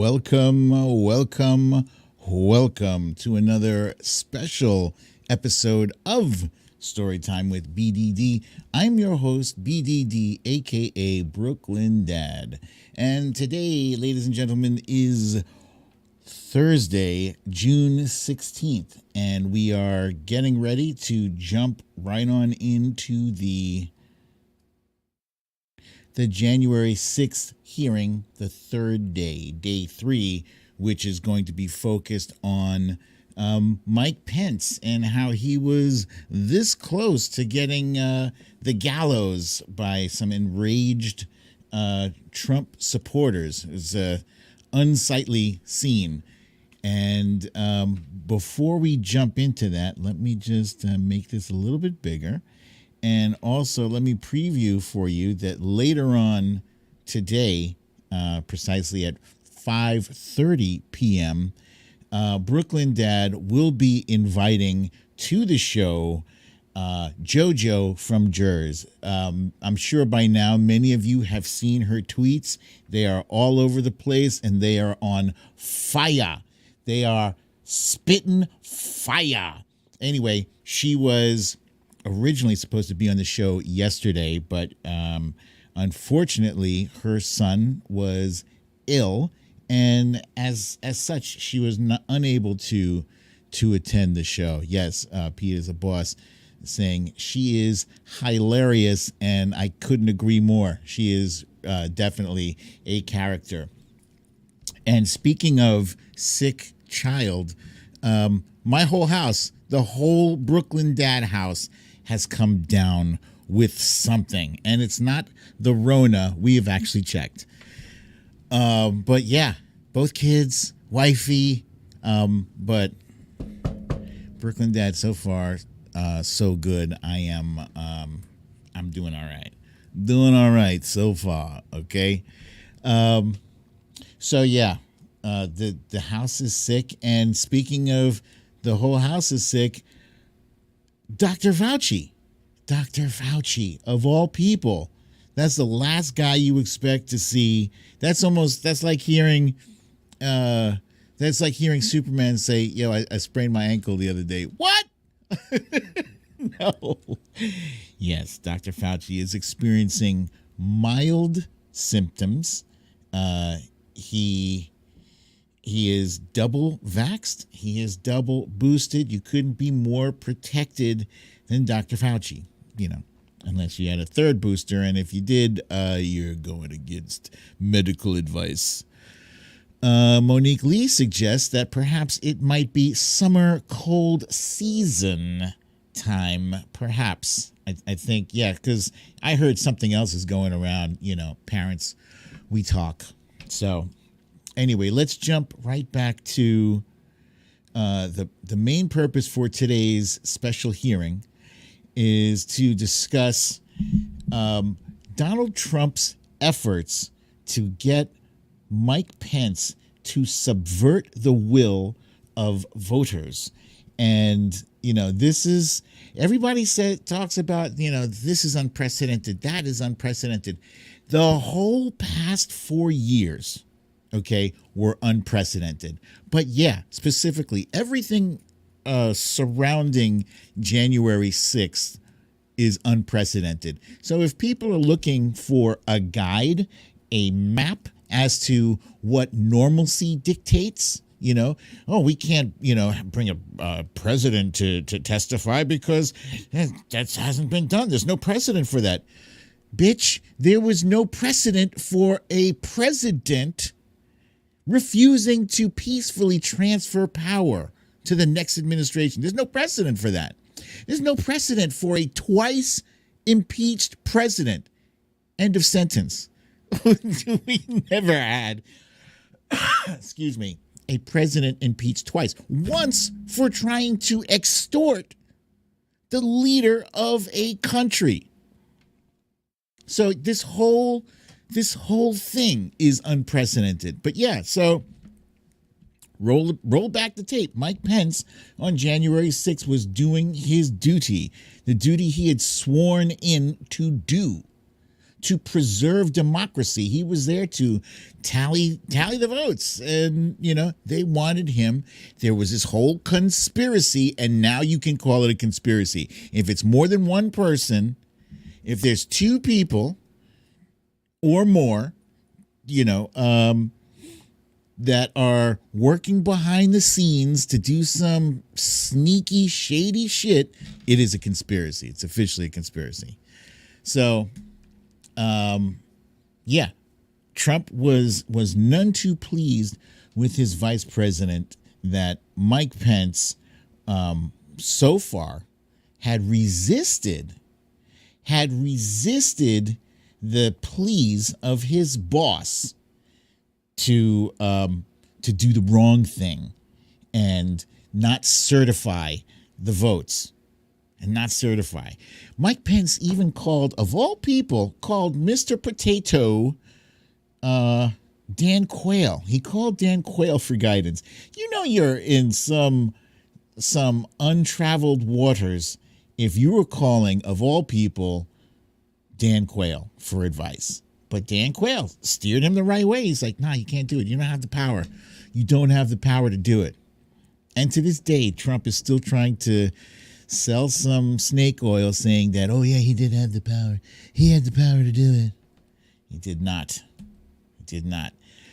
Welcome to another special episode of Storytime with BDD. I'm your host, BDD, aka Brooklyn Dad. And today, ladies and gentlemen, is Thursday, June 16th, and we are getting ready to jump right on into the January 6th hearing, the third day 3, which is going to be focused on Mike Pence and how he was this close to getting the gallows by some enraged Trump supporters. It's an unsightly scene. And before we jump into that, let me just make this a little bit bigger. And also, let me preview for you that later on today, precisely at 5:30 p.m., Brooklyn Dad will be inviting to the show JoJo from Jers. I'm sure by now many of you have seen her tweets. They are all over the place, and they are on fire. They are spitting fire. Anyway, she was originally supposed to be on the show yesterday, but unfortunately her son was ill, and as such she was unable to attend the show. Yes, Pete is a boss saying she is hilarious, and I couldn't agree more. She is definitely a character. And speaking of sick child, my whole house, the whole Brooklyn Dad house, has come down with something, and it's not the Rona. We have actually checked. But yeah, both kids, wifey, but Brooklyn Dad so far, so good. I'm doing all right. Doing all right so far. Okay. So yeah, the house is sick. And speaking of the whole house is sick, Dr. Fauci, of all people, that's the last guy you expect to see. That's like hearing Superman say, "Yo, I sprained my ankle the other day." What? No. Yes, Dr. Fauci is experiencing mild symptoms. He is double vaxxed. He is double boosted. You couldn't be more protected than Dr. Fauci, unless you had a third booster. And if you did, you're going against medical advice. Monique Lee suggests that perhaps it might be summer cold season time, perhaps. I think, yeah, because I heard something else is going around, parents, we talk. So anyway, let's jump right back to the main purpose for today's special hearing is to discuss Donald Trump's efforts to get Mike Pence to subvert the will of voters. And, this is, everybody talks about, this is unprecedented, that is unprecedented. The whole past 4 years, okay, were unprecedented. But yeah, specifically, everything surrounding January 6th is unprecedented. So if people are looking for a guide, a map as to what normalcy dictates, we can't, bring a president to testify because that hasn't been done. There's no precedent for that. Bitch, there was no precedent for a president refusing to peacefully transfer power to the next administration. There's no precedent for that. There's no precedent for a twice impeached president. End of sentence. We never had, excuse me, a president impeached twice. Once for trying to extort the leader of a country. So this whole thing is unprecedented. But yeah, so roll back the tape. Mike Pence on January 6th was doing his duty, the duty he had sworn in to do, to preserve democracy. He was there to tally the votes. And, they wanted him. There was this whole conspiracy, and now you can call it a conspiracy. If it's more than one person, if there's two people or more, that are working behind the scenes to do some sneaky, shady shit, it is a conspiracy. It's officially a conspiracy. So, Trump was none too pleased with his vice president that Mike Pence, so far, had resisted the pleas of his boss to do the wrong thing and not certify the votes. Mike Pence even called, of all people, Mr. Potato Dan Quayle. He called Dan Quayle for guidance. You're in some untraveled waters if you were calling, of all people, Dan Quayle for advice. But Dan Quayle steered him the right way. He's like, nah, you can't do it. You don't have the power. You don't have the power to do it. And to this day, Trump is still trying to sell some snake oil saying that, oh, yeah, he did have the power. He had the power to do it. He did not.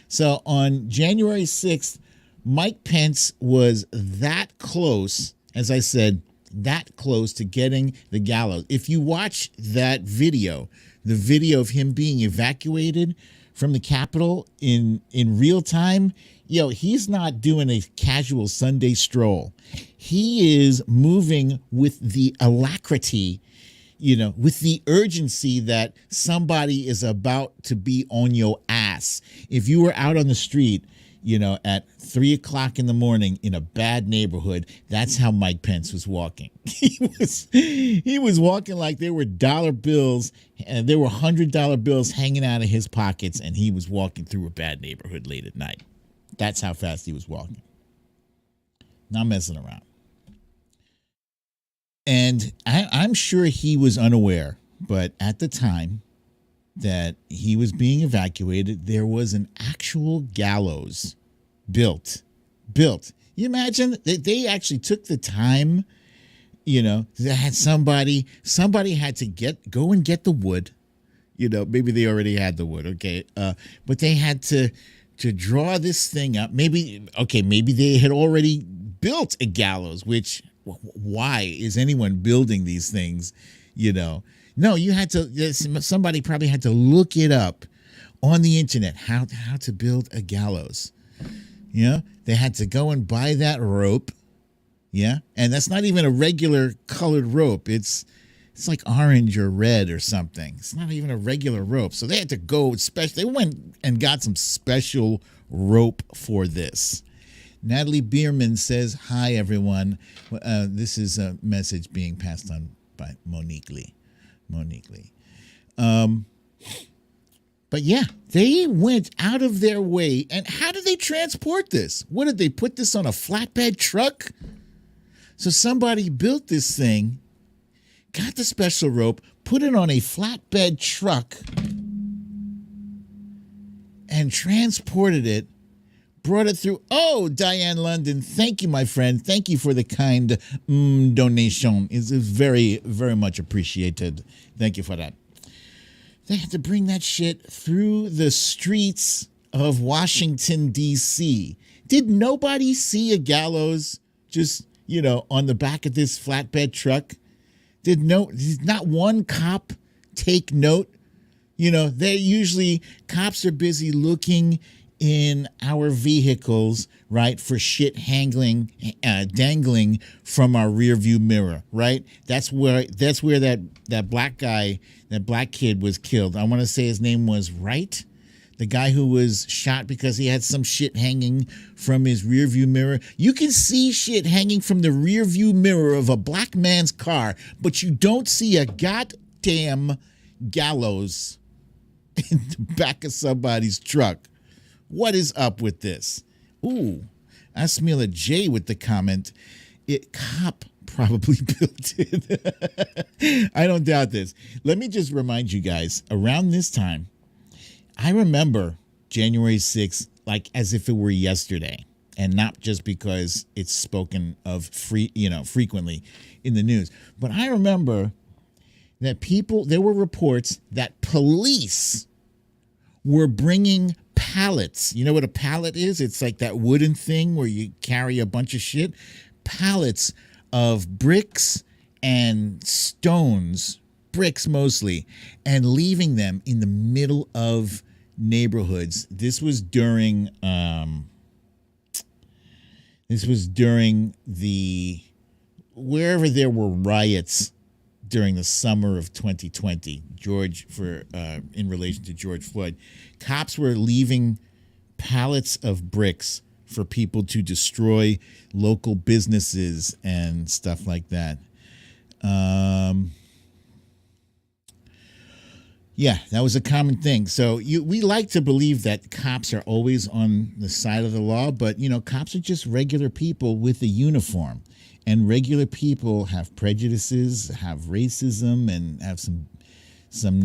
So on January 6th, Mike Pence was that close, as I said, that close to getting the gallows. If you watch that video, the video of him being evacuated from the Capitol in real time, he's not doing a casual Sunday stroll. He is moving with the alacrity, with the urgency that somebody is about to be on your ass. If you were out on the street, at 3:00 in the morning in a bad neighborhood, that's how Mike Pence was walking. He was walking like there were dollar bills and there were $100 bills hanging out of his pockets, and he was walking through a bad neighborhood late at night. That's how fast he was walking. Not messing around. And I'm sure he was unaware, but at the time that he was being evacuated, there was an actual gallows built. You imagine that they actually took the time, that had somebody had to go and get the wood. Maybe they already had the wood, okay? But they had to draw this thing up. Maybe they had already built a gallows, which, why is anyone building these things, No, somebody probably had to look it up on the internet, how to build a gallows. They had to go and buy that rope. Yeah. And that's not even a regular colored rope. It's like orange or red or something. It's not even a regular rope. So they had to go they went and got some special rope for this. Natalie Bierman says, hi, everyone. This is a message being passed on by Monique Lee. But yeah, they went out of their way. And how did they transport this? What did they put this on a flatbed truck? So somebody built this thing, got the special rope, put it on a flatbed truck, and transported it, brought it through. Oh, Diane London, thank you, my friend. Thank you for the kind donation. It's very, very much appreciated. Thank you for that. They had to bring that shit through the streets of Washington, D.C. Did nobody see a gallows just, on the back of this flatbed truck? Did not one cop take note? Cops are busy looking in our vehicles, right, for shit dangling from our rear view mirror, right? That's where that black kid was killed. I want to say his name was Wright, the guy who was shot because he had some shit hanging from his rear view mirror. You can see shit hanging from the rear view mirror of a black man's car, but you don't see a goddamn gallows in the back of somebody's truck. What is up with this? Ooh, Asmila J with the comment. Cop probably built it. I don't doubt this. Let me just remind you guys, around this time, I remember January 6th like as if it were yesterday, and not just because it's spoken of frequently in the news. But I remember that there were reports that police were bringing pallets. You know what a pallet is? It's like that wooden thing where you carry a bunch of shit. Pallets of bricks and stones, bricks mostly, and leaving them in the middle of neighborhoods. This was during the wherever there were riots during the summer of 2020, in relation to George Floyd. Cops were leaving pallets of bricks for people to destroy local businesses and stuff like that. Yeah, that was a common thing. So we like to believe that cops are always on the side of the law, but, cops are just regular people with a uniform. And regular people have prejudices, have racism, and have some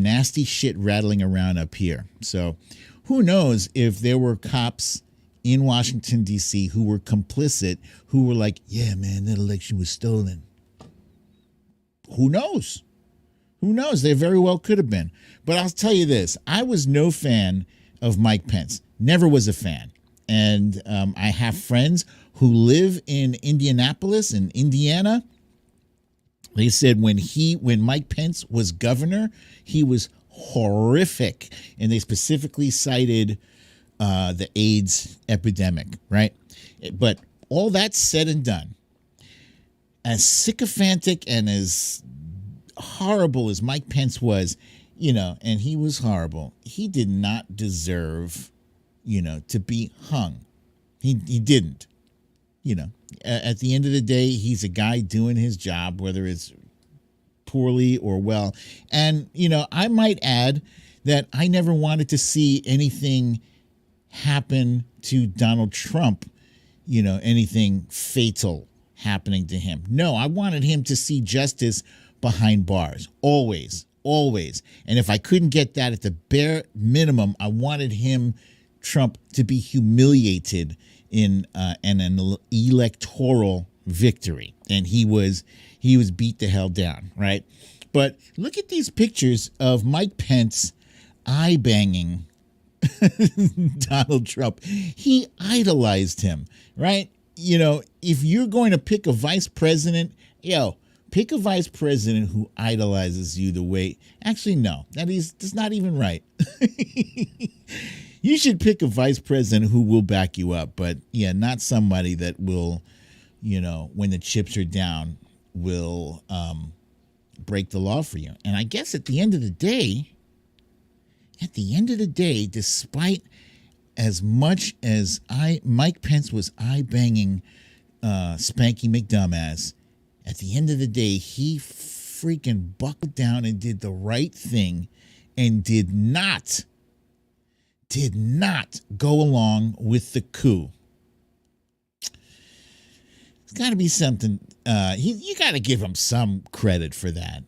nasty shit rattling around up here. So who knows if there were cops in Washington, D.C. who were complicit, who were like, yeah, man, that election was stolen. Who knows? Who knows? They very well could have been. But I'll tell you this. I was no fan of Mike Pence. Never was a fan. And I have friends who live in Indianapolis, in Indiana. They said when Mike Pence was governor, he was horrific. And they specifically cited the AIDS epidemic, right? But all that said and done, as sycophantic and as horrible as Mike Pence was, and he was horrible, he did not deserve, to be hung. He didn't. At the end of the day, he's a guy doing his job, whether it's poorly or well. And, I might add that I never wanted to see anything happen to Donald Trump, anything fatal happening to him. No, I wanted him to see justice behind bars. Always. And if I couldn't get that at the bare minimum, I wanted Trump, to be humiliated in an electoral victory. And he was beat the hell down, right? But look at these pictures of Mike Pence eye banging Donald Trump. He idolized him, right? If you're going to pick a vice president, pick a vice president who idolizes you the way. Actually, no, that's not even right. You should pick a vice president who will back you up, but not somebody that will, when the chips are down, will break the law for you. And I guess at the end of the day, despite as much as Mike Pence was eye-banging Spanky McDumbass, at the end of the day, he freaking buckled down and did the right thing and did not go along with the coup. It's got to be something. You got to give him some credit for that.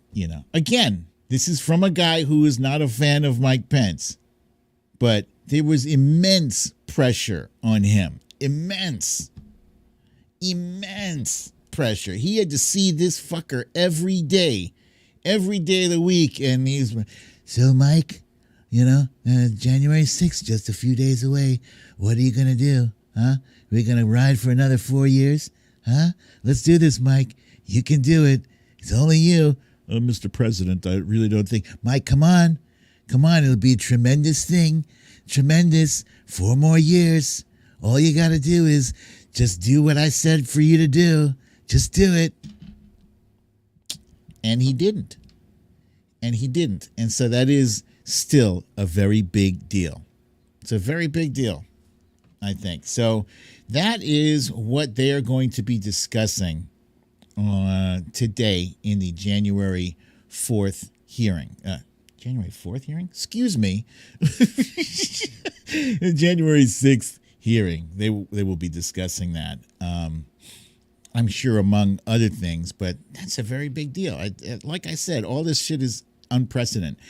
Again, this is from a guy who is not a fan of Mike Pence, but there was immense pressure on him. Immense pressure. He had to see this fucker every day of the week. And so Mike, January 6th, just a few days away. What are you going to do? Huh? We're going to ride for another 4 years? Huh? Let's do this, Mike. You can do it. It's only you. Mr. President, I really don't think. Mike, come on. It'll be a tremendous thing. Tremendous. 4 more years. All you got to do is just do what I said for you to do. Just do it. And he didn't. And so that is still a very big deal. It's a very big deal, I think. So that is what they are going to be discussing today in the January 4th hearing. January 4th hearing? Excuse me. The January 6th hearing. They will be discussing that. I'm sure among other things, but that's a very big deal. Like I said, all this shit is unprecedented.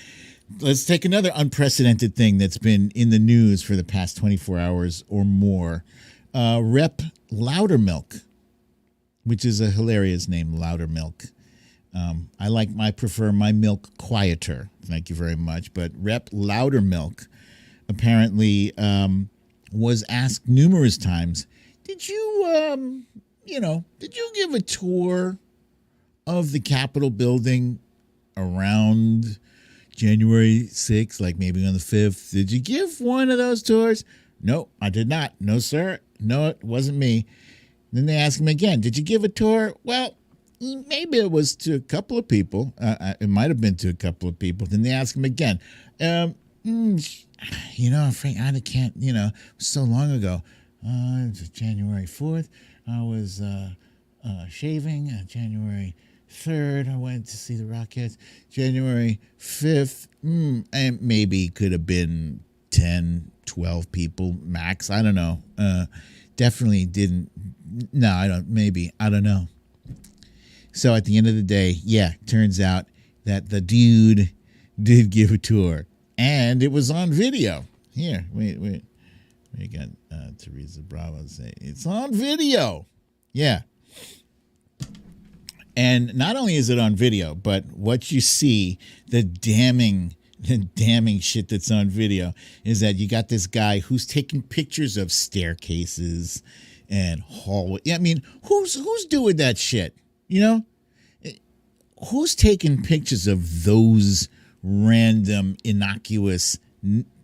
Let's take another unprecedented thing that's been in the news for the past 24 hours or more. Rep Loudermilk, which is a hilarious name, Loudermilk. I prefer my milk quieter. Thank you very much. But Rep Loudermilk apparently was asked numerous times, did you give a tour of the Capitol building around January 6th, like maybe on the 5th? Did you give one of those tours? No, I did not. No, sir. No, it wasn't me. Then they asked him again, did you give a tour? Well, maybe it was to a couple of people. It might have been to a couple of people. Then they asked him again. Frank, I can't, it was so long ago. It was January 4th. I was shaving. January 3rd, I went to see the Rockettes. January 5th, and maybe could have been 10, 12 people max. I don't know. Definitely didn't. No, I don't know. So at the end of the day, yeah, turns out that the dude did give a tour, and it was on video. Here, wait. We got Teresa Bravo say it's on video. Yeah. And not only is it on video, but what you see, the damning shit that's on video is that you got this guy who's taking pictures of staircases and hallway. I mean, who's doing that shit? Who's taking pictures of those random innocuous,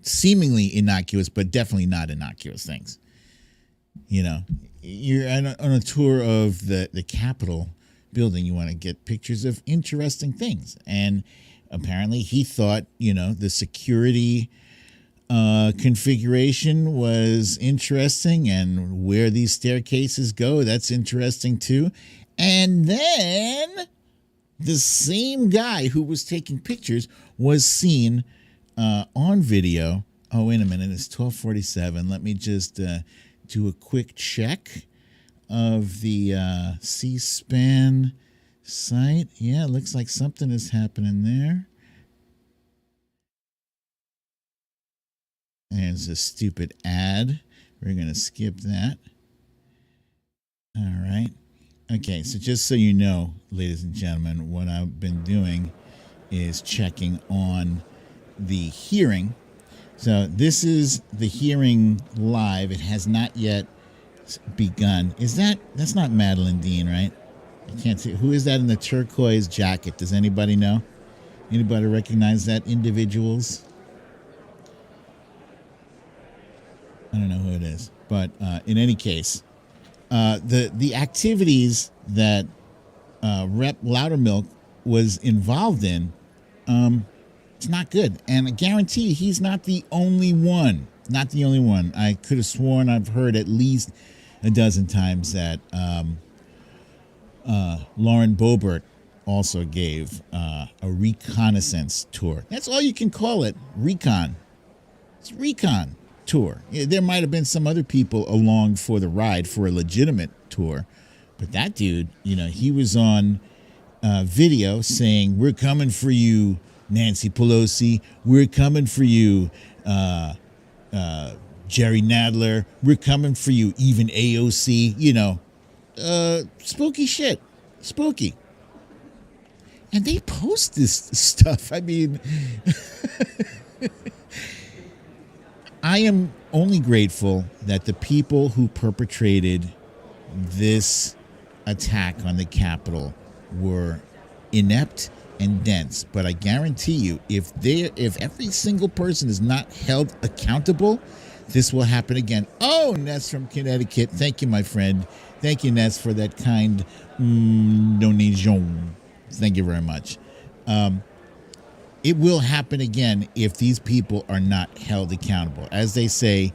seemingly innocuous, but definitely not innocuous things? You're on a tour of the Capitol building. You want to get pictures of interesting things. And apparently he thought, the security configuration was interesting, and where these staircases go, that's interesting too. And then the same guy who was taking pictures was seen on video. Oh, wait a minute. It's 12:47. Let me just do a quick check of the C-SPAN site. Yeah, it looks like something is happening there. And it's a stupid ad. We're going to skip that. All right. Okay, so just so you know, ladies and gentlemen, what I've been doing is checking on the hearing. So this is the hearing live. It has not yet begun. That's not Madeline Dean, right? I can't see. Who is that in the turquoise jacket? Does anybody know? Anybody recognize that individuals? I don't know who it is, but in any case, the activities that Rep Loudermilk was involved in, it's not good. And I guarantee he's not the only one. Not the only one. I could have sworn I've heard at least a dozen times that Lauren Boebert also gave a reconnaissance tour. That's all you can call it, recon. It's recon tour. Yeah, there might have been some other people along for the ride for a legitimate tour, but that dude, he was on video saying, "We're coming for you, Nancy Pelosi. We're coming for you, Jerry Nadler. We're coming for you, even AOC." Spooky shit. Spooky. And they post this stuff. I mean, I am only grateful that the people who perpetrated this attack on the Capitol were inept and dense. But I guarantee you, if every single person is not held accountable, this will happen again. Oh, Ness from Connecticut. Thank you, my friend. Thank you, Ness, for that kind donation. Thank you very much. It will happen again if these people are not held accountable. As they say,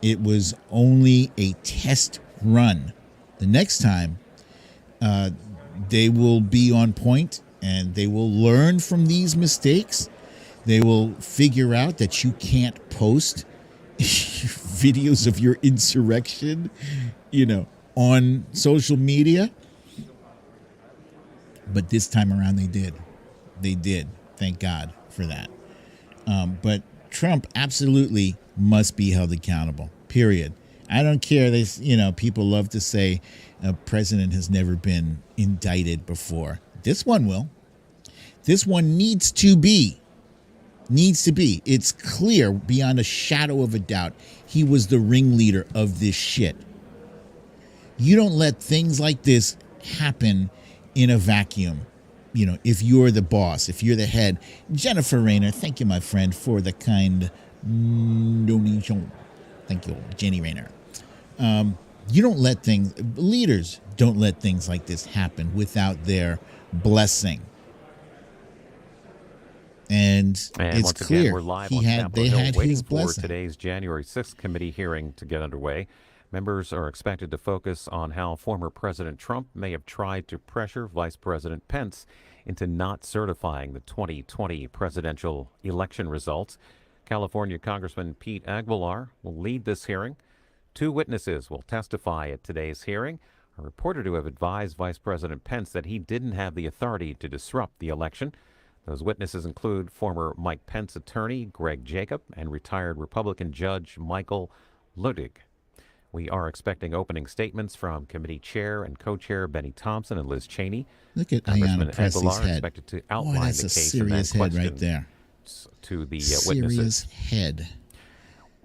it was only a test run. The next time, they will be on point and they will learn from these mistakes. They will figure out that you can't post videos of your insurrection, on social media. But this time around, they did. They did. Thank God for that. But Trump absolutely must be held accountable, period. I don't care. People love to say a president has never been indicted before. This one will. This one needs to be. It's clear beyond a shadow of a doubt he was the ringleader of this shit. You don't let things like this happen in a vacuum. If you're the boss, if you're the head. Jennifer Rayner, thank you, my friend, for the kind donation. Thank you, Jenny Rayner. Leaders don't let things like this happen without their blessing. And it's once clear again, we're live on Capitol Hill, had waiting his for blessing. today's January 6th committee hearing to get underway. Members are expected to focus on how former President Trump may have tried to pressure Vice President Pence into not certifying the 2020 presidential election results. California Congressman Pete Aguilar will lead this hearing. 2 witnesses will testify at today's hearing. A reporter to have advised Vice President Pence that he didn't have the authority to disrupt the election. Those witnesses include former Mike Pence attorney Greg Jacob and retired Republican Judge Michael Loudermilk. We are expecting opening statements from committee chair and co-chair Benny Thompson and Liz Cheney. Look at Congressman Ayanna Presley's Aguilar head. expected to outline That's the a case and then serious head right questions there. to the Serious witnesses. head.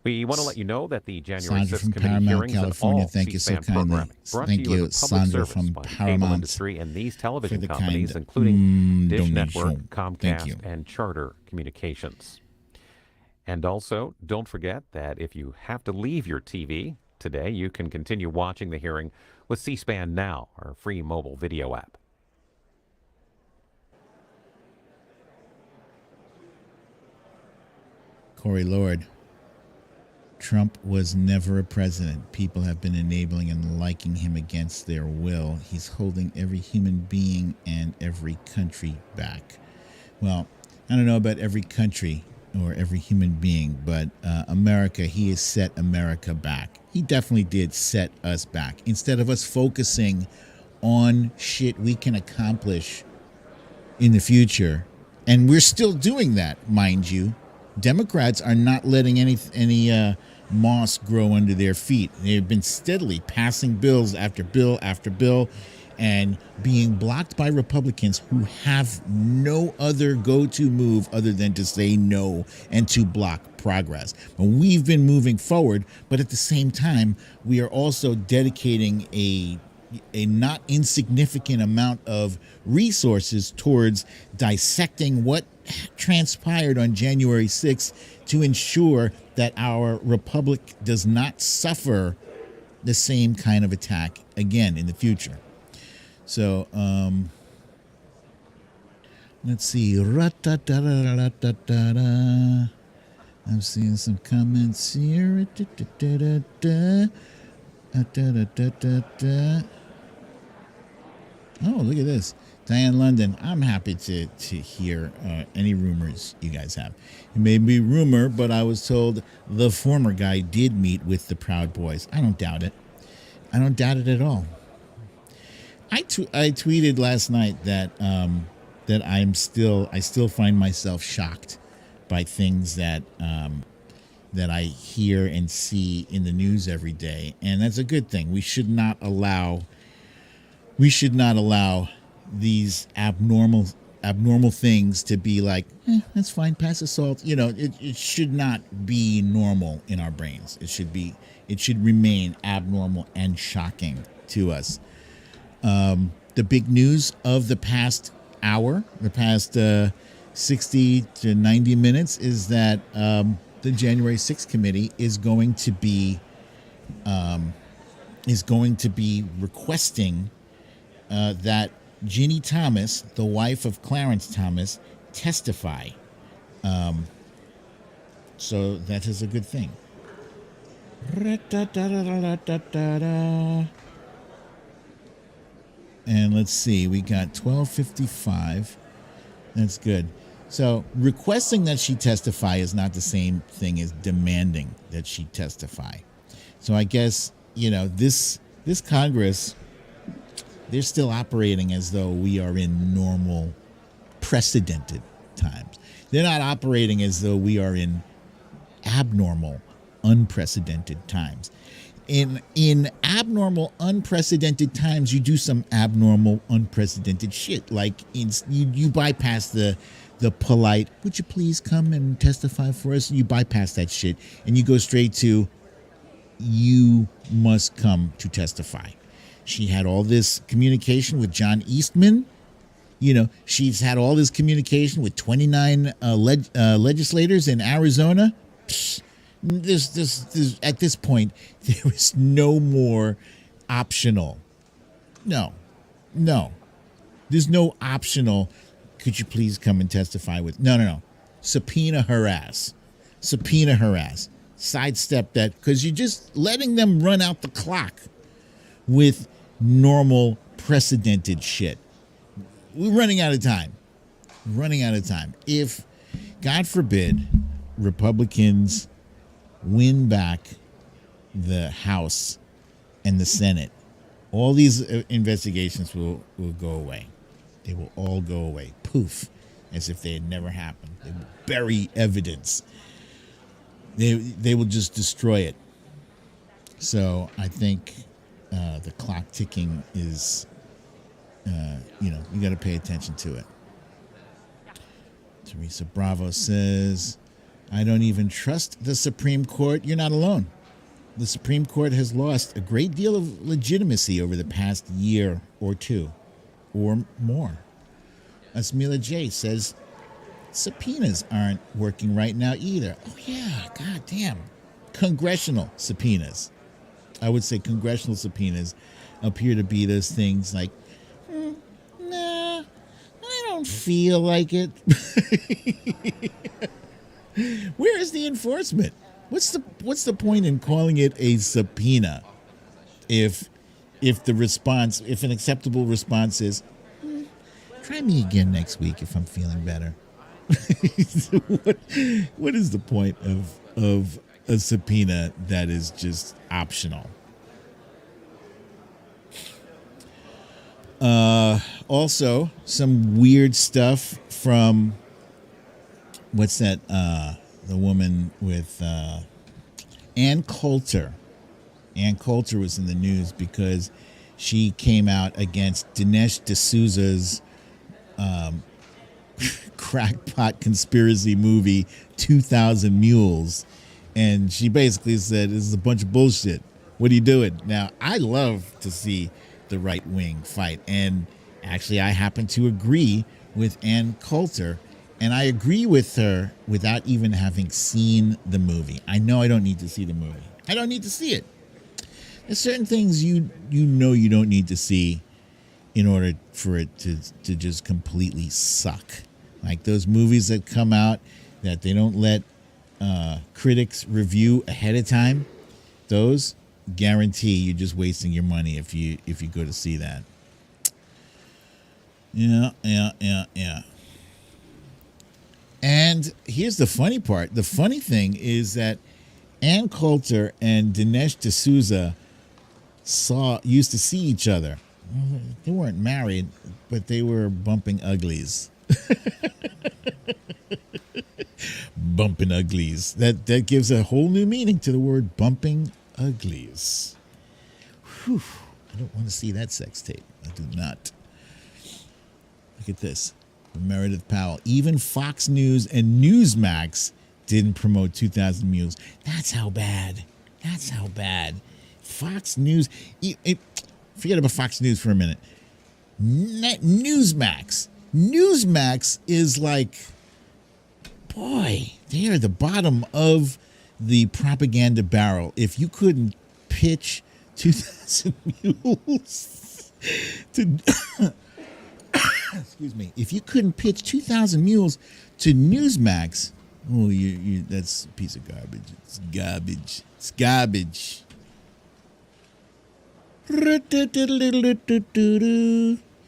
We want to let you know that the January Sandra 6th from committee Paramount, hearings California. and all Thank you so C-SPAN kindly. programming brought Thank to you you, as a public Sandra service from by the cable Paramount, industry and these television for the companies, kind including Dish donation. Network, Thank you. Comcast, and Charter Communications. And also, don't forget that if you have to leave your TV today, you can continue watching the hearing with C-SPAN Now, our free mobile video app. Corey Lord. Trump was never a president. People have been enabling and liking him against their will. He's holding every human being and every country back. Well, I don't know about every country or every human being, but America, he has set America back. He definitely did set us back. Instead of us focusing on shit we can accomplish in the future, and we're still doing that, mind you. Democrats are not letting any moss grow under their feet. They've been steadily passing bills after bill after bill and being blocked by Republicans who have no other go-to move other than to say no and to block progress. But we've been moving forward, but at the same time, we are also dedicating a not insignificant amount of resources towards dissecting what transpired on January 6th to ensure that our republic does not suffer the same kind of attack again in the future. So, let's see. I'm seeing some comments here. Oh, look at this. Diane London, I'm happy to hear any rumors you guys have. It may be rumor, but I was told the former guy did meet with the Proud Boys. I don't doubt it. I don't doubt it at all. I tweeted last night that that I still find myself shocked by things that that I hear and see in the news every day, and that's a good thing. We should not allow these abnormal things to be like, that's fine, pass the salt. You know, it should not be normal in our brains. It should remain abnormal and shocking to us. The big news of the past hour, the past 60 to 90 minutes is that the January 6th committee is going to be requesting that Ginny Thomas, the wife of Clarence Thomas, testify. So that is a good thing. And let's see, we got 12:55. That's good. So requesting that she testify is not the same thing as demanding that she testify. So I guess, you know, this this Congress, they're still operating as though we are in normal, precedented times. They're not operating as though we are in abnormal, unprecedented times. In abnormal, unprecedented times, you do some abnormal, unprecedented shit. Like you bypass the polite, would you please come and testify for us? You bypass that shit and you go straight to, you must come to testify. She had all this communication with John Eastman. You know, she's had all this communication with 29 legislators in Arizona. Psh, this at this point, there is no more optional. No. There's no optional. Could you please come and testify with? No. Subpoena her ass. Sidestep that, because you're just letting them run out the clock with normal, precedented shit. We're running out of time. If, God forbid, Republicans win back the House and the Senate, all these investigations will go away. They will all go away. Poof. As if they had never happened. They will bury evidence. They will just destroy it. So I think the clock ticking is, you got to pay attention to it. Teresa Bravo says, I don't even trust the Supreme Court. You're not alone. The Supreme Court has lost a great deal of legitimacy over the past year or two or more. Asmila J says, subpoenas aren't working right now either. Oh, yeah, goddamn. Congressional subpoenas. I would say congressional subpoenas appear to be those things like, nah, I don't feel like it. Where is the enforcement? What's the point in calling it a subpoena if an acceptable response is, try me again next week if I'm feeling better. What is the point of a subpoena that is just optional? Also, some weird stuff from what's that? The woman with Ann Coulter. Ann Coulter was in the news because she came out against Dinesh D'Souza's crackpot conspiracy movie 2,000 Mules, and she basically said, this is a bunch of bullshit. What are you doing? Now, I love to see the right wing fight, and actually I happen to agree with Ann Coulter, and I agree with her without even having seen the movie. I know I don't need to see the movie. I don't need to see it. There's certain things you don't need to see in order for it to just completely suck. Like those movies that come out that they don't let critics review ahead of time. Those, guarantee you're just wasting your money if you go to see that. Yeah. And here's the funny part. The funny thing is that Ann Coulter and Dinesh D'Souza used to see each other. They weren't married, but they were bumping uglies. Bumping uglies. That gives a whole new meaning to the word bumping uglies. Whew. I don't want to see that sex tape. I do not. Look at this. Meredith Powell. Even Fox News and Newsmax didn't promote 2,000 Mules. That's how bad. Fox News. Forget about Fox News for a minute. Newsmax. Newsmax is like, boy, they are the bottom of the propaganda barrel. If you couldn't pitch 2,000 Mules to excuse me, if you couldn't pitch 2,000 Mules to Newsmax, oh, you that's a piece of garbage. It's garbage. Here,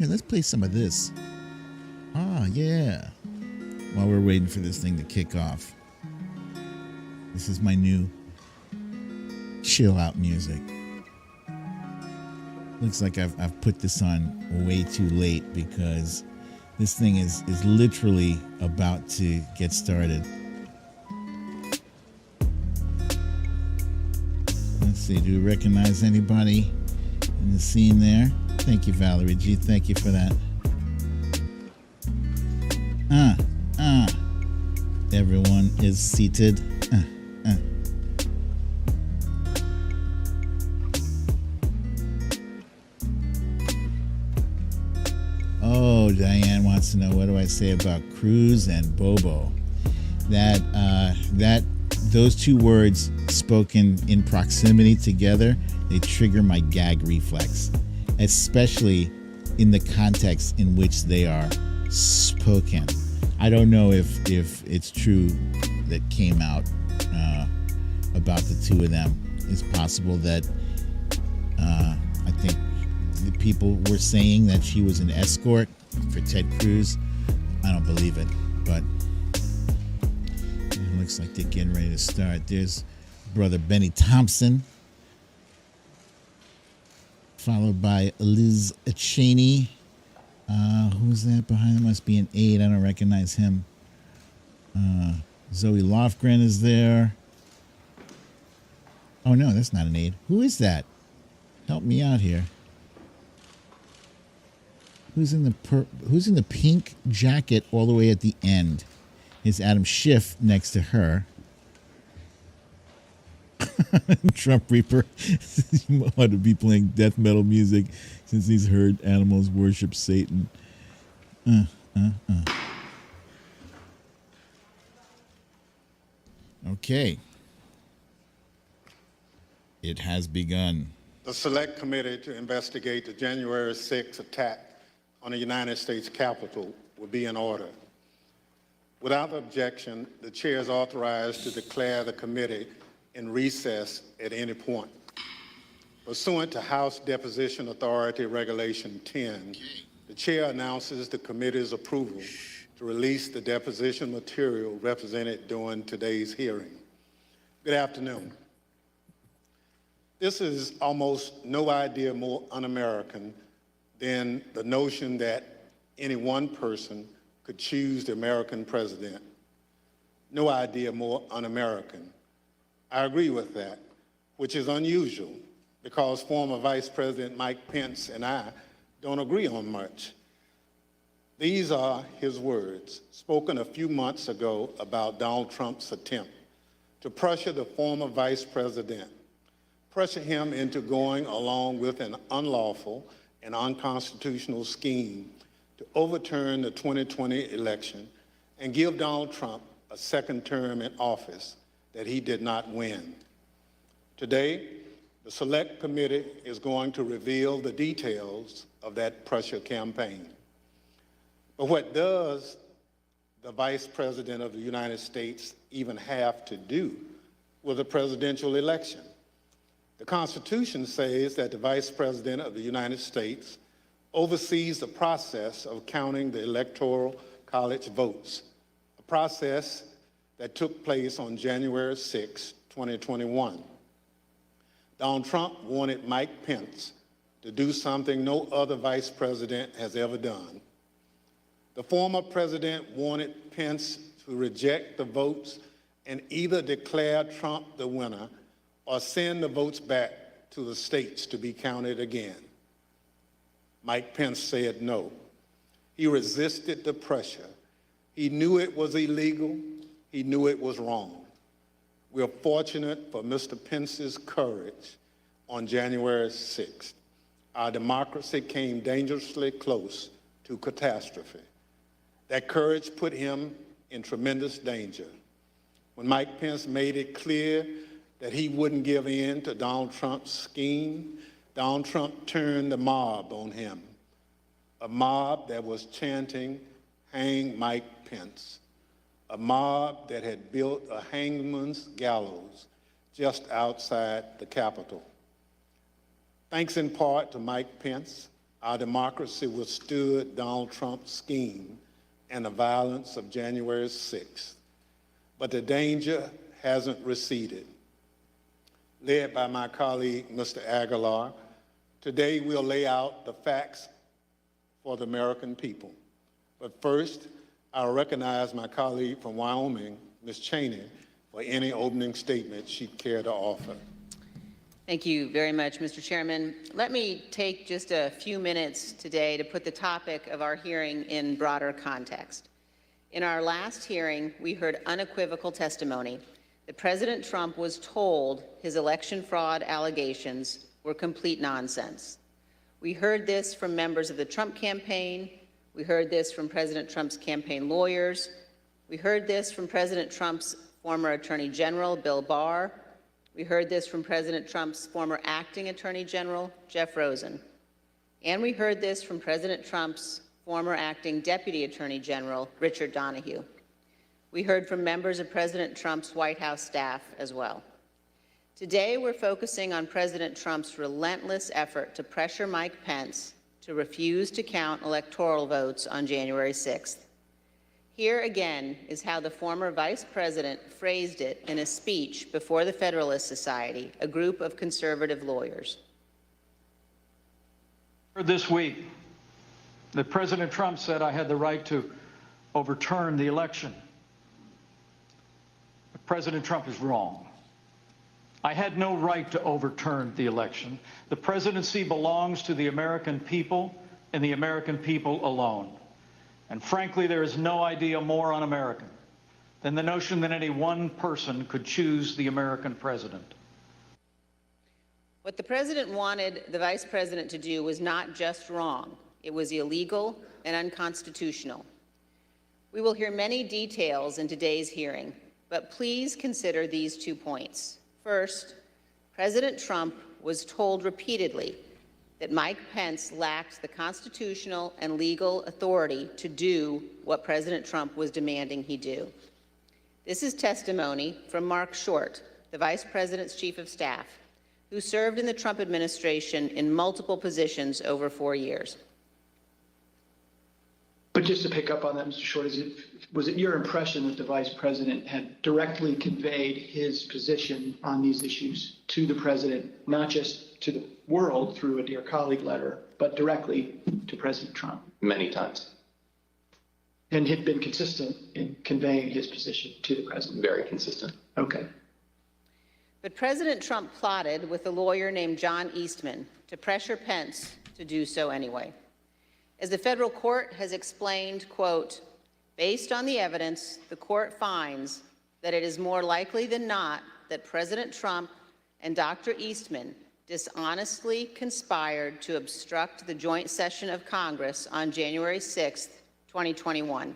let's play some of this. Ah, yeah. While we're waiting for this thing to kick off. This is my new chill out music. Looks like I've put this on way too late because this thing is literally about to get started. Let's see, do you recognize anybody in the scene there? Thank you, Valerie G. Thank you for that. Everyone is seated. Oh, Diane wants to know, what do I say about Cruz and Bobo? Those two words spoken in proximity together, they trigger my gag reflex, especially in the context in which they are spoken. I don't know if it's true that came out about the two of them. It's possible that I think the people were saying that she was an escort for Ted Cruz. I don't believe it, but it looks like they're getting ready to start. There's Brother Benny Thompson, followed by Liz Cheney. Who's that behind? There must be an aide. I don't recognize him. Zoe Lofgren is there. Oh no, that's not an aide. Who is that? Help me out here. Who's in the pink jacket all the way at the end? Is Adam Schiff next to her? Trump Reaper ought to be playing death metal music since he's heard animals worship Satan. Okay. It has begun. The Select Committee to investigate the January 6th attack on the United States Capitol will be in order. Without objection, the chair is authorized to declare the committee in recess at any point. Pursuant to House Deposition Authority Regulation 10, the chair announces the committee's approval to release the deposition material represented during today's hearing. Good afternoon. This is almost no idea more un-American than the notion that any one person could choose the American president. No idea more un-American. I agree with that, which is unusual because former Vice President Mike Pence and I don't agree on much. These are his words, spoken a few months ago about Donald Trump's attempt to pressure the former vice president, pressure him into going along with an unlawful and unconstitutional scheme to overturn the 2020 election and give Donald Trump a second term in office that he did not win. Today, the Select Committee is going to reveal the details of that pressure campaign. But what does the Vice President of the United States even have to do with a presidential election? The Constitution says that the Vice President of the United States oversees the process of counting the Electoral College votes, a process that took place on January 6, 2021. Donald Trump wanted Mike Pence to do something no other vice president has ever done. The former president wanted Pence to reject the votes and either declare Trump the winner or send the votes back to the states to be counted again. Mike Pence said no. He resisted the pressure. He knew it was illegal. He knew it was wrong. We're fortunate for Mr. Pence's courage on January 6th. Our democracy came dangerously close to catastrophe. That courage put him in tremendous danger. When Mike Pence made it clear that he wouldn't give in to Donald Trump's scheme, Donald Trump turned the mob on him, a mob that was chanting, "Hang Mike Pence," a mob that had built a hangman's gallows just outside the Capitol. Thanks in part to Mike Pence, our democracy withstood Donald Trump's scheme and the violence of January 6th. But the danger hasn't receded. Led by my colleague, Mr. Aguilar, Today, we'll lay out the facts for the American people. But first, I'll recognize my colleague from Wyoming, Ms. Cheney, for any opening statement she'd care to offer. Thank you very much, Mr. Chairman. Let me take just a few minutes today to put the topic of our hearing in broader context. In our last hearing, we heard unequivocal testimony that President Trump was told his election fraud allegations were complete nonsense. We heard this from members of the Trump campaign. We heard this from President Trump's campaign lawyers. We heard this from President Trump's former Attorney General, Bill Barr. We heard this from President Trump's former acting Attorney General, Jeff Rosen. And we heard this from President Trump's former acting Deputy Attorney General, Richard Donahue. We heard from members of President Trump's White House staff as well. Today, we're focusing on President Trump's relentless effort to pressure Mike Pence to refuse to count electoral votes on January 6th. Here again is how the former vice president phrased it in a speech before the Federalist Society, a group of conservative lawyers. This week, that President Trump said I had the right to overturn the election. But President Trump is wrong. I had no right to overturn the election. The presidency belongs to the American people and the American people alone. And frankly, there is no idea more un-American than the notion that any one person could choose the American president. What the president wanted the vice president to do was not just wrong, it was illegal and unconstitutional. We will hear many details in today's hearing, but please consider these 2 points. First, President Trump was told repeatedly that Mike Pence lacked the constitutional and legal authority to do what President Trump was demanding he do. This is testimony from Mark Short, the Vice President's Chief of Staff, who served in the Trump administration in multiple positions over 4 years. But just to pick up on that, Mr. Short, was it your impression that the Vice President had directly conveyed his position on these issues to the President, not just to the world through a Dear Colleague letter, but directly to President Trump? Many times. And had been consistent in conveying his position to the President? Very consistent. Okay. But President Trump plotted with a lawyer named John Eastman to pressure Pence to do so anyway. As the federal court has explained, quote, based on the evidence, the court finds that it is more likely than not that President Trump and Dr. Eastman dishonestly conspired to obstruct the joint session of Congress on January 6, 2021.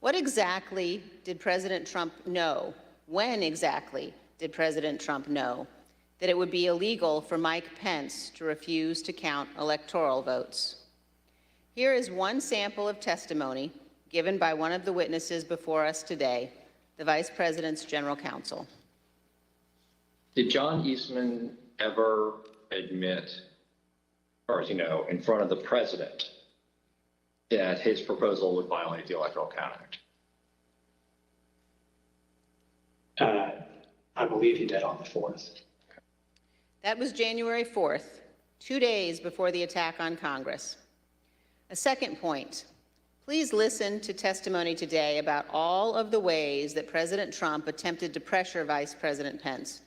What exactly did President Trump know? When exactly did President Trump know that it would be illegal for Mike Pence to refuse to count electoral votes? Here is one sample of testimony given by one of the witnesses before us today, the Vice President's General Counsel. Did John Eastman ever admit, as far as you know, in front of the president, that his proposal would violate the Electoral Count Act? I believe he did on the 4th. That was January 4th, 2 days before the attack on Congress. A second point, please listen to testimony today about all of the ways that President Trump attempted to pressure Vice President Pence,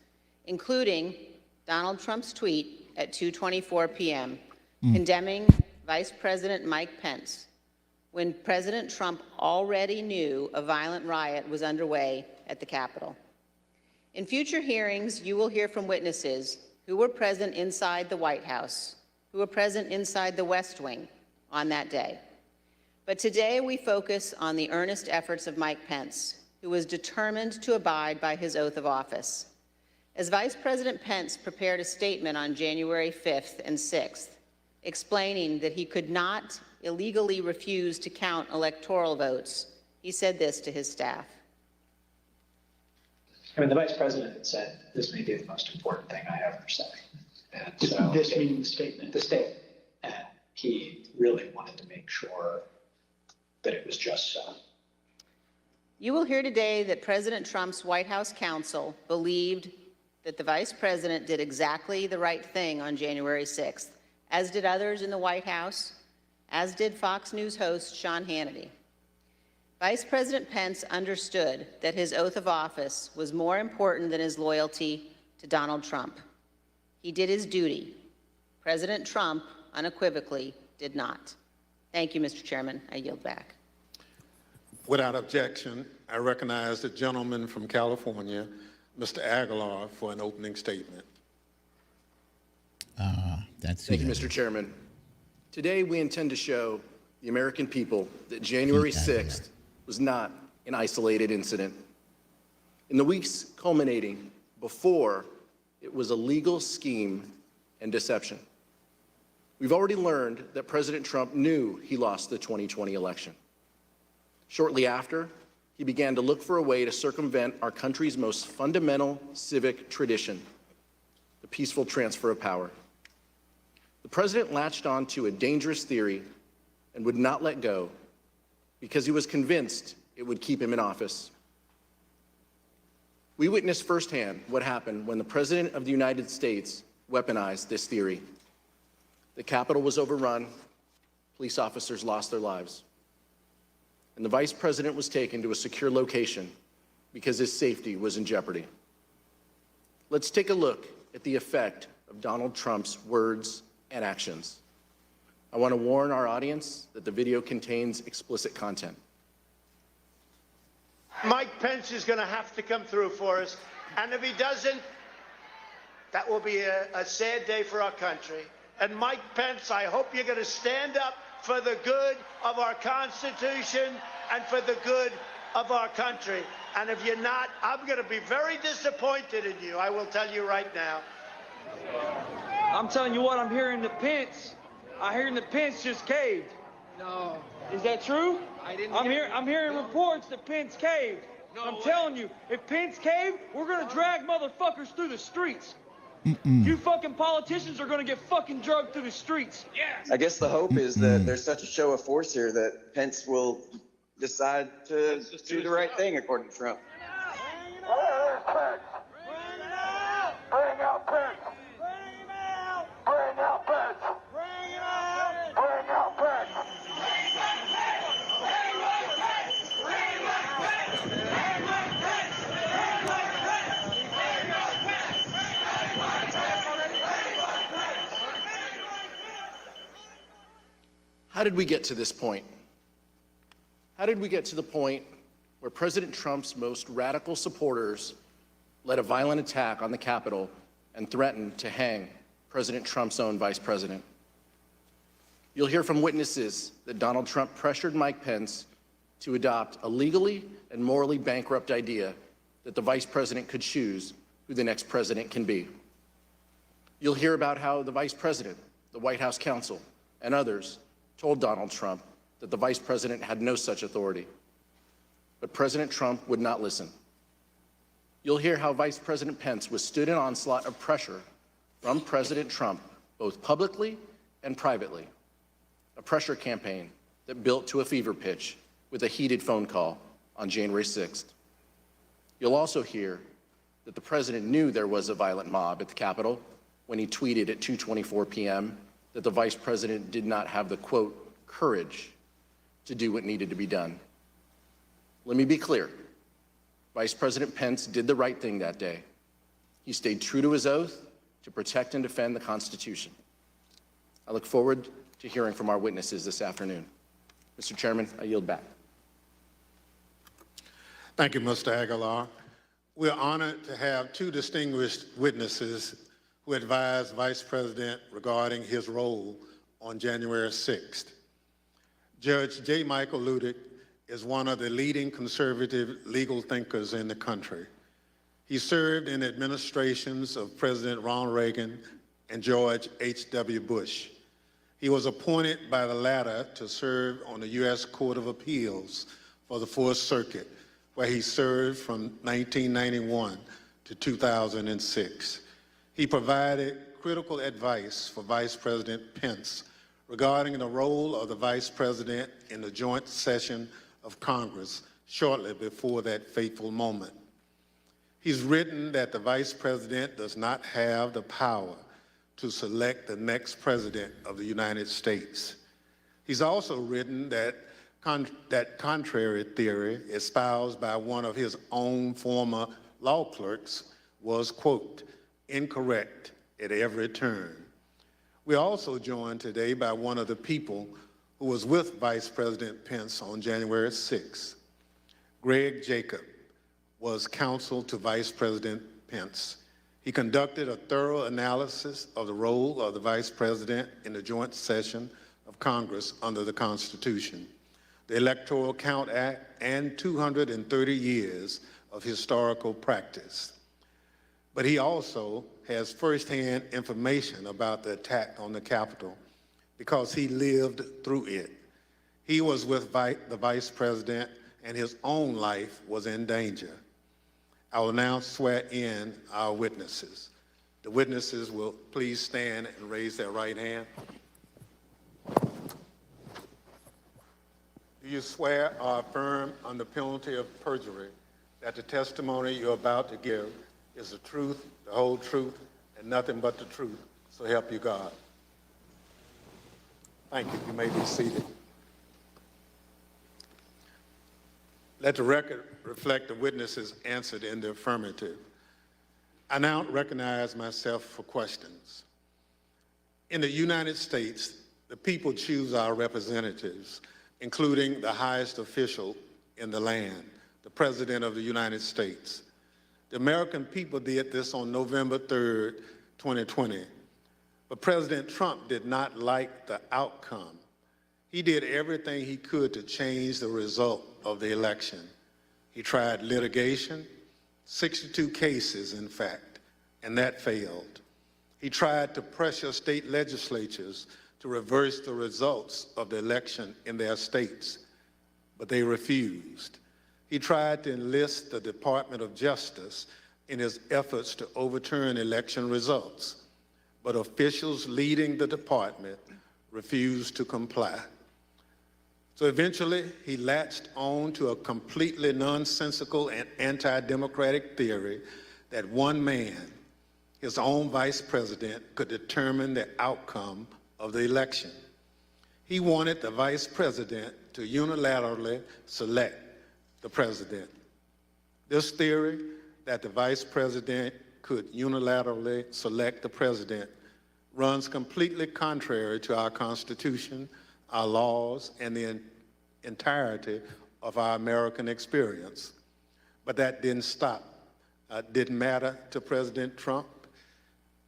including Donald Trump's tweet at 2:24 p.m. condemning Vice President Mike Pence when President Trump already knew a violent riot was underway at the Capitol. In future hearings, you will hear from witnesses who were present inside the White House, who were present inside the West Wing on that day. But today we focus on the earnest efforts of Mike Pence, who was determined to abide by his oath of office. As Vice President Pence prepared a statement on January 5th and 6th, explaining that he could not illegally refuse to count electoral votes, he said this to his staff. I mean, the Vice President had said, this may be the most important thing I ever say. And so This meaning the statement? The statement. And he really wanted to make sure that it was just so. You will hear today that President Trump's White House counsel believed that the Vice President did exactly the right thing on January 6th, as did others in the White House, as did Fox News host Sean Hannity. Vice President Pence understood that his oath of office was more important than his loyalty to Donald Trump. He did his duty. President Trump unequivocally did not. Thank you, Mr. Chairman. I yield back. Without objection, I recognize the gentleman from California, Mr. Aguilar, for an opening statement. Thank you, Mr. Chairman. Today, we intend to show the American people that January 6th was not an isolated incident. In the weeks culminating before, it was a legal scheme and deception. We've already learned that President Trump knew he lost the 2020 election. Shortly after, he began to look for a way to circumvent our country's most fundamental civic tradition, the peaceful transfer of power. The president latched on to a dangerous theory and would not let go because he was convinced it would keep him in office. We witnessed firsthand what happened when the President of the United States weaponized this theory. The Capitol was overrun, police officers lost their lives, and the Vice President was taken to a secure location because his safety was in jeopardy. Let's take a look at the effect of Donald Trump's words and actions. I want to warn our audience that the video contains explicit content. Mike Pence is going to have to come through for us, and if he doesn't, that will be a sad day for our country. And Mike Pence, I hope you're going to stand up for the good of our Constitution and for the good of our country. And if you're not, I'm going to be very disappointed in you. I will tell you right now. I'm telling you what, I'm hearing the Pence. I'm hearing the Pence just caved. No. Is that true? I didn't I'm hearing reports that Pence caved. No I'm way. telling you, if Pence caved, we're gonna drag motherfuckers through the streets. You fucking politicians are gonna get fucking drugged through the streets. I guess the hope is that there's such a show of force here that Pence will decide to do the right thing, according to Trump. Bring out Pence! Bring him out! Bring out Pence! Bring him out! Bring out Pence! How did we get to this point? How did we get to the point where President Trump's most radical supporters led a violent attack on the Capitol and threatened to hang President Trump's own vice president? You'll hear from witnesses that Donald Trump pressured Mike Pence to adopt a legally and morally bankrupt idea that the vice president could choose who the next president can be. You'll hear about how the vice president, the White House counsel, and others told Donald Trump that the vice president had no such authority. But President Trump would not listen. You'll hear how Vice President Pence withstood an onslaught of pressure from President Trump, both publicly and privately, a pressure campaign that built to a fever pitch with a heated phone call on January 6th. You'll also hear that the president knew there was a violent mob at the Capitol when he tweeted at 2:24 p.m. that the vice president did not have the, quote, courage to do what needed to be done. Let me be clear. Vice President Pence did the right thing that day. He stayed true to his oath to protect and defend the Constitution. I look forward to hearing from our witnesses this afternoon. Mr. Chairman, I yield back. Thank you, Mr. Aguilar. We're honored to have two distinguished witnesses who advised Vice President regarding his role on January 6th. Judge J. Michael Loudermilk is one of the leading conservative legal thinkers in the country. He served in administrations of President Ronald Reagan and George H.W. Bush. He was appointed by the latter to serve on the U.S. Court of Appeals for the Fourth Circuit, where he served from 1991 to 2006. He provided critical advice for Vice President Pence regarding the role of the Vice President in the joint session of Congress shortly before that fateful moment. He's written that the Vice President does not have the power to select the next President of the United States. He's also written that contrary theory espoused by one of his own former law clerks was, quote, incorrect at every turn. We're also joined today by one of the people who was with Vice President Pence on January 6th. Greg Jacob was counsel to Vice President Pence. He conducted a thorough analysis of the role of the Vice President in the joint session of Congress under the Constitution, the Electoral Count Act, and 230 years of historical practice. But he also has firsthand information about the attack on the Capitol because he lived through it. He was with the Vice President and his own life was in danger. I will now swear in our witnesses. The witnesses will please stand and raise their right hand. Do you swear or affirm under penalty of perjury that the testimony you're about to give is the truth, the whole truth, and nothing but the truth? So help you God. Thank you. You may be seated. Let the record reflect the witnesses answered in the affirmative. I now recognize myself for questions. In the United States, the people choose our representatives, including the highest official in the land, the President of the United States. The American people did this on November 3rd, 2020. But President Trump did not like the outcome. He did everything he could to change the result of the election. He tried litigation, 62 cases, in fact, and that failed. He tried to pressure state legislatures to reverse the results of the election in their states, but they refused. He tried to enlist the Department of Justice in his efforts to overturn election results, but officials leading the department refused to comply. So eventually, he latched on to a completely nonsensical and anti-democratic theory that one man, his own vice president, could determine the outcome of the election. He wanted the vice president to unilaterally select the president. This theory that the vice president could unilaterally select the president runs completely contrary to our Constitution, our laws, and the entirety of our American experience. But that didn't matter to President Trump.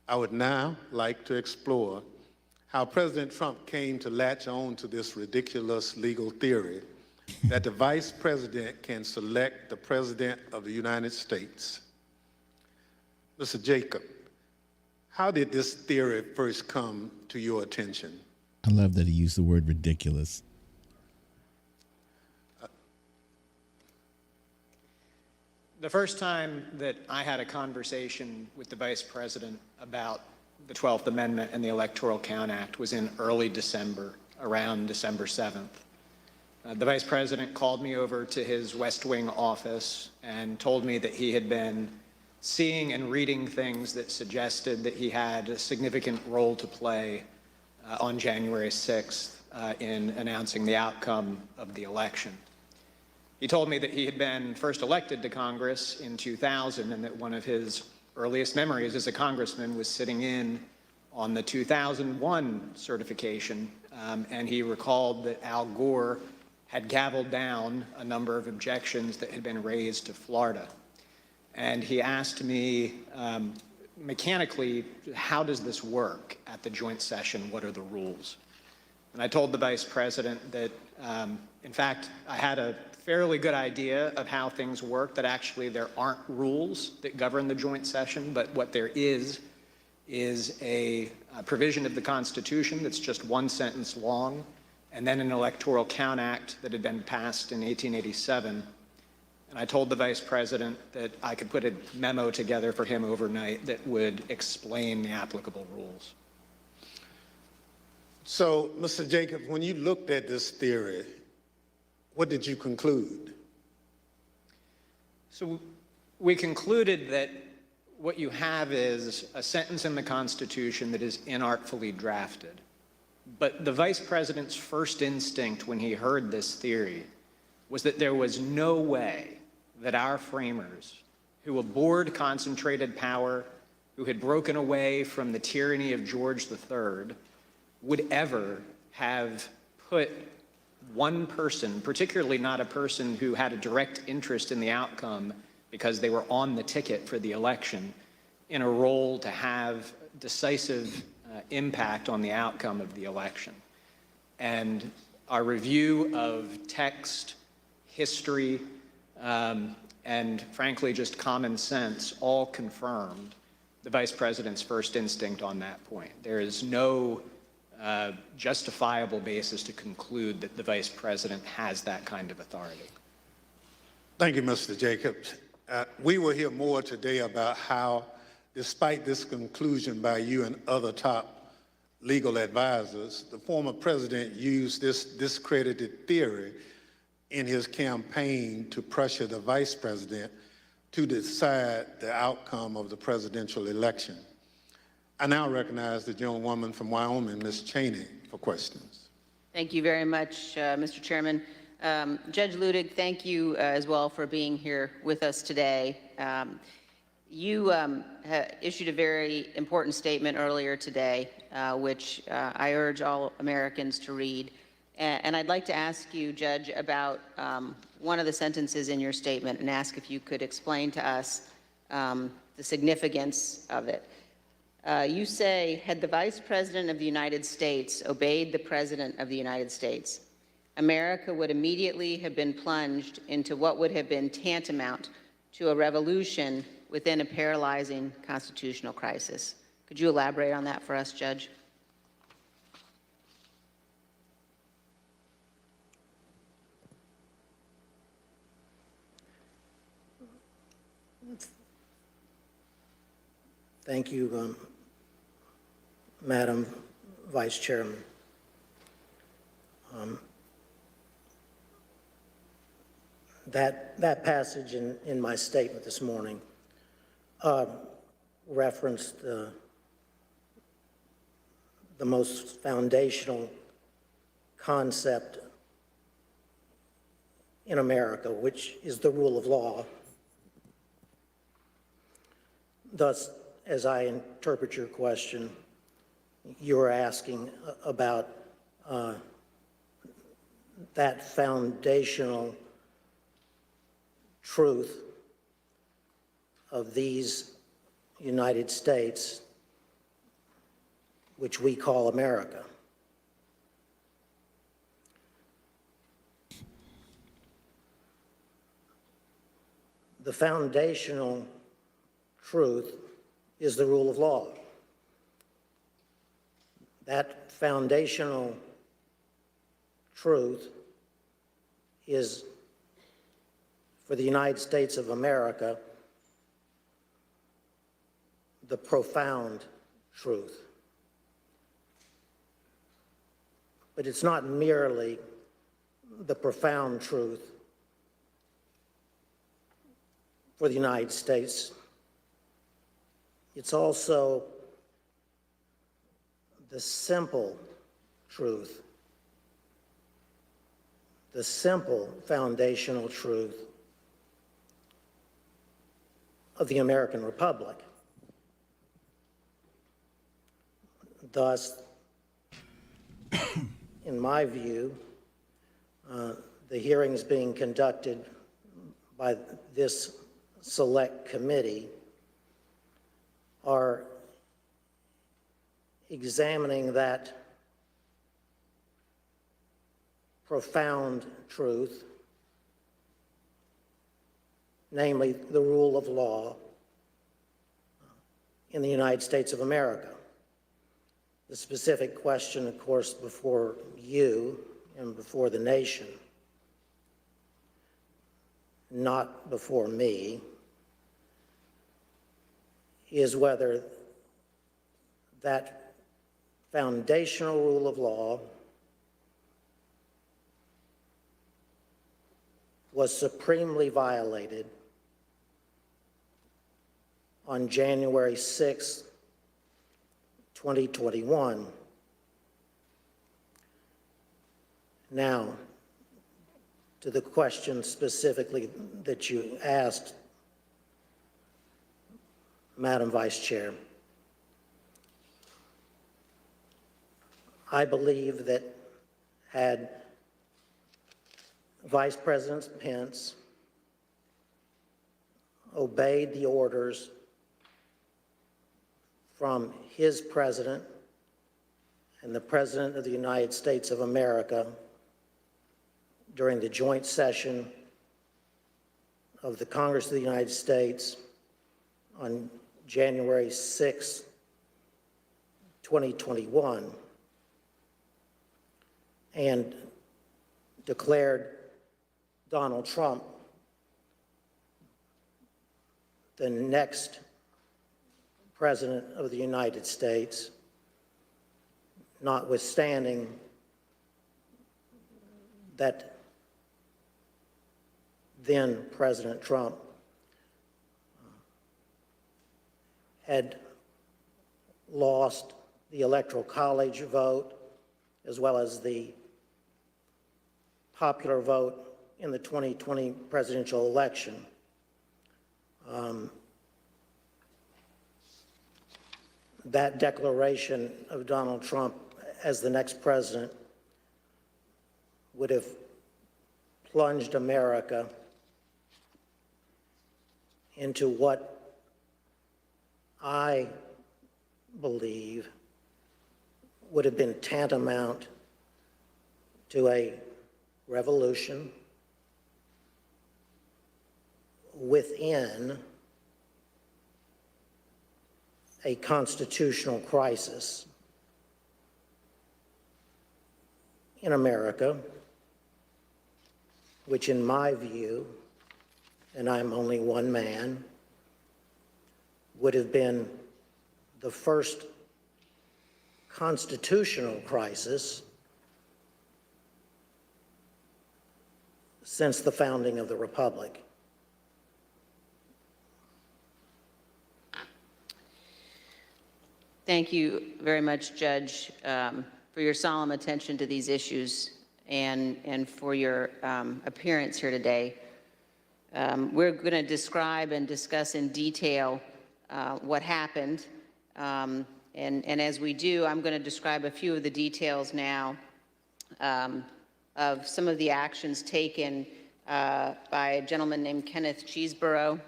I would now like to explore how President Trump came to latch on to this ridiculous legal theory that the vice president can select the president of the United States. Mr. Jacob, how did this theory first come to your attention? I love that he used the word ridiculous. The first time that I had a conversation with the Vice President about the 12th Amendment and the Electoral Count Act was in early December, around December 7th. The Vice President called me over to his West Wing office and told me that he had been seeing and reading things that suggested that he had a significant role to play on January 6th in announcing the outcome of the election. He told me that he had been first elected to Congress in 2000 and that one of his earliest memories as a congressman was sitting in on the 2001 certification, and he recalled that Al Gore had gavelled down a number of objections that had been raised to Florida. And he asked me mechanically, how does this work at the joint session? What are the rules? And I told the Vice President that, in fact, I had a fairly good idea of how things work, that actually there aren't rules that govern the joint session, but what there is a provision of the Constitution that's just one sentence long, and then an Electoral Count Act that had been passed in 1887. And I told the Vice President that I could put a memo together for him overnight that would explain the applicable rules. So, Mr. Jacob, when you looked at this theory, what did you conclude? So We concluded that what you have is a sentence in the Constitution that is inartfully drafted. But the Vice President's first instinct when he heard this theory was that there was no way that our framers, who abhorred concentrated power, who had broken away from the tyranny of George III, would ever have put one person, particularly not a person who had a direct interest in the outcome because they were on the ticket for the election, in a role to have decisive impact on the outcome of the election. And our review of text, history, and frankly, just common sense all confirmed the Vice President's first instinct on that point. There is no justifiable basis to conclude that the Vice President has that kind of authority. Thank you, Mr. Jacobs. We will hear more today about how, despite this conclusion by you and other top legal advisors, the former president used this discredited theory in his campaign to pressure the vice president to decide the outcome of the presidential election. I now recognize the gentlewoman from Wyoming, Ms. Cheney, for questions. Thank you very much, Mr. Chairman. Judge Ludig, thank you as well for being here with us today. You issued a very important statement earlier today, which I urge all Americans to read. And I'd like to ask you, Judge, about one of the sentences in your statement and ask if you could explain to us the significance of it. You say, had the Vice President of the United States obeyed the President of the United States, America would immediately have been plunged into what would have been tantamount to a revolution within a paralyzing constitutional crisis. Could you elaborate on that for us, Judge? Thank you, Madam Vice Chairman. That passage in my statement this morning referenced the most foundational concept in America, which is the rule of law. Thus, as I interpret your question, you're asking about that foundational truth of these United States, which we call America. The foundational truth is the rule of law. That foundational truth is, for the United States of America, the profound truth. But it's not merely the profound truth for the United States. It's also the simple truth, the simple foundational truth of the American Republic. Thus, in my view, the hearings being conducted by this select committee are examining that profound truth, namely the rule of law in the United States of America. The specific question, of course, before you and before the nation, not before me, is whether that foundational rule of law was supremely violated on January 6, 2021. Now, to the question specifically that you asked, Madam Vice Chair, I believe that had Vice President Pence obeyed the orders from his president and the President of the United States of America during the joint session of the Congress of the United States on January 6, 2021, and declared Donald Trump the next President of the United States, notwithstanding that then President Trump had lost the Electoral College vote as well as the popular vote in the 2020 presidential election. That declaration of Donald Trump as the next president would have plunged America into what I believe would have been tantamount to a revolution within a constitutional crisis in America, which in my view, and I'm only one man, would have been the first constitutional crisis since the founding of the Republic. Thank you very much, Judge, for your solemn attention to these issues and for your appearance here today. We're going to describe and discuss in detail what happened. And as we do, I'm going to describe a few of the details now of some of the actions taken by a gentleman named Kenneth Cheeseborough.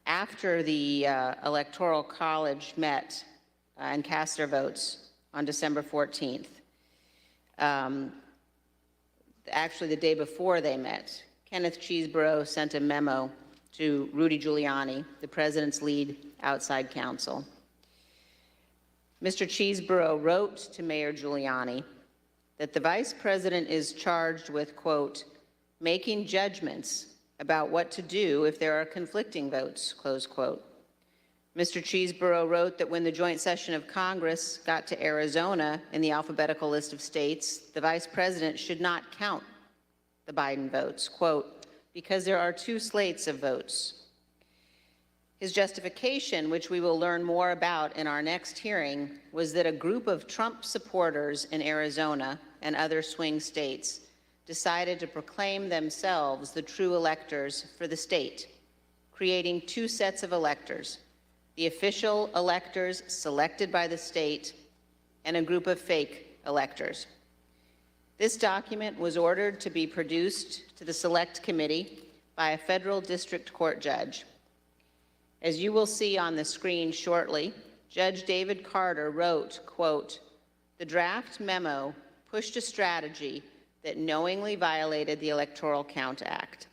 After the Electoral College met and cast their votes on December 14th, actually the day before they met, Kenneth Cheeseborough sent a memo to Rudy Giuliani, the president's lead outside counsel. Mr. Cheeseborough wrote to Mayor Giuliani that the vice president is charged with, quote, making judgments about what to do if there are conflicting votes, close quote. Mr. Cheeseborough wrote that when the joint session of Congress got to Arizona in the alphabetical list of states, the vice president should not count the Biden votes, quote, because there are two slates of votes. His justification, which we will learn more about in our next hearing, was that a group of Trump supporters in Arizona and other swing states decided to proclaim themselves the true electors for the state, creating two sets of electors, the official electors selected by the state and a group of fake electors. This document was ordered to be produced to the Select Committee by a federal district court judge. As you will see on the screen shortly, Judge David Carter wrote, quote, the draft memo pushed a strategy that knowingly violated the Electoral Count Act.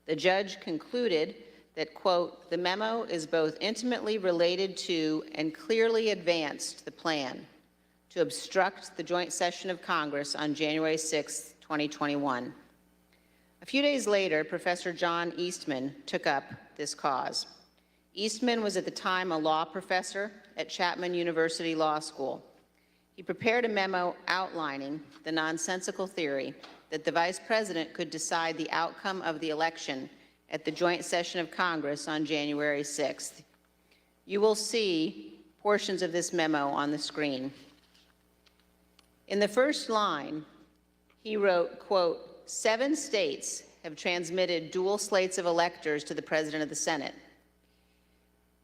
The judge concluded that, quote, the memo is both intimately related to and clearly advanced the plan to obstruct the joint session of Congress on January 6, 2021. A few days later, Professor John Eastman took up this cause. Eastman was at the time a law professor at Chapman University Law School. He prepared a memo outlining the nonsensical theory that the vice president could decide the outcome of the election at the joint session of Congress on January 6th. You will see portions of this memo on the screen. In the first line, he wrote, quote, 7 states have transmitted dual slates of electors to the President of the Senate.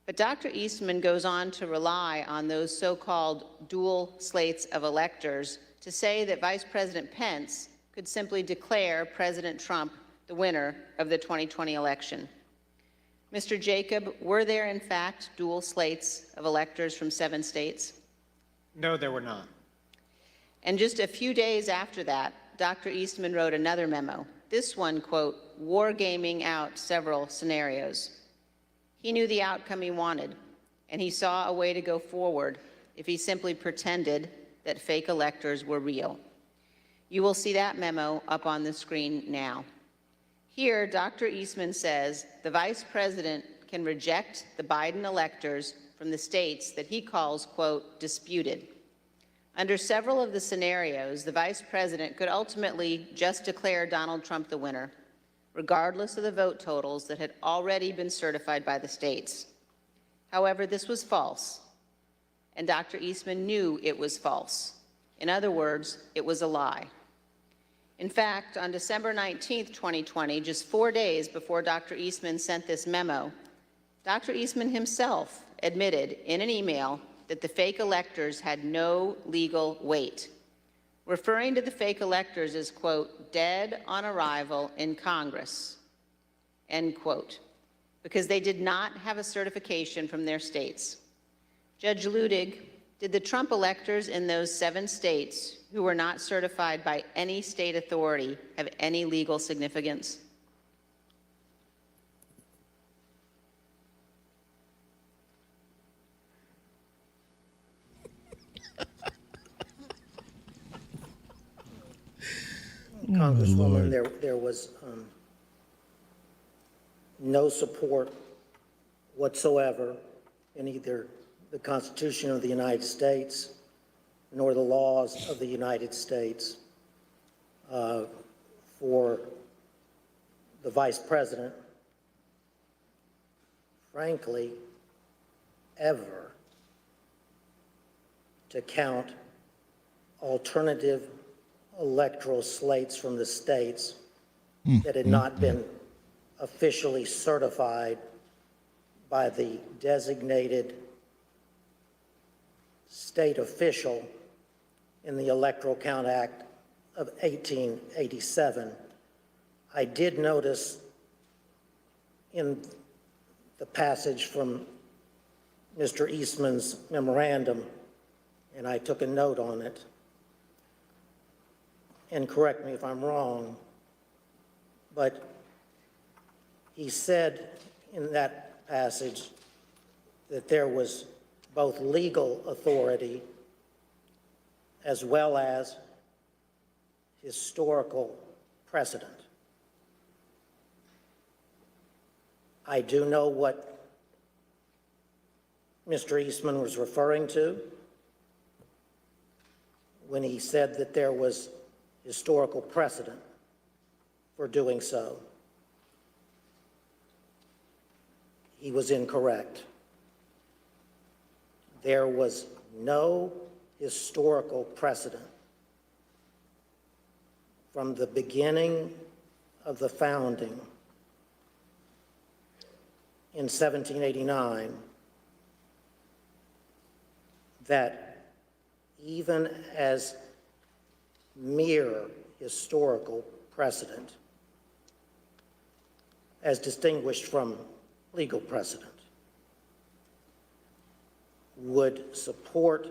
But Dr. Eastman goes on to rely on those so-called dual slates of electors to say that Vice President Pence could simply declare President Trump the winner of the 2020 election. Mr. Jacob, were there in fact dual slates of electors from 7 states? No, there were not. And just a few days after that, Dr. Eastman wrote another memo. This one, quote, wargaming out several scenarios. He knew the outcome he wanted, and he saw a way to go forward if he simply pretended that fake electors were real. You will see that memo up on the screen now. Here, Dr. Eastman says the Vice President can reject the Biden electors from the states that he calls, quote, disputed. Under several of the scenarios, the Vice President could ultimately just declare Donald Trump the winner, regardless of the vote totals that had already been certified by the states. However, this was false, and Dr. Eastman knew it was false. In other words, it was a lie. In fact, on December 19th, 2020, just 4 days before Dr. Eastman sent this memo, Dr. Eastman himself admitted in an email that the fake electors had no legal weight, referring to the fake electors as, quote, dead on arrival in Congress, end quote, because they did not have a certification from their states. Judge Ludig, did the Trump electors in those 7 states who were not certified by any state authority have any legal significance? Congresswoman, there was no support whatsoever in either the Constitution of the United States nor the laws of the United States for the Vice President, frankly, ever to count alternative electoral slates from the states that had not been officially certified by the designated state official in the Electoral Count Act of 1887. I did notice in the passage from Mr. Eastman's memorandum, and I took a note on it, and correct me if I'm wrong, but he said in that passage that there was both legal authority as well as historical precedent. I do know what Mr. Eastman was referring to when he said that there was historical precedent for doing so. He was incorrect. There was no historical precedent from the beginning of the founding in 1789 that even as mere historical precedent, as distinguished from legal precedent, would support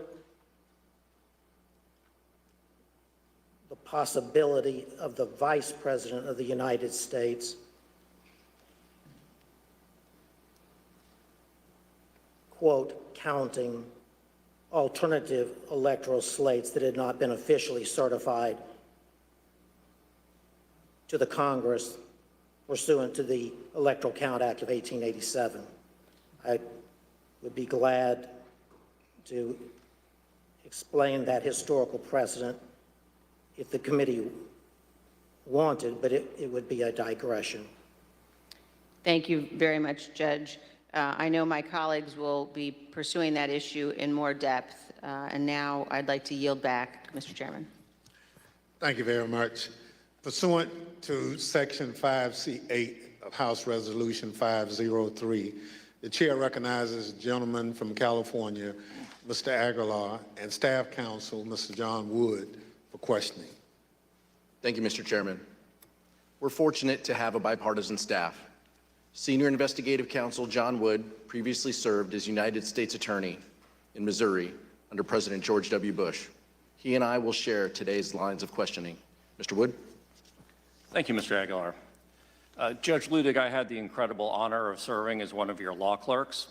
the possibility of the Vice President of the United States quote, counting alternative electoral slates that had not been officially certified to the Congress pursuant to the Electoral Count Act of 1887. I would be glad to explain that historical precedent if the committee wanted, but it would be a digression. Thank you very much, Judge. I know my colleagues will be pursuing that issue in more depth, and now I'd like to yield back, Mr. Chairman. Thank you very much. Pursuant to Section 5C8 of House Resolution 503, the chair recognizes the gentleman from California, Mr. Aguilar, and staff counsel, Mr. John Wood, for questioning. Thank you, Mr. Chairman. We're fortunate to have a bipartisan staff. Senior Investigative Counsel John Wood previously served as United States Attorney in Missouri under President George W. Bush. He and I will share today's lines of questioning. Mr. Wood. Thank you, Mr. Aguilar. Judge Ludig, I had the incredible honor of serving as one of your law clerks.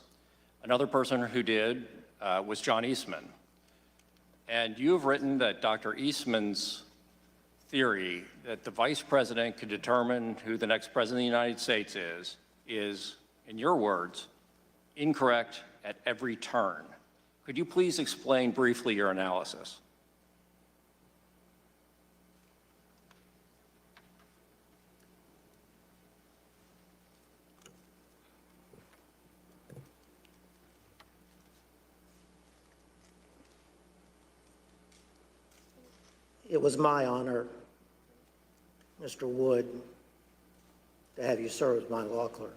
Another person who did was John Eastman. And you have written that Dr. Eastman's theory that the vice president could determine who the next president of the United States is, in your words, incorrect at every turn. Could you please explain briefly your analysis? It was my honor, Mr. Wood, to have you serve as my law clerk.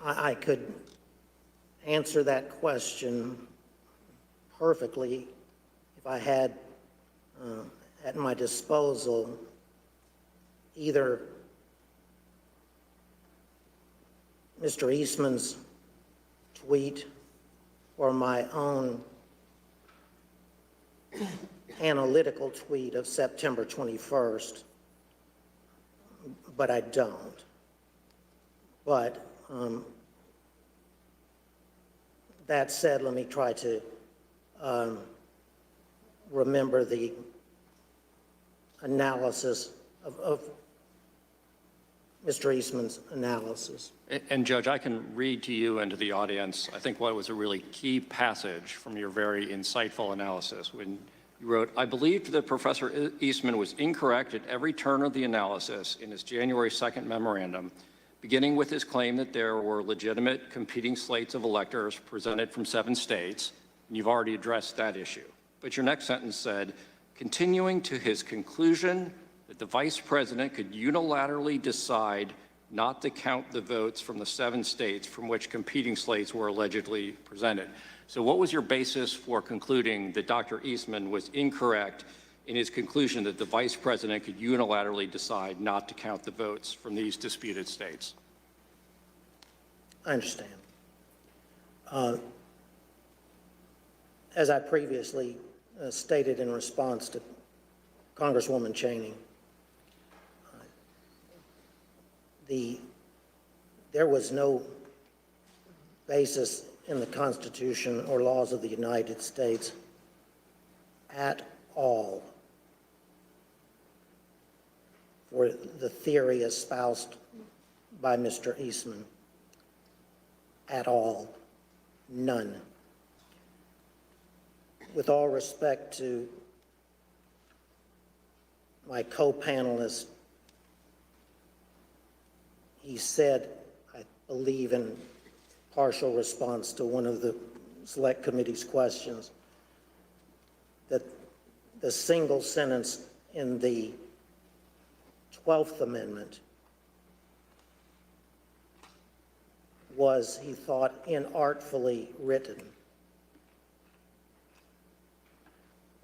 I could answer that question perfectly if I had at my disposal either Mr. Eastman's tweet or my own analytical tweet of September 21st, but I don't. But that said, let me try to remember the analysis of Mr. Eastman's analysis. And Judge, I can read to you and to the audience, I think what was a really key passage from your very insightful analysis when you wrote, I believed that Professor Eastman was incorrect at every turn of the analysis in his January 2nd memorandum, beginning with his claim that there were legitimate competing slates of electors presented from 7 states, and you've already addressed that issue. But your next sentence said, continuing to his conclusion that the vice president could unilaterally decide not to count the votes from the 7 states from which competing slates were allegedly presented. So what was your basis for concluding that Dr. Eastman was incorrect in his conclusion that the vice president could unilaterally decide not to count the votes from these disputed states? I understand. As I previously stated in response to Congresswoman Cheney, there was no basis in the Constitution or laws of the United States at all for the theory espoused by Mr. Eastman. At all. None. With all respect to my co-panelist, he said, I believe in partial response to one of the Select Committee's questions, that the single sentence in the 12th Amendment was, he thought, inartfully written.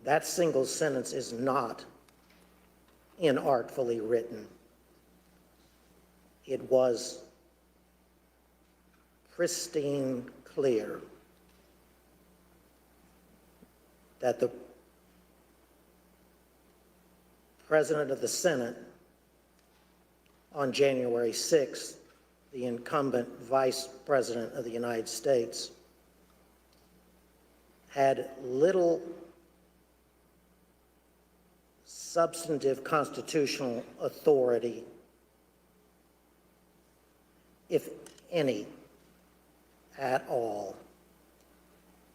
That single sentence is not inartfully written. It was pristine clear that the President of the Senate on January 6th, the incumbent Vice President of the United States, had little substantive constitutional authority, if any, at all.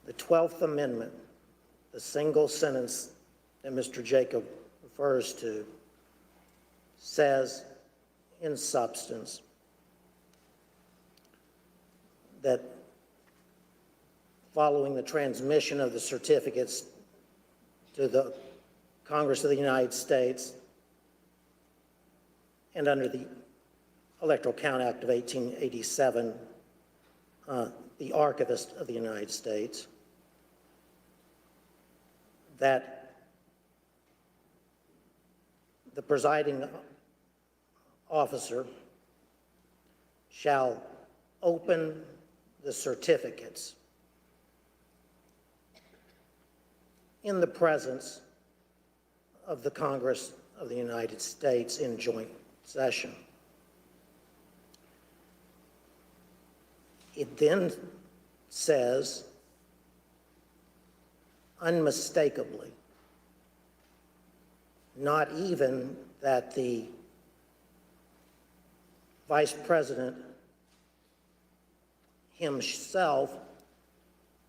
The 12th Amendment, the single sentence that Mr. Jacob refers to says in substance that following the transmission of the certificates to the Congress of the United States and under the Electoral Count Act of 1887, the Archivist of the United States, that the presiding officer shall open the certificates in the presence of the Congress of the United States in joint session. It then says unmistakably, not even that the Vice President himself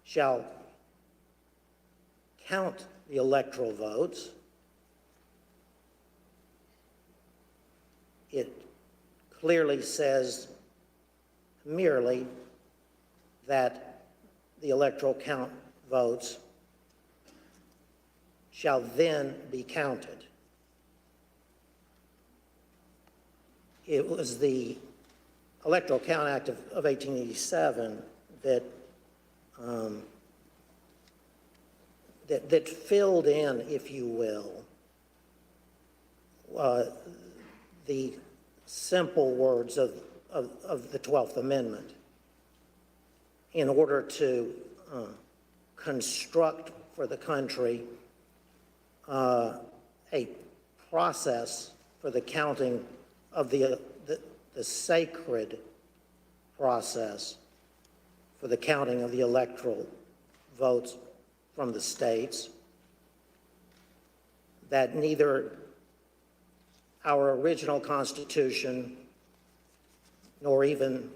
shall count the electoral votes. It clearly says merely that the electoral count votes shall then be counted. It was the Electoral Count Act of 1887 that that filled in, if you will, the simple words of the 12th Amendment in order to construct for the country a process for the counting of the sacred process for the counting of the electoral votes from the states, that neither our original Constitution nor even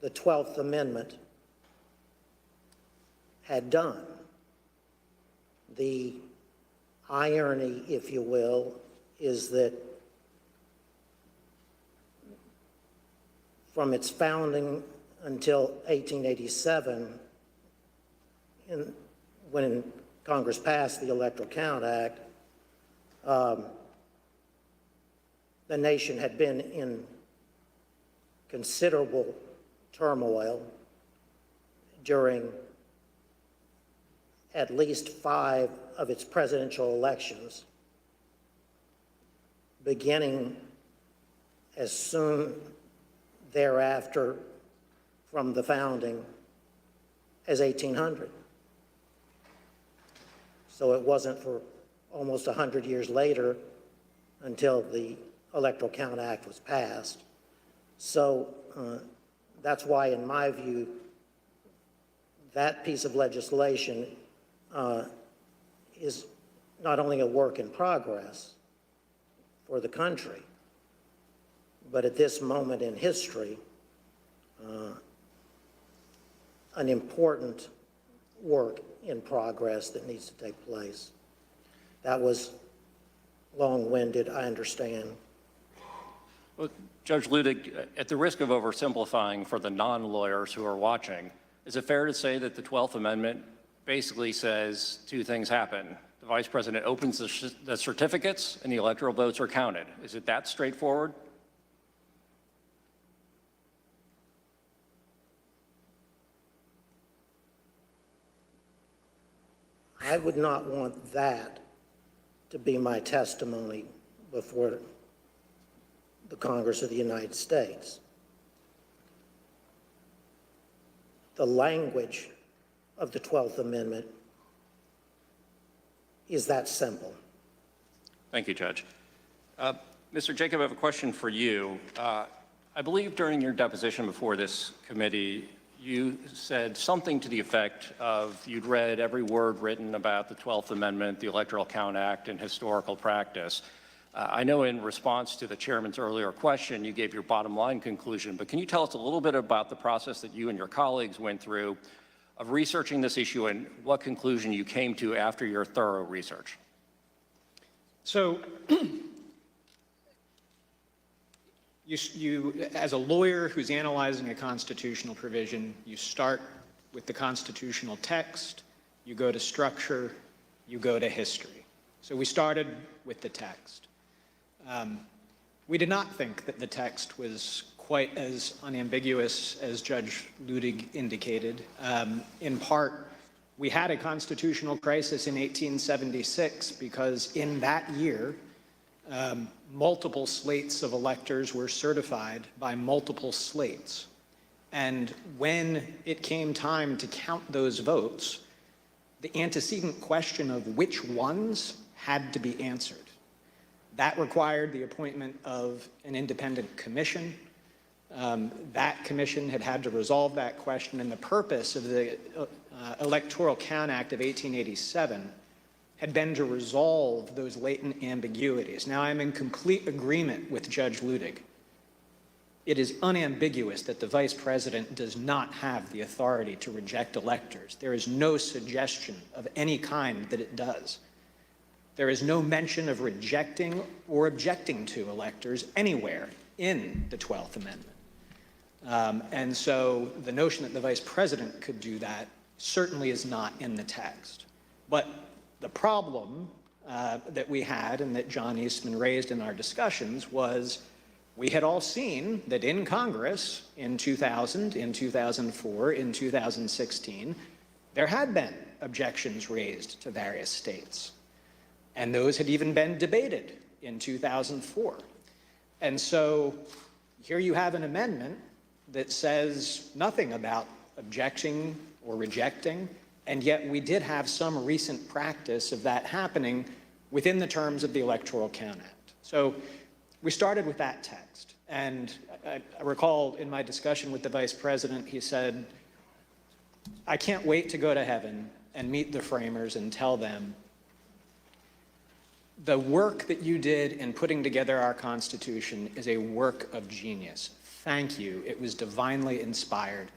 the 12th Amendment had done. The irony, if you will, is that from its founding until 1887, when Congress passed the Electoral Count Act, the nation had been in considerable turmoil during at least 5 of its presidential elections, beginning as soon thereafter from the founding as 1800. So it wasn't for almost 100 years later until the Electoral Count Act was passed. So that's why, in my view, that piece of legislation is not only a work in progress for the country, but at this moment in history, an important work in progress that needs to take place. That was long-winded, I understand. Well, Judge Ludig, at the risk of oversimplifying for the non-lawyers who are watching, is it fair to say that the 12th Amendment basically says 2 things happen? The Vice President opens the certificates and the electoral votes are counted. Is it that straightforward? I would not want that to be my testimony before the Congress of the United States. The language of the 12th Amendment is that simple. Thank you, Judge. Mr. Jacob, I have a question for you. I believe during your deposition before this committee, you said something to the effect of you'd read every word written about the 12th Amendment, the Electoral Count Act, and historical practice. I know in response to the chairman's earlier question, you gave your bottom line conclusion, but can you tell us a little bit about the process that you and your colleagues went through of researching this issue and what conclusion you came to after your thorough research? So you, as a lawyer who's analyzing a constitutional provision, you start with the constitutional text, you go to structure, you go to history. So we started with the text. We did not think that the text was quite as unambiguous as Judge Ludig indicated. In part, we had a constitutional crisis in 1876 because in that year, multiple slates of electors were certified by multiple slates. And when it came time to count those votes, the antecedent question of which ones had to be answered. That required the appointment of an independent commission. That commission had to resolve that question, and the purpose of the Electoral Count Act of 1887 had been to resolve those latent ambiguities. Now, I'm in complete agreement with Judge Ludig. It is unambiguous that the vice president does not have the authority to reject electors. There is no suggestion of any kind that it does. There is no mention of rejecting or objecting to electors anywhere in the 12th Amendment. And so the notion that the vice president could do that certainly is not in the text. But the problem that we had and that John Eastman raised in our discussions was we had all seen that in Congress in 2000, in 2004, in 2016, there had been objections raised to various states. And those had even been debated in 2004. And so here you have an amendment that says nothing about objecting or rejecting, and yet we did have some recent practice of that happening within the terms of the Electoral Count Act. So we started with that text. And I recall in my discussion with the vice president, he said, I can't wait to go to heaven and meet the framers and tell them the work that you did in putting together our Constitution is a work of genius. Thank you. It was divinely inspired.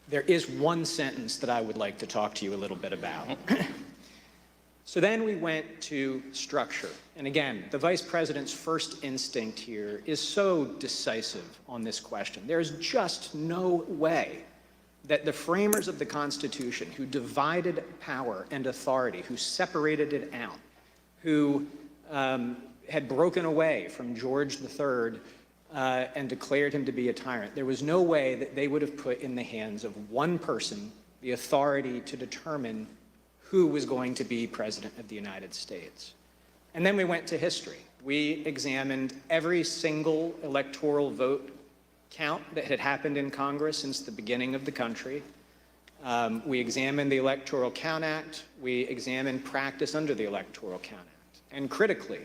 There is one sentence that I would like to talk to you a little bit about. So then we went to structure. And again, the vice president's first instinct here is so decisive on this question. There's just no way that the framers of the Constitution, who divided power and authority, who separated it out, who had broken away from George III and declared him to be a tyrant, there was no way that they would have put in the hands of one person the authority to determine who was going to be president of the United States. And then we went to history. We examined every single electoral vote count that had happened in Congress since the beginning of the country. We examined the Electoral Count Act. We examined practice under the Electoral Count Act. And critically,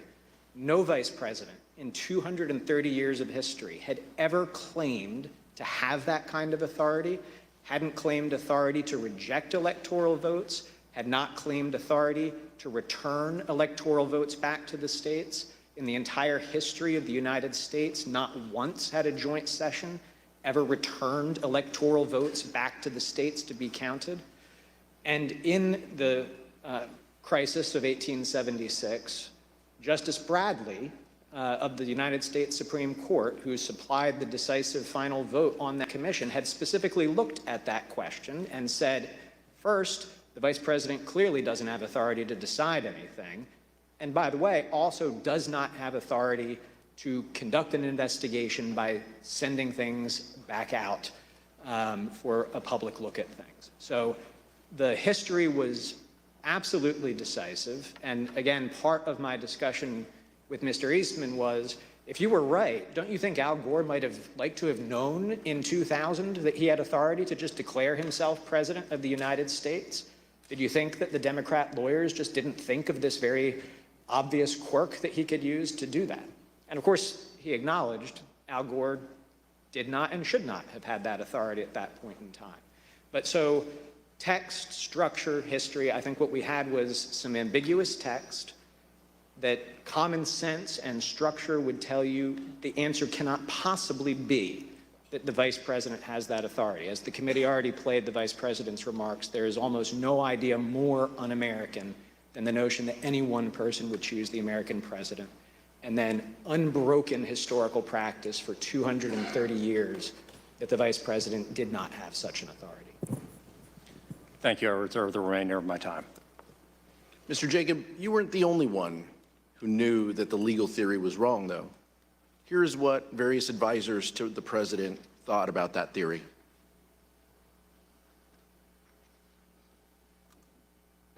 no vice president in 230 years of history had ever claimed to have that kind of authority, hadn't claimed authority to reject electoral votes, had not claimed authority to return electoral votes back to the states. In the entire history of the United States, not once had a joint session ever returned electoral votes back to the states to be counted. And in the crisis of 1876, Justice Bradley of the United States Supreme Court, who supplied the decisive final vote on that commission, had specifically looked at that question and said, first, the vice president clearly doesn't have authority to decide anything, and by the way, also does not have authority to conduct an investigation by sending things back out for a public look at things. So the history was absolutely decisive, and again, part of my discussion with Mr. Eastman was, if you were right, don't you think Al Gore might have liked to have known in 2000 that he had authority to just declare himself president of the United States? Did you think that the Democrat lawyers just didn't think of this very obvious quirk that he could use to do that? And of course, he acknowledged Al Gore did not and should not have had that authority at that point in time. But so text, structure, history, I think what we had was some ambiguous text that common sense and structure would tell you the answer cannot possibly be that the vice president has that authority. As the committee already played the vice president's remarks, there is almost no idea more un-American than the notion that any one person would choose the American president, and then unbroken historical practice for 230 years that the vice president did not have such an authority. Thank you. I reserve the remainder of my time. Mr. Jacob, you weren't the only one who knew that the legal theory was wrong, though. Here's what various advisors to the president thought about that theory.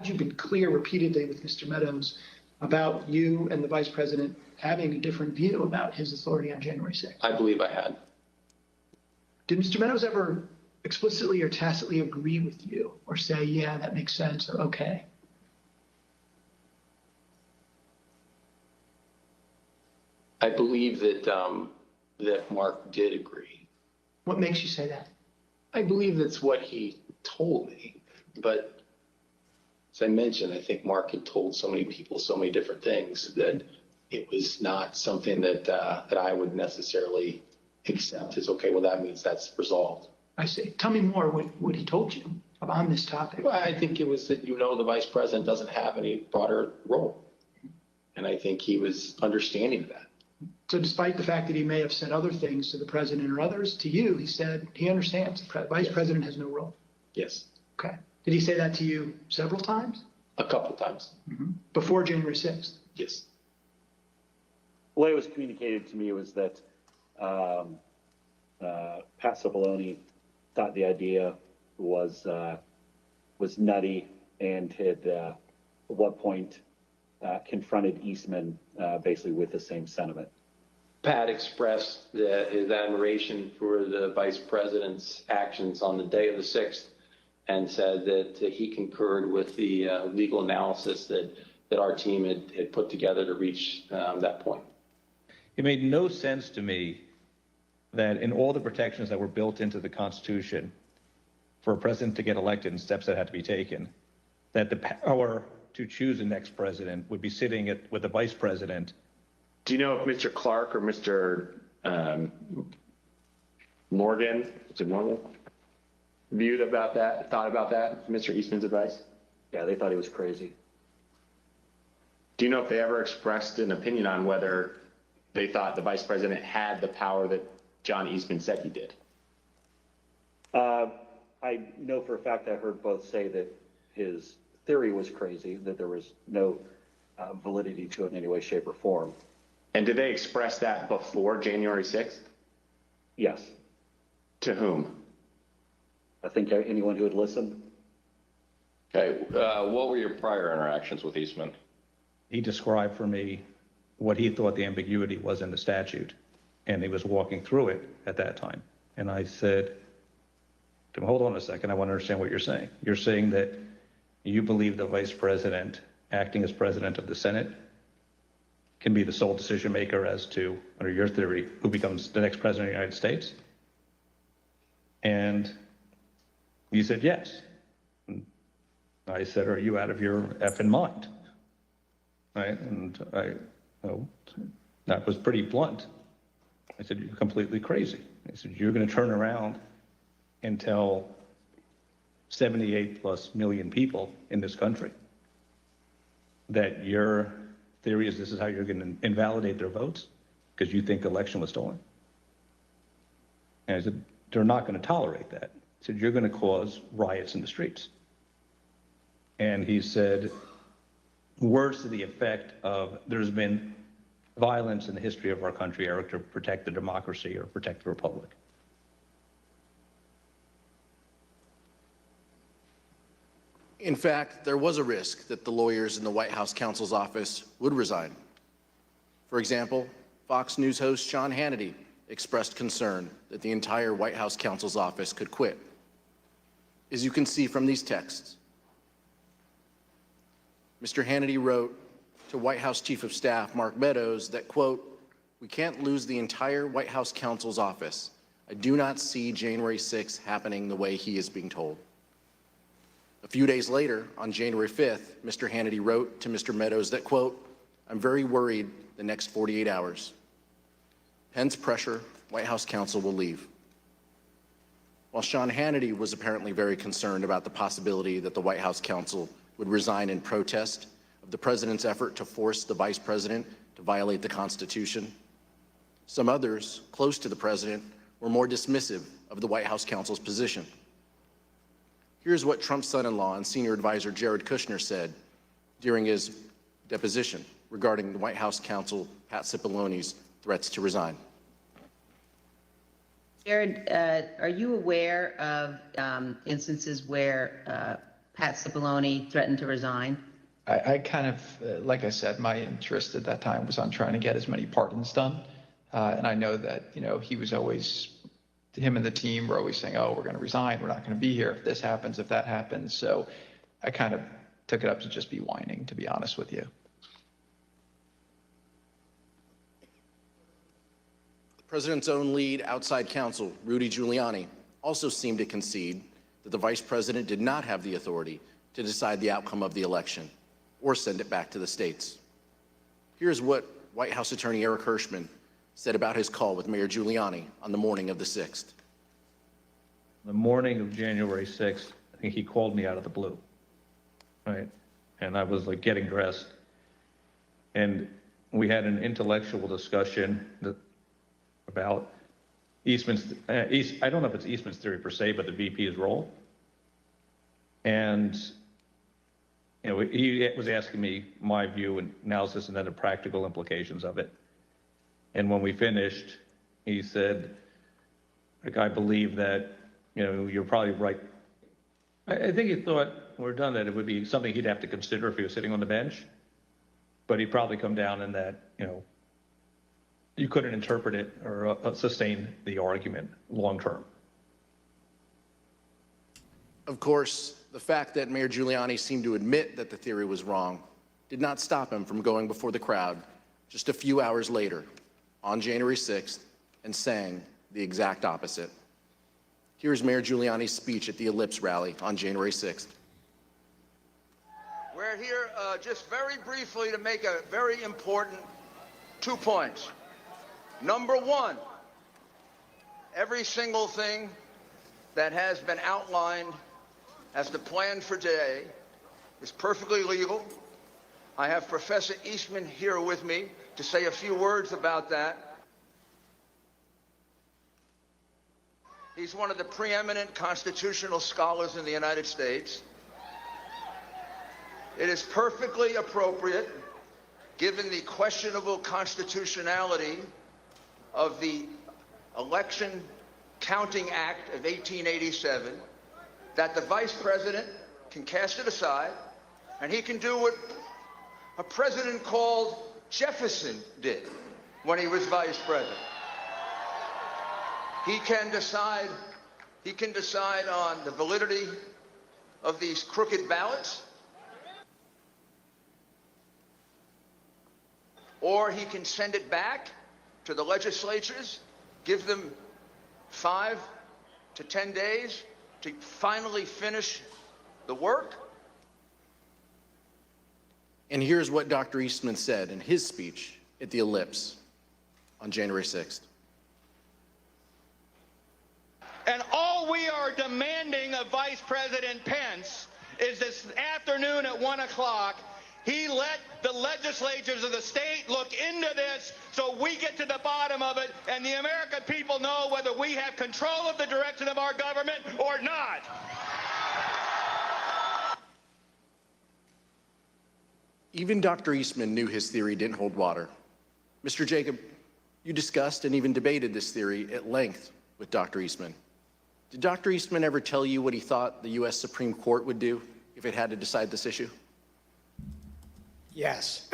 You've been clear repeatedly with Mr. Meadows about you and the vice president having a different view about his authority on January 6th. I believe I had. Did Mr. Meadows ever explicitly or tacitly agree with you or say, yeah, that makes sense, or okay? I believe that that Mark did agree. What makes you say that? I believe that's what he told me. But as I mentioned, I think Mark had told so many people so many different things that it was not something that I would necessarily accept as, okay, well, that means that's resolved. I see. Tell me more what he told you on this topic. Well, I think it was that, the vice president doesn't have any broader role. And I think he was understanding of that. So despite the fact that he may have said other things to the president or others, to you, he said he understands the vice president has no role. Yes. Okay. Did he say that to you several times? A couple of times. Mm-hmm. Before January 6th? Yes. The way it was communicated to me was that Pat Cipollone thought the idea was nutty and had at one point confronted Eastman basically with the same sentiment. Pat expressed his admiration for the vice president's actions on the day of the 6th and said that he concurred with the legal analysis that our team had put together to reach that point. It made no sense to me that in all the protections that were built into the Constitution for a president to get elected and steps that had to be taken, that the power to choose the next president would be sitting with the vice president. Do you know if Mr. Clark or Mr. Morgan, is it Morgan, thought about that, Mr. Eastman's advice? Yeah, they thought he was crazy. Do you know if they ever expressed an opinion on whether they thought the vice president had the power that John Eastman said he did? I know for a fact I heard both say that his theory was crazy, that there was no validity to it in any way, shape, or form. And did they express that before January 6th? Yes. To whom? I think anyone who would listen. Okay, what were your prior interactions with Eastman? He described for me what he thought the ambiguity was in the statute, and he was walking through it at that time. And I said to him, hold on a second, I want to understand what you're saying. You're saying that you believe the vice president, acting as president of the Senate, can be the sole decision maker as to, under your theory, who becomes the next president of the United States? And he said, yes. And I said, are you out of your effing mind? Right? And that was pretty blunt. I said, you're completely crazy. I said, you're going to turn around and tell 78 plus million people in this country that your theory is this is how you're going to invalidate their votes because you think the election was stolen? And I said, they're not going to tolerate that. I said, you're going to cause riots in the streets. And he said, words to the effect of there's been violence in the history of our country, Eric, to protect the democracy or protect the republic. In fact, there was a risk that the lawyers in the White House counsel's office would resign. For example, Fox News host Sean Hannity expressed concern that the entire White House counsel's office could quit. As you can see from these texts, Mr. Hannity wrote to White House Chief of Staff Mark Meadows that, quote, "We can't lose the entire White House counsel's office. I do not see January 6th happening the way he is being told." A few days later, on January 5th, Mr. Hannity wrote to Mr. Meadows that, quote, "I'm very worried the next 48 hours. Pence pressure, White House counsel will leave." While Sean Hannity was apparently very concerned about the possibility that the White House counsel would resign in protest, of the president's effort to force the vice president to violate the Constitution. Some others, close to the president, were more dismissive of the White House counsel's position. Here's what Trump's son-in-law and senior advisor Jared Kushner said during his deposition regarding the White House counsel Pat Cipollone's threats to resign. Jared, are you aware of instances where Pat Cipollone threatened to resign? I kind of, like I said, my interest at that time was on trying to get as many pardons done. And I know that, he was always, him and the team were always saying, oh, we're going to resign. We're not going to be here if this happens, if that happens. So I kind of took it up to just be whining, to be honest with you. The president's own lead outside counsel, Rudy Giuliani, also seemed to concede that the vice president did not have the authority to decide the outcome of the election or send it back to the states. Here's what White House attorney Eric Hirschman said about his call with Mayor Giuliani on the morning of the 6th. The morning of January 6th, I think he called me out of the blue, right? And I was like getting dressed. And we had an intellectual discussion about Eastman's, I don't know if it's Eastman's theory per se, but the VP's role. And he was asking me my view and analysis and then the practical implications of it. And when we finished, he said, like, I believe that, you're probably right. I think he thought, when we're done, that it would be something he'd have to consider if he was sitting on the bench. But he'd probably come down in that, you couldn't interpret it or sustain the argument long term. Of course, the fact that Mayor Giuliani seemed to admit that the theory was wrong did not stop him from going before the crowd just a few hours later on January 6th and saying the exact opposite. Here's Mayor Giuliani's speech at the Ellipse rally on January 6th. We're here just very briefly to make a very important 2 points. Number one, every single thing that has been outlined as the plan for today is perfectly legal. I have Professor Eastman here with me to say a few words about that. He's one of the preeminent constitutional scholars in the United States. It is perfectly appropriate, given the questionable constitutionality of the Election Counting Act of 1887, that the vice president can cast it aside and he can do what a president called Jefferson did when he was vice president. He can decide on the validity of these crooked ballots, or he can send it back to the legislatures, give them 5 to 10 days to finally finish the work. And here's what Dr. Eastman said in his speech at the Ellipse on January 6th. And all we are demanding of Vice President Pence is this afternoon at 1 o'clock, he let the legislatures of the state look into this so we get to the bottom of it and the American people know whether we have control of the direction of our government or not. Even Dr. Eastman knew his theory didn't hold water. Mr. Jacob, you discussed and even debated this theory at length with Dr. Eastman. Did Dr. Eastman ever tell you what he thought the U.S. Supreme Court would do if it had to decide this issue? Yes.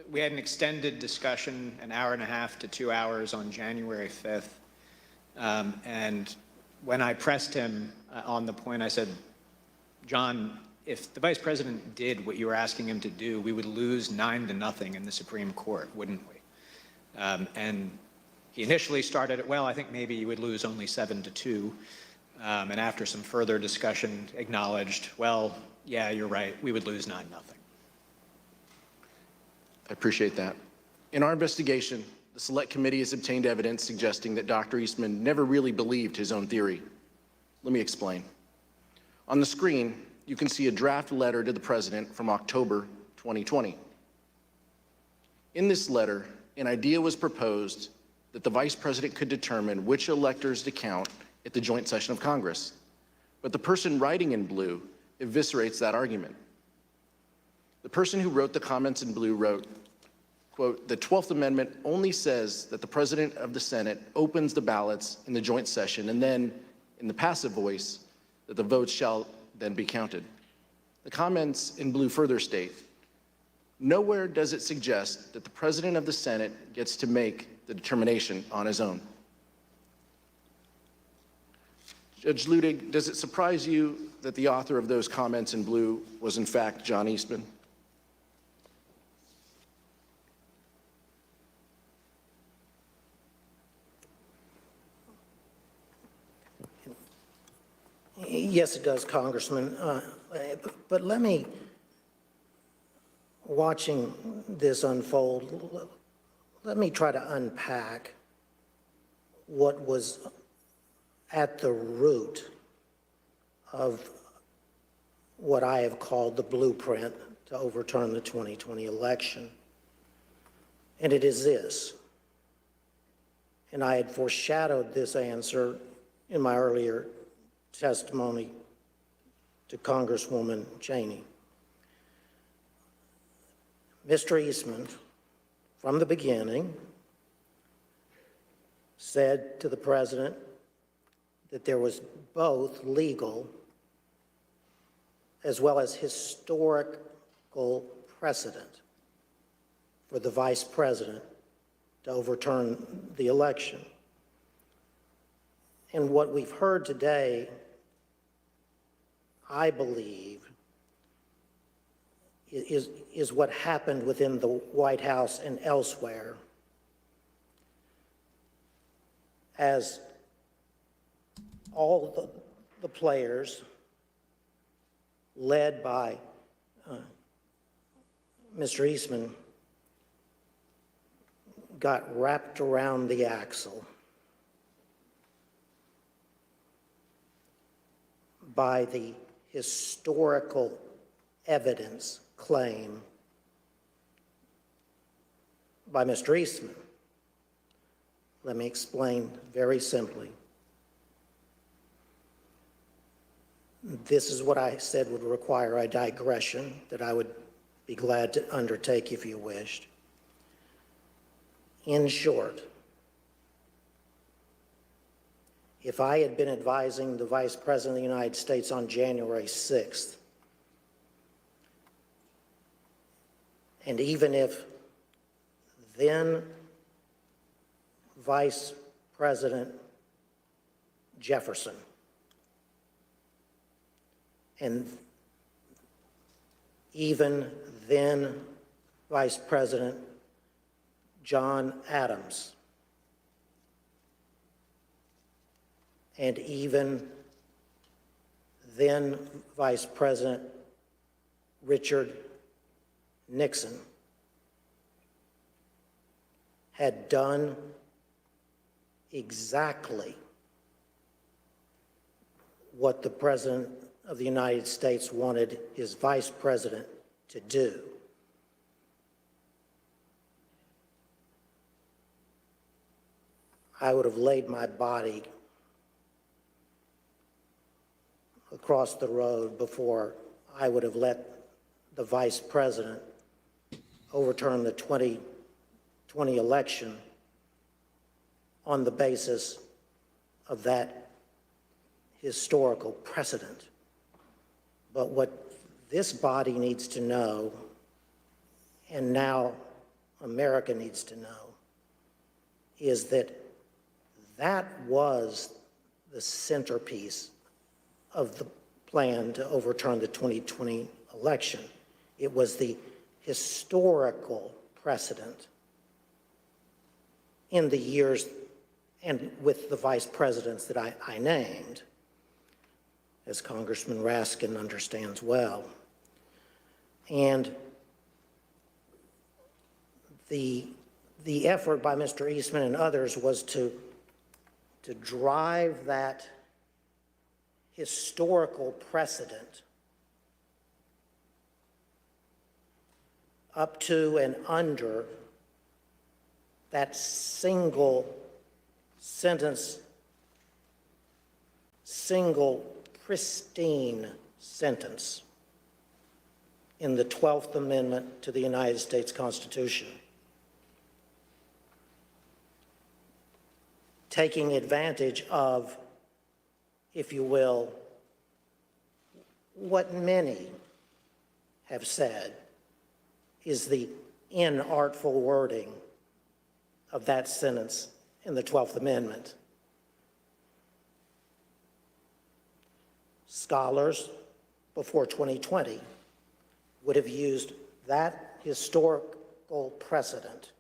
We had an extended discussion, an hour and a half to 2 hours on January 5th. And when I pressed him on the point, I said, John, if the vice president did what you were asking him to do, we would lose 9-0 in the Supreme Court, wouldn't we? And he initially started it, well, I think maybe you would lose only 7-2. And after some further discussion, acknowledged, well, yeah, you're right, we would lose 9-0. I appreciate that. In our investigation, the Select Committee has obtained evidence suggesting that Dr. Eastman never really believed his own theory. Let me explain. On the screen, you can see a draft letter to the president from October 2020. In this letter, an idea was proposed that the vice president could determine which electors to count at the joint session of Congress. But the person writing in blue eviscerates that argument. The person who wrote the comments in blue wrote, quote, "The 12th Amendment only says that the President of the Senate opens the ballots in the joint session and then, in the passive voice, that the votes shall then be counted." The comments in blue further state, "Nowhere does it suggest that the President of the Senate gets to make the determination on his own." Judge Ludig, does it surprise you that the author of those comments in blue was in fact John Eastman? Yes, it does, Congressman. But let me, watching this unfold, let me try to unpack what was at the root of what I have called the blueprint to overturn the 2020 election. And it is this, and I had foreshadowed this answer in my earlier testimony to Congresswoman Cheney. Mr. Eastman, from the beginning, said to the president that there was both legal as well as historical precedent for the vice president to overturn the election. And what we've heard today, I believe, is what happened within the White House and elsewhere as all the players led by Mr. Eastman got wrapped around the axle by the historical evidence claim by Mr. Eastman. Let me explain very simply. This is what I said would require a digression that I would be glad to undertake if you wished. In short, if I had been advising the Vice President of the United States on January 6th, and even if then Vice President Jefferson and even then Vice President John Adams and even then Vice President Richard Nixon had done exactly what the President of the United States wanted his Vice President to do. I would have laid my body across the road before I would have let the Vice President overturn the 2020 election on the basis of that historical precedent. But what this body needs to know, and now America needs to know, is that that was the centerpiece of the plan to overturn the 2020 election. It was the historical precedent in the years and with the vice presidents that I named, as Congressman Raskin understands well. And the effort by Mr. Eastman and others was to drive that historical precedent up to and under that single sentence, single pristine sentence in the 12th Amendment to the United States Constitution. Taking advantage of, if you will, what many have said is the inartful wording of that sentence in the 12th Amendment. Scholars before 2020 would have used that historical precedent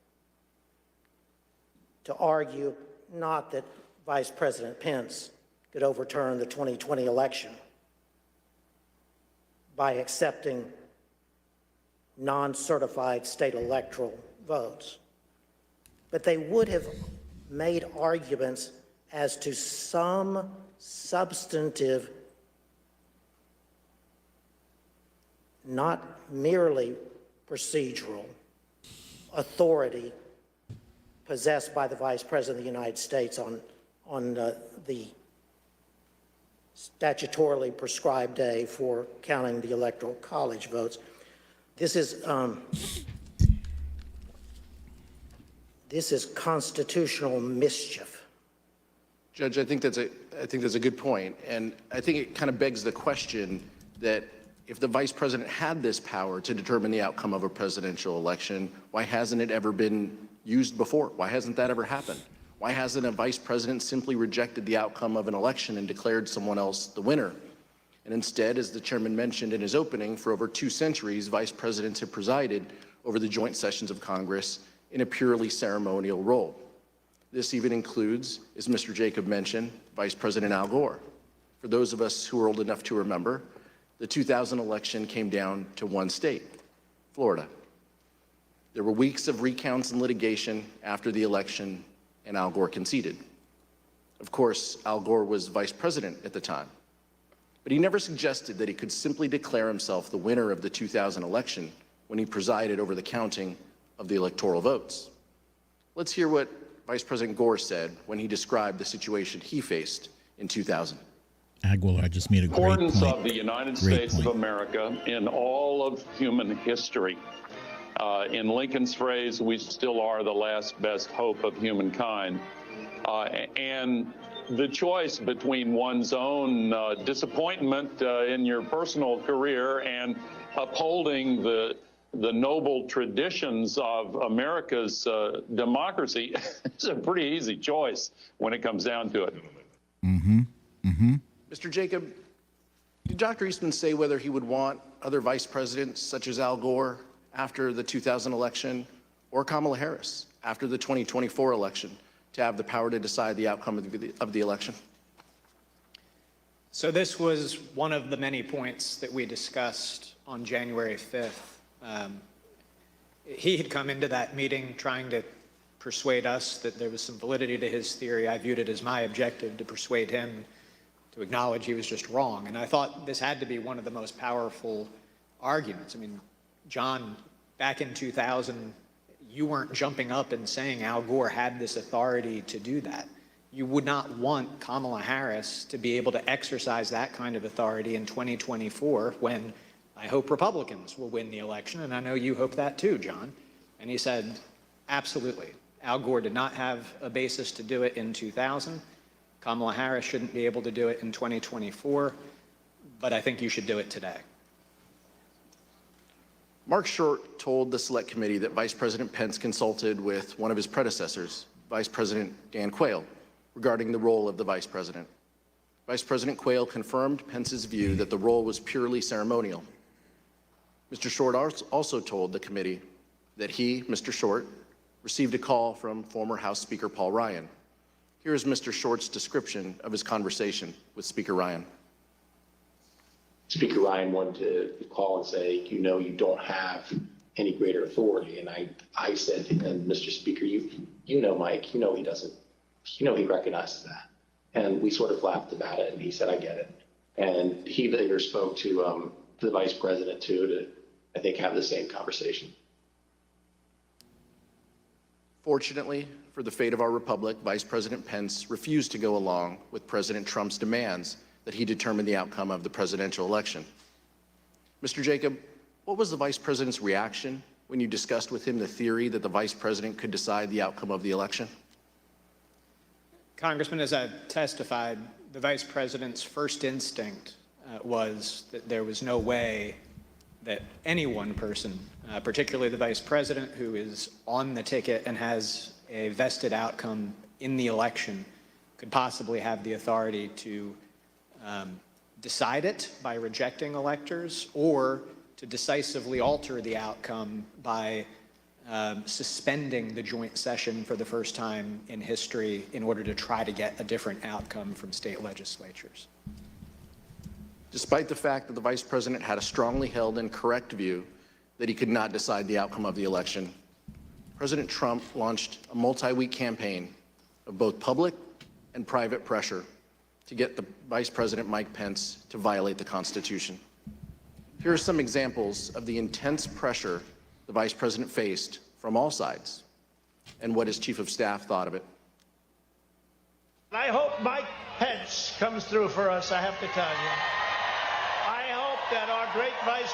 to argue not that Vice President Pence could overturn the 2020 election by accepting non-certified state electoral votes, but they would have made arguments as to some substantive, not merely procedural, authority possessed by the Vice President of the United States on the statutorily prescribed day for counting the Electoral College votes. This is constitutional mischief. Judge, I think that's a good point, and I think it kind of begs the question that if the Vice President had this power to determine the outcome of a presidential election, why hasn't it ever been used before? Why hasn't that ever happened? Why hasn't a Vice President simply rejected the outcome of an election and declared someone else the winner? And instead, as the chairman mentioned in his opening, for over 2 centuries, Vice Presidents have presided over the joint sessions of Congress in a purely ceremonial role. This even includes, as Mr. Jacob mentioned, Vice President Al Gore. For those of us who are old enough to remember, the 2000 election came down to one state, Florida. There were weeks of recounts and litigation after the election, and Al Gore conceded. Of course, Al Gore was vice president at the time, but he never suggested that he could simply declare himself the winner of the 2000 election when he presided over the counting of the electoral votes. Let's hear what Vice President Gore said when he described the situation he faced in 2000. Aguilar just made a great point. Importance of the United States of America in all of human history. In Lincoln's phrase, we still are the last best hope of humankind. And the choice between one's own disappointment in your personal career and upholding the noble traditions of America's democracy is a pretty easy choice when it comes down to it. Mm-hmm. Mm-hmm. Mr. Jacob, did Dr. Eastman say whether he would want other vice presidents such as Al Gore after the 2000 election or Kamala Harris after the 2024 election to have the power to decide the outcome of the election? So this was one of the many points that we discussed on January 5th. He had come into that meeting trying to persuade us that there was some validity to his theory. I viewed it as my objective to persuade him to acknowledge he was just wrong. And I thought this had to be one of the most powerful arguments. I mean, John, back in 2000, you weren't jumping up and saying Al Gore had this authority to do that. You would not want Kamala Harris to be able to exercise that kind of authority in 2024 when I hope Republicans will win the election, and I know you hope that too, John. And he said, absolutely. Al Gore did not have a basis to do it in 2000. Kamala Harris shouldn't be able to do it in 2024, but I think you should do it today. Mark Short told the Select Committee that Vice President Pence consulted with one of his predecessors, Vice President Dan Quayle, regarding the role of the Vice President. Vice President Quayle confirmed Pence's view that the role was purely ceremonial. Mr. Short also told the committee that he, Mr. Short, received a call from former House Speaker Paul Ryan. Here is Mr. Short's description of his conversation with Speaker Ryan. Speaker Ryan wanted to call and say, you know, you don't have any greater authority. And I said to him, Mr. Speaker, you know, Mike, you know he doesn't, you know he recognizes that. And we sort of laughed about it, and he said, I get it. And he later spoke to the Vice President, too, to, I think, have the same conversation. Fortunately for the fate of our republic, Vice President Pence refused to go along with President Trump's demands that he determine the outcome of the presidential election. Mr. Jacob, what was the Vice President's reaction when you discussed with him the theory that the Vice President could decide the outcome of the election? Congressman, as I've testified, the Vice President's first instinct was that there was no way that any one person, particularly the Vice President, who is on the ticket and has a vested outcome in the election, could possibly have the authority to decide it by rejecting electors or to decisively alter the outcome by suspending the joint session for the first time in history in order to try to get a different outcome from state legislatures. Despite the fact that the Vice President had a strongly held and correct view that he could not decide the outcome of the election, President Trump launched a multi-week campaign of both public and private pressure to get the Vice President Mike Pence to violate the Constitution. Here are some examples of the intense pressure the Vice President faced from all sides and what his Chief of Staff thought of it. I hope Mike Pence comes through for us, I have to tell you. I hope that our great Vice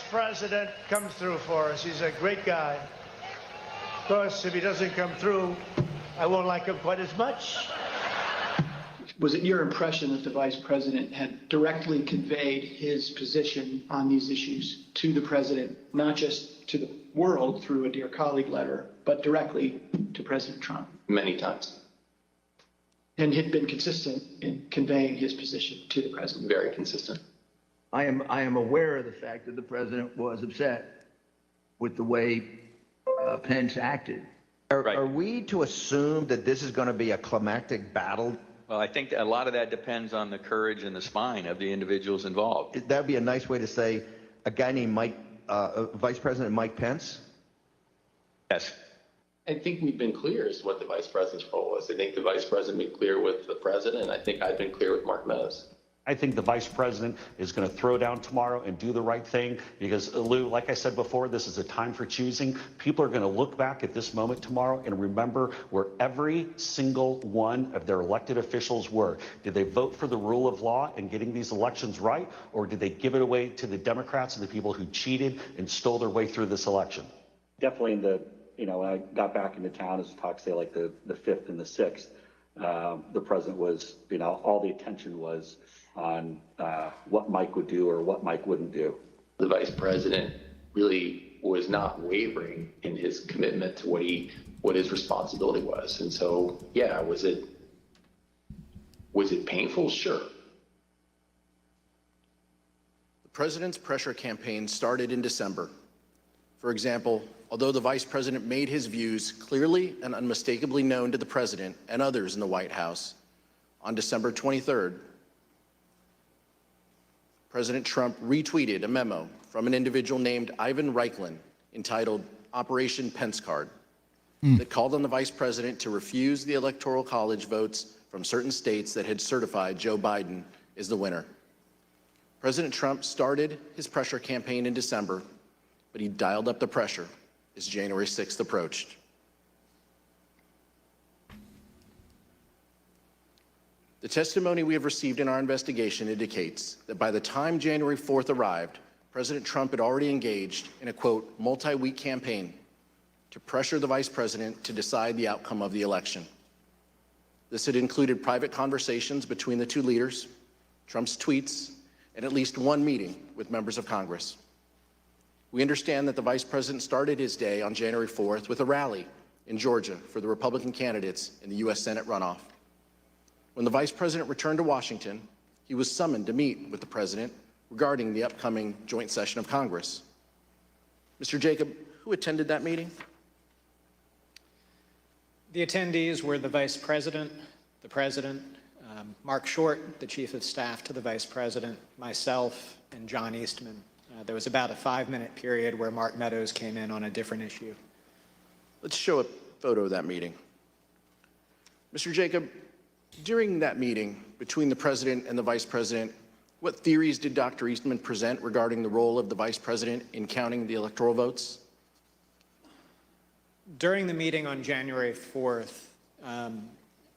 President comes through for us. He's a great guy. Of course, if he doesn't come through, I won't like him quite as much. Was it your impression that the Vice President had directly conveyed his position on these issues to the President, not just to the world through a Dear Colleague letter, but directly to President Trump? Many times. And had been consistent in conveying his position to the President? Very consistent. I am aware of the fact that the President was upset with the way Pence acted. Are we to assume that this is going to be a climactic battle? Well, I think a lot of that depends on the courage and the spine of the individuals involved. That would be a nice way to say a guy named Vice President Mike Pence? Yes. I think we've been clear as to what the Vice President's role was. I think the Vice President been clear with the President, and I think I've been clear with Mark Meadows. I think the Vice President is going to throw down tomorrow and do the right thing because, Lou, like I said before, this is a time for choosing. People are going to look back at this moment tomorrow and remember where every single one of their elected officials were. Did they vote for the rule of law and getting these elections right, or did they give it away to the Democrats and the people who cheated and stole their way through this election? Definitely in the, when I got back into town, as talk say like the 5th and the 6th, the President was, all the attention was on what Mike would do or what Mike wouldn't do. The Vice President really was not wavering in his commitment to what his responsibility was. And so, yeah, was it painful? Sure. The President's pressure campaign started in December. For example, although the Vice President made his views clearly and unmistakably known to the President and others in the White House, on December 23rd, President Trump retweeted a memo from an individual named Ivan Reichlin entitled Operation Pence Card that called on the Vice President to refuse the Electoral College votes from certain states that had certified Joe Biden as the winner. President Trump started his pressure campaign in December, but he dialed up the pressure as January 6th approached. The testimony we have received in our investigation indicates that by the time January 4th arrived, President Trump had already engaged in a, quote, multi-week campaign to pressure the Vice President to decide the outcome of the election. This had included private conversations between the two leaders, Trump's tweets, and at least one meeting with members of Congress. We understand that the Vice President started his day on January 4th with a rally in Georgia for the Republican candidates in the U.S. Senate runoff. When the Vice President returned to Washington, he was summoned to meet with the President regarding the upcoming joint session of Congress. Mr. Jacob, who attended that meeting? The attendees were the Vice President, the President, Mark Short, the Chief of Staff to the Vice President, myself, and John Eastman. There was about a 5-minute period where Mark Meadows came in on a different issue. Let's show a photo of that meeting. Mr. Jacob, during that meeting between the President and the Vice President, what theories did Dr. Eastman present regarding the role of the Vice President in counting the electoral votes? During the meeting on January 4th,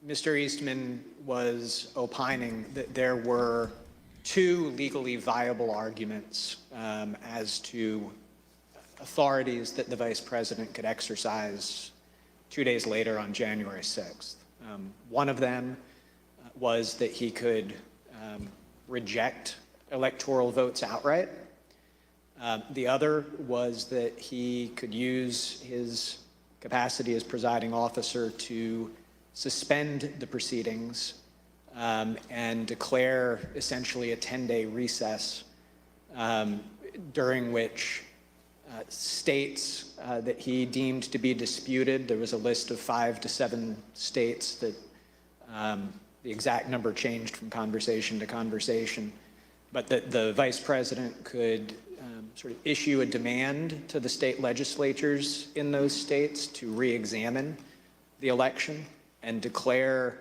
Mr. Eastman was opining that there were two legally viable arguments as to authorities that the vice president could exercise 2 days later on January 6th. One of them was that he could reject electoral votes outright. The other was that he could use his capacity as presiding officer to suspend the proceedings and declare essentially a 10-day recess during which states that he deemed to be disputed, there was a list of 5 to 7 states that the exact number changed from conversation to conversation, but that the vice president could sort of issue a demand to the state legislatures in those states to re-examine the election and declare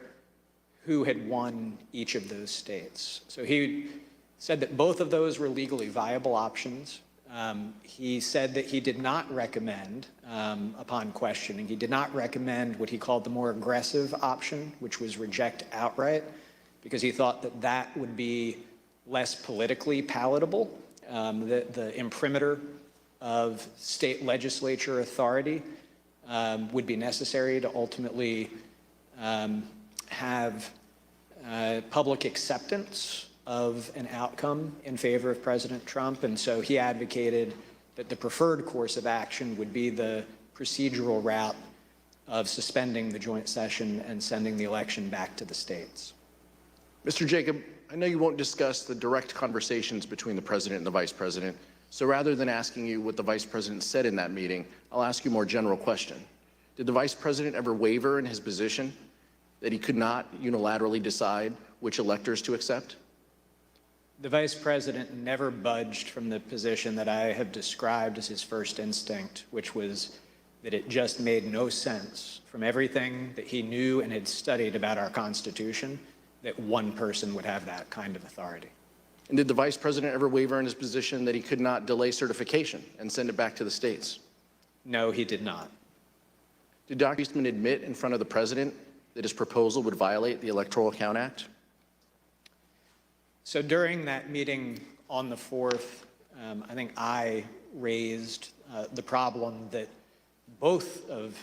who had won each of those states. So he said that both of those were legally viable options. He said that he did not recommend, upon questioning, he did not recommend what he called the more aggressive option, which was reject outright, because he thought that that would be less politically palatable. The imprimatur of state legislature authority would be necessary to ultimately have public acceptance of an outcome in favor of President Trump. And so he advocated that the preferred course of action would be the procedural route of suspending the joint session and sending the election back to the states. Mr. Jacob, I know you won't discuss the direct conversations between the president and the vice president. So rather than asking you what the vice president said in that meeting, I'll ask you a more general question. Did the vice president ever waver in his position that he could not unilaterally decide which electors to accept? The vice president never budged from the position that I have described as his first instinct, which was that it just made no sense from everything that he knew and had studied about our Constitution that one person would have that kind of authority. And did the vice president ever waver in his position that he could not delay certification and send it back to the states? No, he did not. Did Dr. Eastman admit in front of the president that his proposal would violate the Electoral Count Act? So during that meeting on the 4th, I think I raised the problem that both of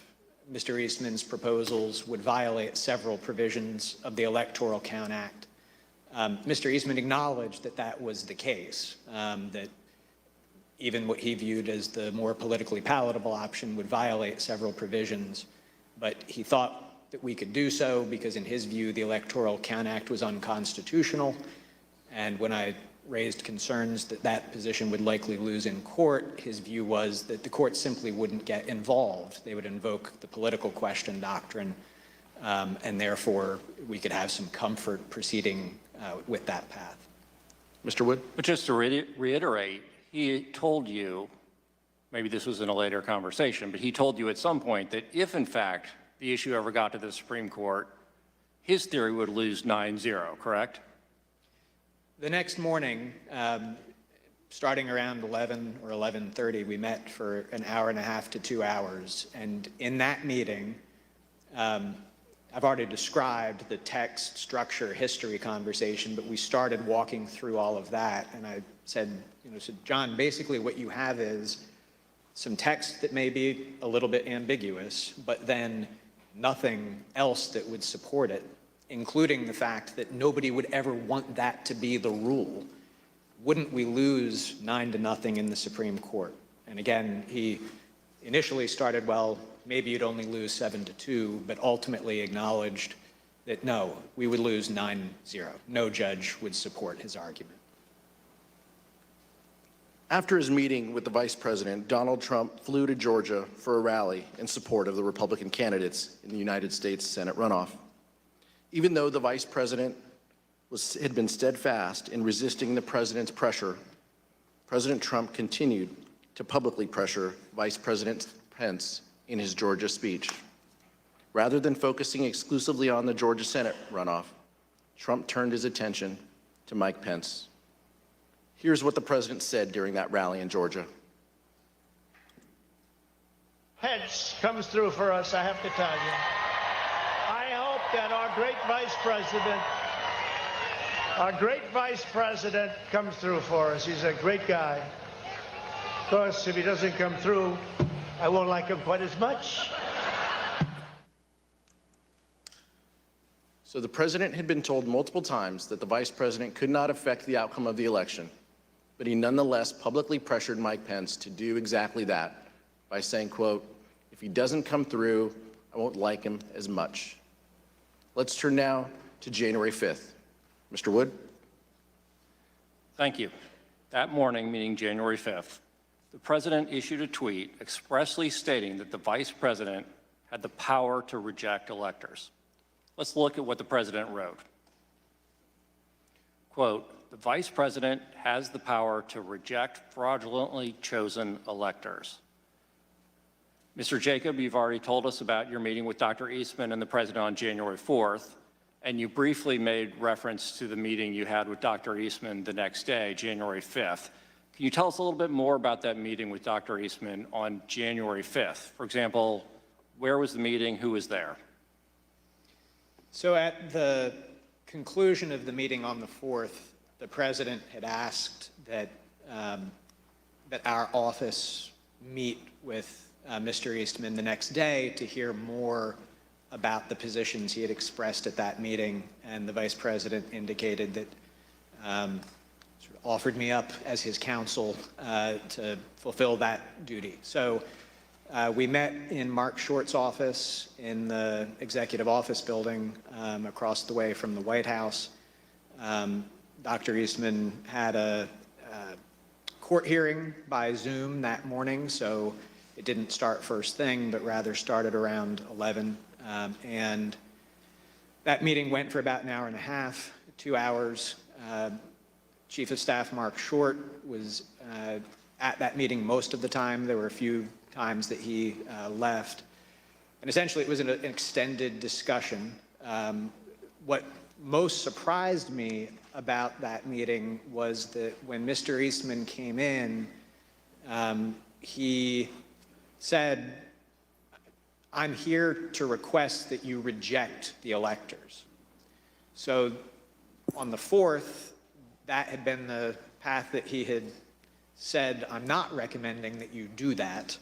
Mr. Eastman's proposals would violate several provisions of the Electoral Count Act. Mr. Eastman acknowledged that that was the case, that even what he viewed as the more politically palatable option would violate several provisions, but he thought that we could do so because in his view the Electoral Count Act was unconstitutional. And when I raised concerns that that position would likely lose in court, his view was that the court simply wouldn't get involved. They would invoke the political question doctrine, and therefore we could have some comfort proceeding with that path. Mr. Wood? But just to reiterate, he told you, maybe this was in a later conversation, but he told you at some point that if in fact the issue ever got to the Supreme Court, his theory would lose 9-0, correct? The next morning, starting around 11 or 11:30, we met for an hour and a half to 2 hours. And in that meeting, I've already described the text, structure, history conversation, but we started walking through all of that. And I said, John, basically what you have is some text that may be a little bit ambiguous, but then nothing else that would support it, including the fact that nobody would ever want that to be the rule. Wouldn't we lose 9-0 in the Supreme Court? And again, he initially started, well, maybe you'd only lose 7-2, but ultimately acknowledged that no, we would lose 9-0. No judge would support his argument. After his meeting with the vice president, Donald Trump flew to Georgia for a rally in support of the Republican candidates in the United States Senate runoff. Even though the vice president had been steadfast in resisting the president's pressure, President Trump continued to publicly pressure Vice President Pence in his Georgia speech. Rather than focusing exclusively on the Georgia Senate runoff, Trump turned his attention to Mike Pence. Here's what the president said during that rally in Georgia. Pence comes through for us, I have to tell you. I hope that our great vice president comes through for us. He's a great guy. Of course, if he doesn't come through, I won't like him quite as much. So the president had been told multiple times that the vice president could not affect the outcome of the election, but he nonetheless publicly pressured Mike Pence to do exactly that by saying, quote, "If he doesn't come through, I won't like him as much." Let's turn now to January 5th. Mr. Wood. Thank you. That morning, meaning January 5th, the president issued a tweet expressly stating that the vice president had the power to reject electors. Let's look at what the president wrote. Quote, "The vice president has the power to reject fraudulently chosen electors." Mr. Jacob, you've already told us about your meeting with Dr. Eastman and the president on January 4th, and you briefly made reference to the meeting you had with Dr. Eastman the next day, January 5th. Can you tell us a little bit more about that meeting with Dr. Eastman on January 5th? For example, where was the meeting? Who was there? So at the conclusion of the meeting on the 4th, the president had asked that, that our office meet with Mr. Eastman the next day to hear more about the positions he had expressed at that meeting, and the vice president indicated that sort of offered me up as his counsel to fulfill that duty. So we met in Mark Short's office in the executive office building across the way from the White House. Dr. Eastman had a court hearing by Zoom that morning, so it didn't start first thing, but rather started around 11. And that meeting went for about an hour and a half, 2 hours. Chief of Staff Mark Short was at that meeting most of the time. There were a few times that he left. And essentially it was an extended discussion. What most surprised me about that meeting was that when Mr. Eastman came in, he said, "I'm here to request that you reject the electors." So on the 4th, that had been the path that he had said, "I'm not recommending that you do that."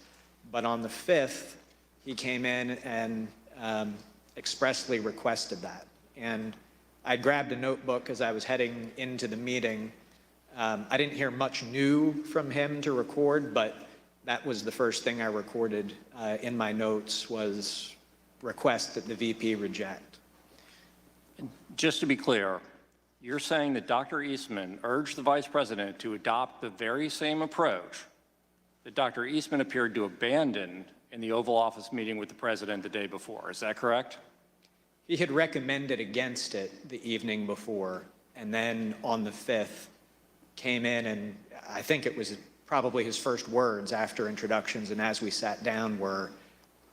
But on the 5th, he came in and expressly requested that. And I grabbed a notebook as I was heading into the meeting. I didn't hear much new from him to record, but that was the first thing I recorded in my notes was request that the VP reject. Just to be clear, you're saying that Dr. Eastman urged the vice president to adopt the very same approach that Dr. Eastman appeared to abandon in the Oval Office meeting with the president the day before. Is that correct? He had recommended against it the evening before, and then on the 5th came in, and I think it was probably his first words after introductions and as we sat down were,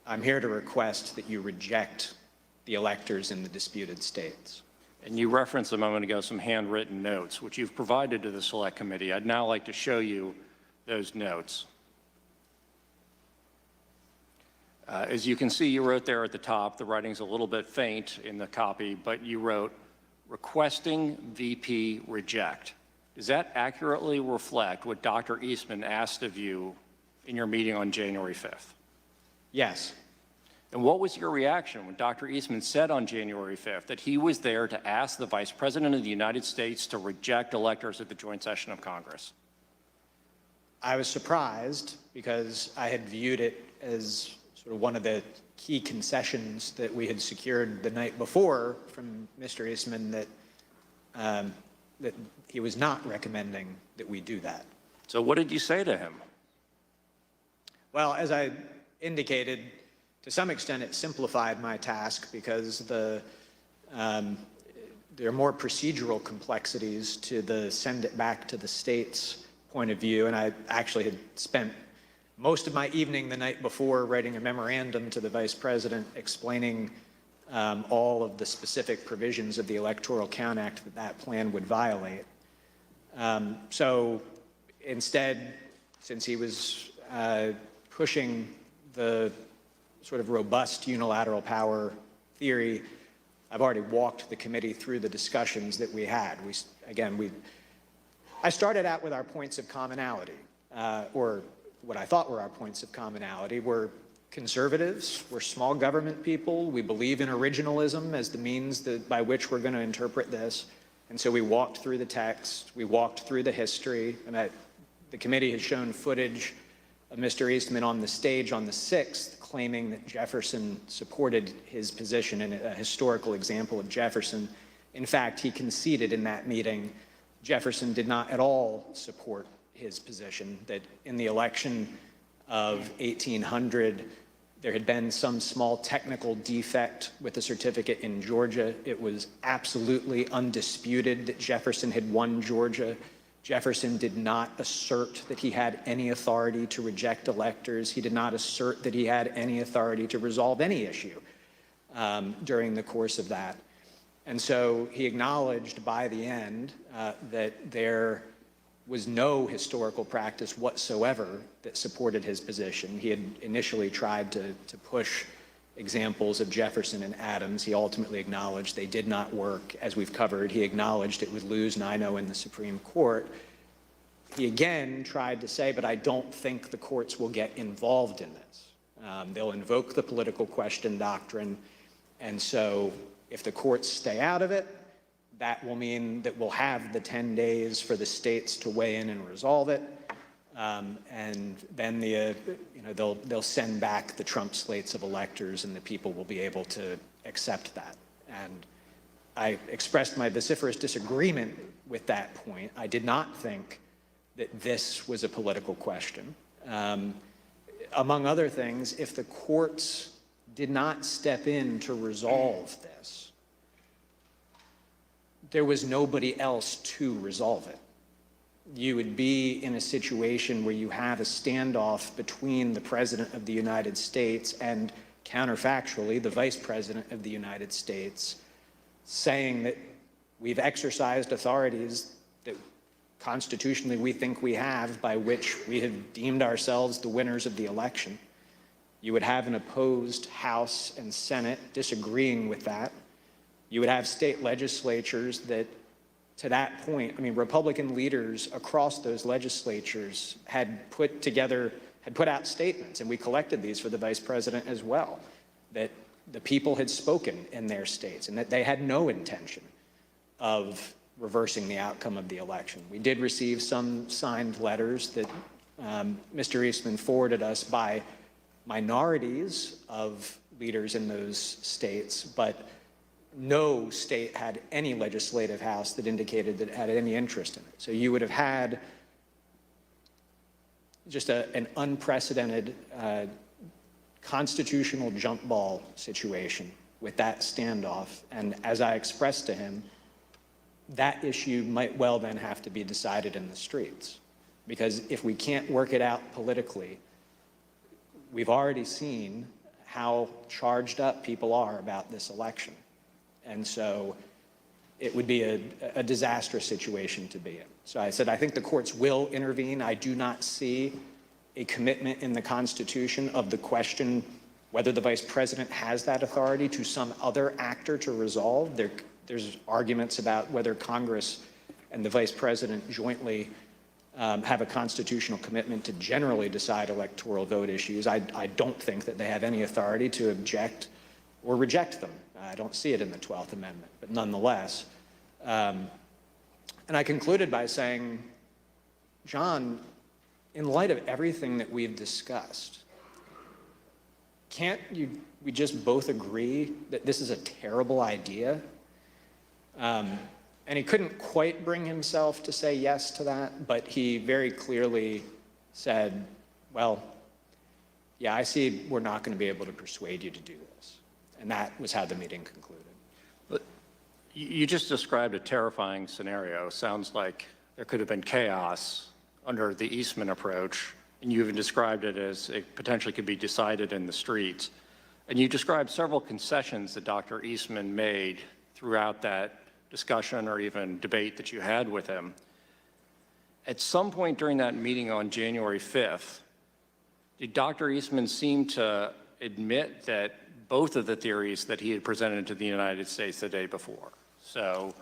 "I'm here to request that you reject the electors in the disputed states." And you referenced a moment ago some handwritten notes, which you've provided to the Select Committee. I'd now like to show you those notes. As you can see, you wrote there at the top, the writing's a little bit faint in the copy, but you wrote, "Requesting VP reject." Does that accurately reflect what Dr. Eastman asked of you in your meeting on January 5th? Yes. And what was your reaction when Dr. Eastman said on January 5th that he was there to ask the Vice President of the United States to reject electors at the joint session of Congress? I was surprised because I had viewed it as sort of one of the key concessions that we had secured the night before from Mr. Eastman that that he was not recommending that we do that. So what did you say to him? Well, as I indicated, to some extent it simplified my task because there are more procedural complexities to the send it back to the states point of view, and I actually had spent most of my evening the night before writing a memorandum to the Vice President explaining all of the specific provisions of the Electoral Count Act that plan would violate. So instead, since he was pushing the sort of robust unilateral power theory, I've already walked the committee through the discussions that we had. I started out with our points of commonality, or what I thought were our points of commonality. We're conservatives, we're small government people, we believe in originalism as the means by which we're going to interpret this. And so we walked through the text, we walked through the history, and the committee has shown footage of Mr. Eastman on the stage on the 6th claiming that Jefferson supported his position, and a historical example of Jefferson. In fact, he conceded in that meeting Jefferson did not at all support his position, that in the election of 1800, there had been some small technical defect with the certificate in Georgia. It was absolutely undisputed that Jefferson had won Georgia. Jefferson did not assert that he had any authority to reject electors. He did not assert that he had any authority to resolve any issue during the course of that. And so he acknowledged by the end that there was no historical practice whatsoever that supported his position. He had initially tried to push examples of Jefferson and Adams. He ultimately acknowledged they did not work, as we've covered. He acknowledged it would lose 9-0 in the Supreme Court. He again tried to say, but I don't think the courts will get involved in this. They'll invoke the political question doctrine, and so if the courts stay out of it, that will mean that we'll have the 10 days for the states to weigh in and resolve it. And then they'll send back the Trump slates of electors, and the people will be able to accept that. And I expressed my vociferous disagreement with that point. I did not think that this was a political question. Among other things, if the courts did not step in to resolve this, there was nobody else to resolve it. You would be in a situation where you have a standoff between the President of the United States and, counterfactually, the Vice President of the United States, saying that we've exercised authorities that constitutionally we think we have, by which we have deemed ourselves the winners of the election. You would have an opposed House and Senate disagreeing with that. You would have state legislatures that, to that point, I mean, Republican leaders across those legislatures had put out statements, and we collected these for the Vice President as well, that the people had spoken in their states and that they had no intention of reversing the outcome of the election. We did receive some signed letters that Mr. Eastman forwarded us by minorities of leaders in those states, but no state had any legislative house that indicated that it had any interest in it. So you would have had just an unprecedented constitutional jump ball situation with that standoff. And as I expressed to him, that issue might well then have to be decided in the streets. Because if we can't work it out politically, we've already seen how charged up people are about this election. And so it would be a disastrous situation to be in. So I said, I think the courts will intervene. I do not see a commitment in the Constitution of the question whether the Vice President has that authority to some other actor to resolve. There's arguments about whether Congress and the Vice President jointly have a constitutional commitment to generally decide electoral vote issues. I don't think that they have any authority to object or reject them. I don't see it in the 12th Amendment, but nonetheless. And I concluded by saying, John, in light of everything that we've discussed, can't we just both agree that this is a terrible idea? And he couldn't quite bring himself to say yes to that, but he very clearly said, well, yeah, I see we're not going to be able to persuade you to do this. And that was how the meeting concluded. But you just described a terrifying scenario. Sounds like there could have been chaos under the Eastman approach, and you even described it as it potentially could be decided in the streets. And you described several concessions that Dr. Eastman made throughout that discussion or even debate that you had with him. At some point during that meeting on January 5th, did Dr. Eastman seem to admit that both of the theories that he had presented to the United States the day before? So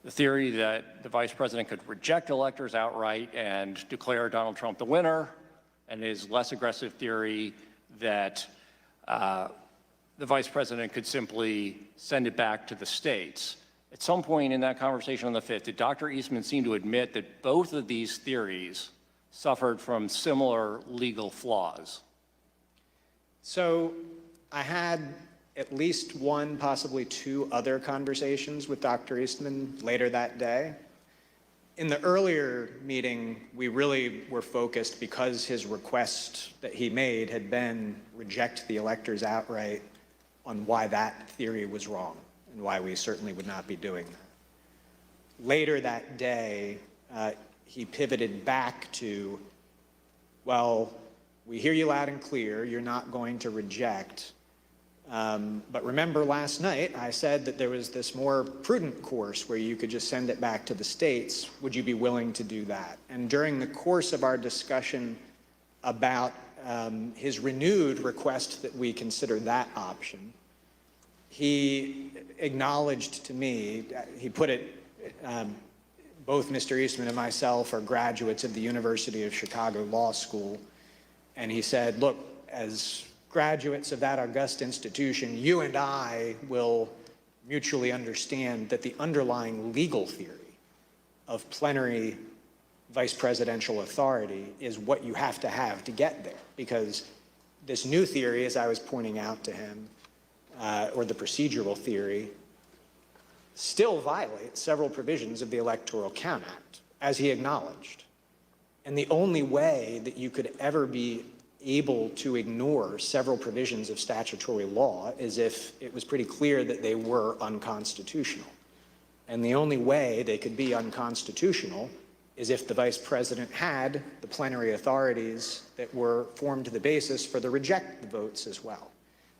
the theory that the vice president could reject electors outright and declare Donald Trump the winner, and his less aggressive theory that the vice president could simply send it back to the states. At some point in that conversation on the 5th, did Dr. Eastman seem to admit that both of these theories suffered from similar legal flaws? So I had at least one, possibly two other conversations with Dr. Eastman later that day. In the earlier meeting, we really were focused, because his request that he made had been reject the electors outright, on why that theory was wrong and why we certainly would not be doing that. Later that day, he pivoted back to, well, we hear you loud and clear, you're not going to reject. But remember last night, I said that there was this more prudent course where you could just send it back to the states. Would you be willing to do that? And during the course of our discussion about his renewed request that we consider that option, he acknowledged to me, he put it, both Mr. Eastman and myself are graduates of the University of Chicago Law School, and he said, look, as graduates of that august institution, you and I will mutually understand that the underlying legal theory of plenary vice presidential authority is what you have to get there. Because this new theory, as I was pointing out to him, or the procedural theory, still violates several provisions of the Electoral Count Act, as he acknowledged. And the only way that you could ever be able to ignore several provisions of statutory law is if it was pretty clear that they were unconstitutional. And the only way they could be unconstitutional is if the vice president had the plenary authorities that were formed the basis for the reject the votes as well.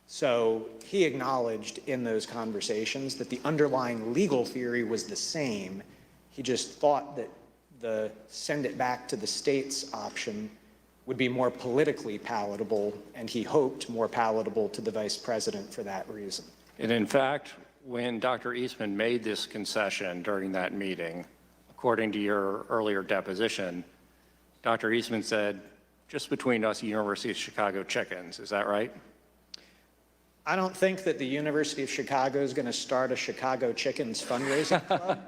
So he acknowledged in those conversations that the underlying legal theory was the same. He just thought that the send it back to the states option would be more politically palatable, and he hoped more palatable to the vice president for that reason. And in fact, when Dr. Eastman made this concession during that meeting, according to your earlier deposition, Dr. Eastman said, just between us, University of Chicago chickens, is that right? I don't think that the University of Chicago is going to start a Chicago Chickens fundraising club.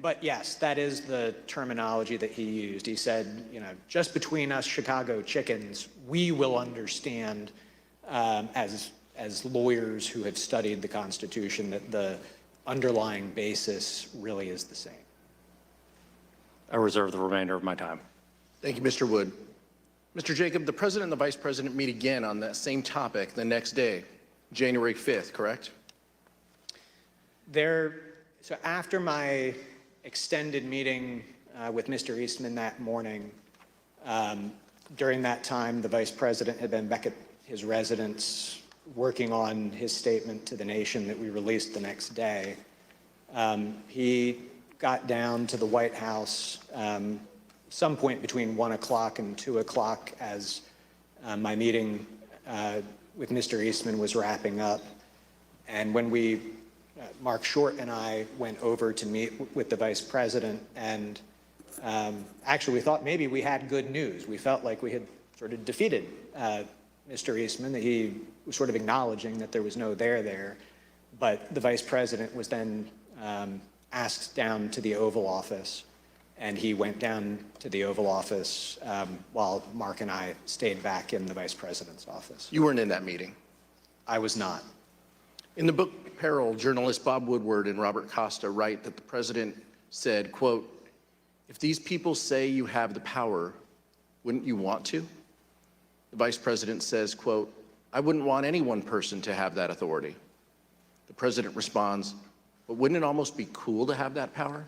But yes, that is the terminology that he used. He said, you know, just between us Chicago chickens, we will understand as lawyers who have studied the Constitution that the underlying basis really is the same. I reserve the remainder of my time. Thank you, Mr. Wood. Mr. Jacob, the president and the vice president meet again on that same topic the next day, January 5th, correct? So after my extended meeting with Mr. Eastman that morning, during that time, the vice president had been back at his residence working on his statement to the nation that we released the next day. He got down to the White House some point between 1 o'clock and 2 o'clock as my meeting with Mr. Eastman was wrapping up. And when Mark Short and I went over to meet with the vice president, and actually we thought maybe we had good news. We felt like we had sort of defeated Mr. Eastman, that he was sort of acknowledging that there was no there. But the vice president was then asked down to the Oval Office, and he went down to the Oval Office while Mark and I stayed back in the vice president's office. You weren't in that meeting. I was not. In the book Peril, journalists Bob Woodward and Robert Costa write that the president said, quote, "If these people say you have the power, wouldn't you want to?" The vice president says, quote, "I wouldn't want any one person to have that authority." The president responds, "But wouldn't it almost be cool to have that power?"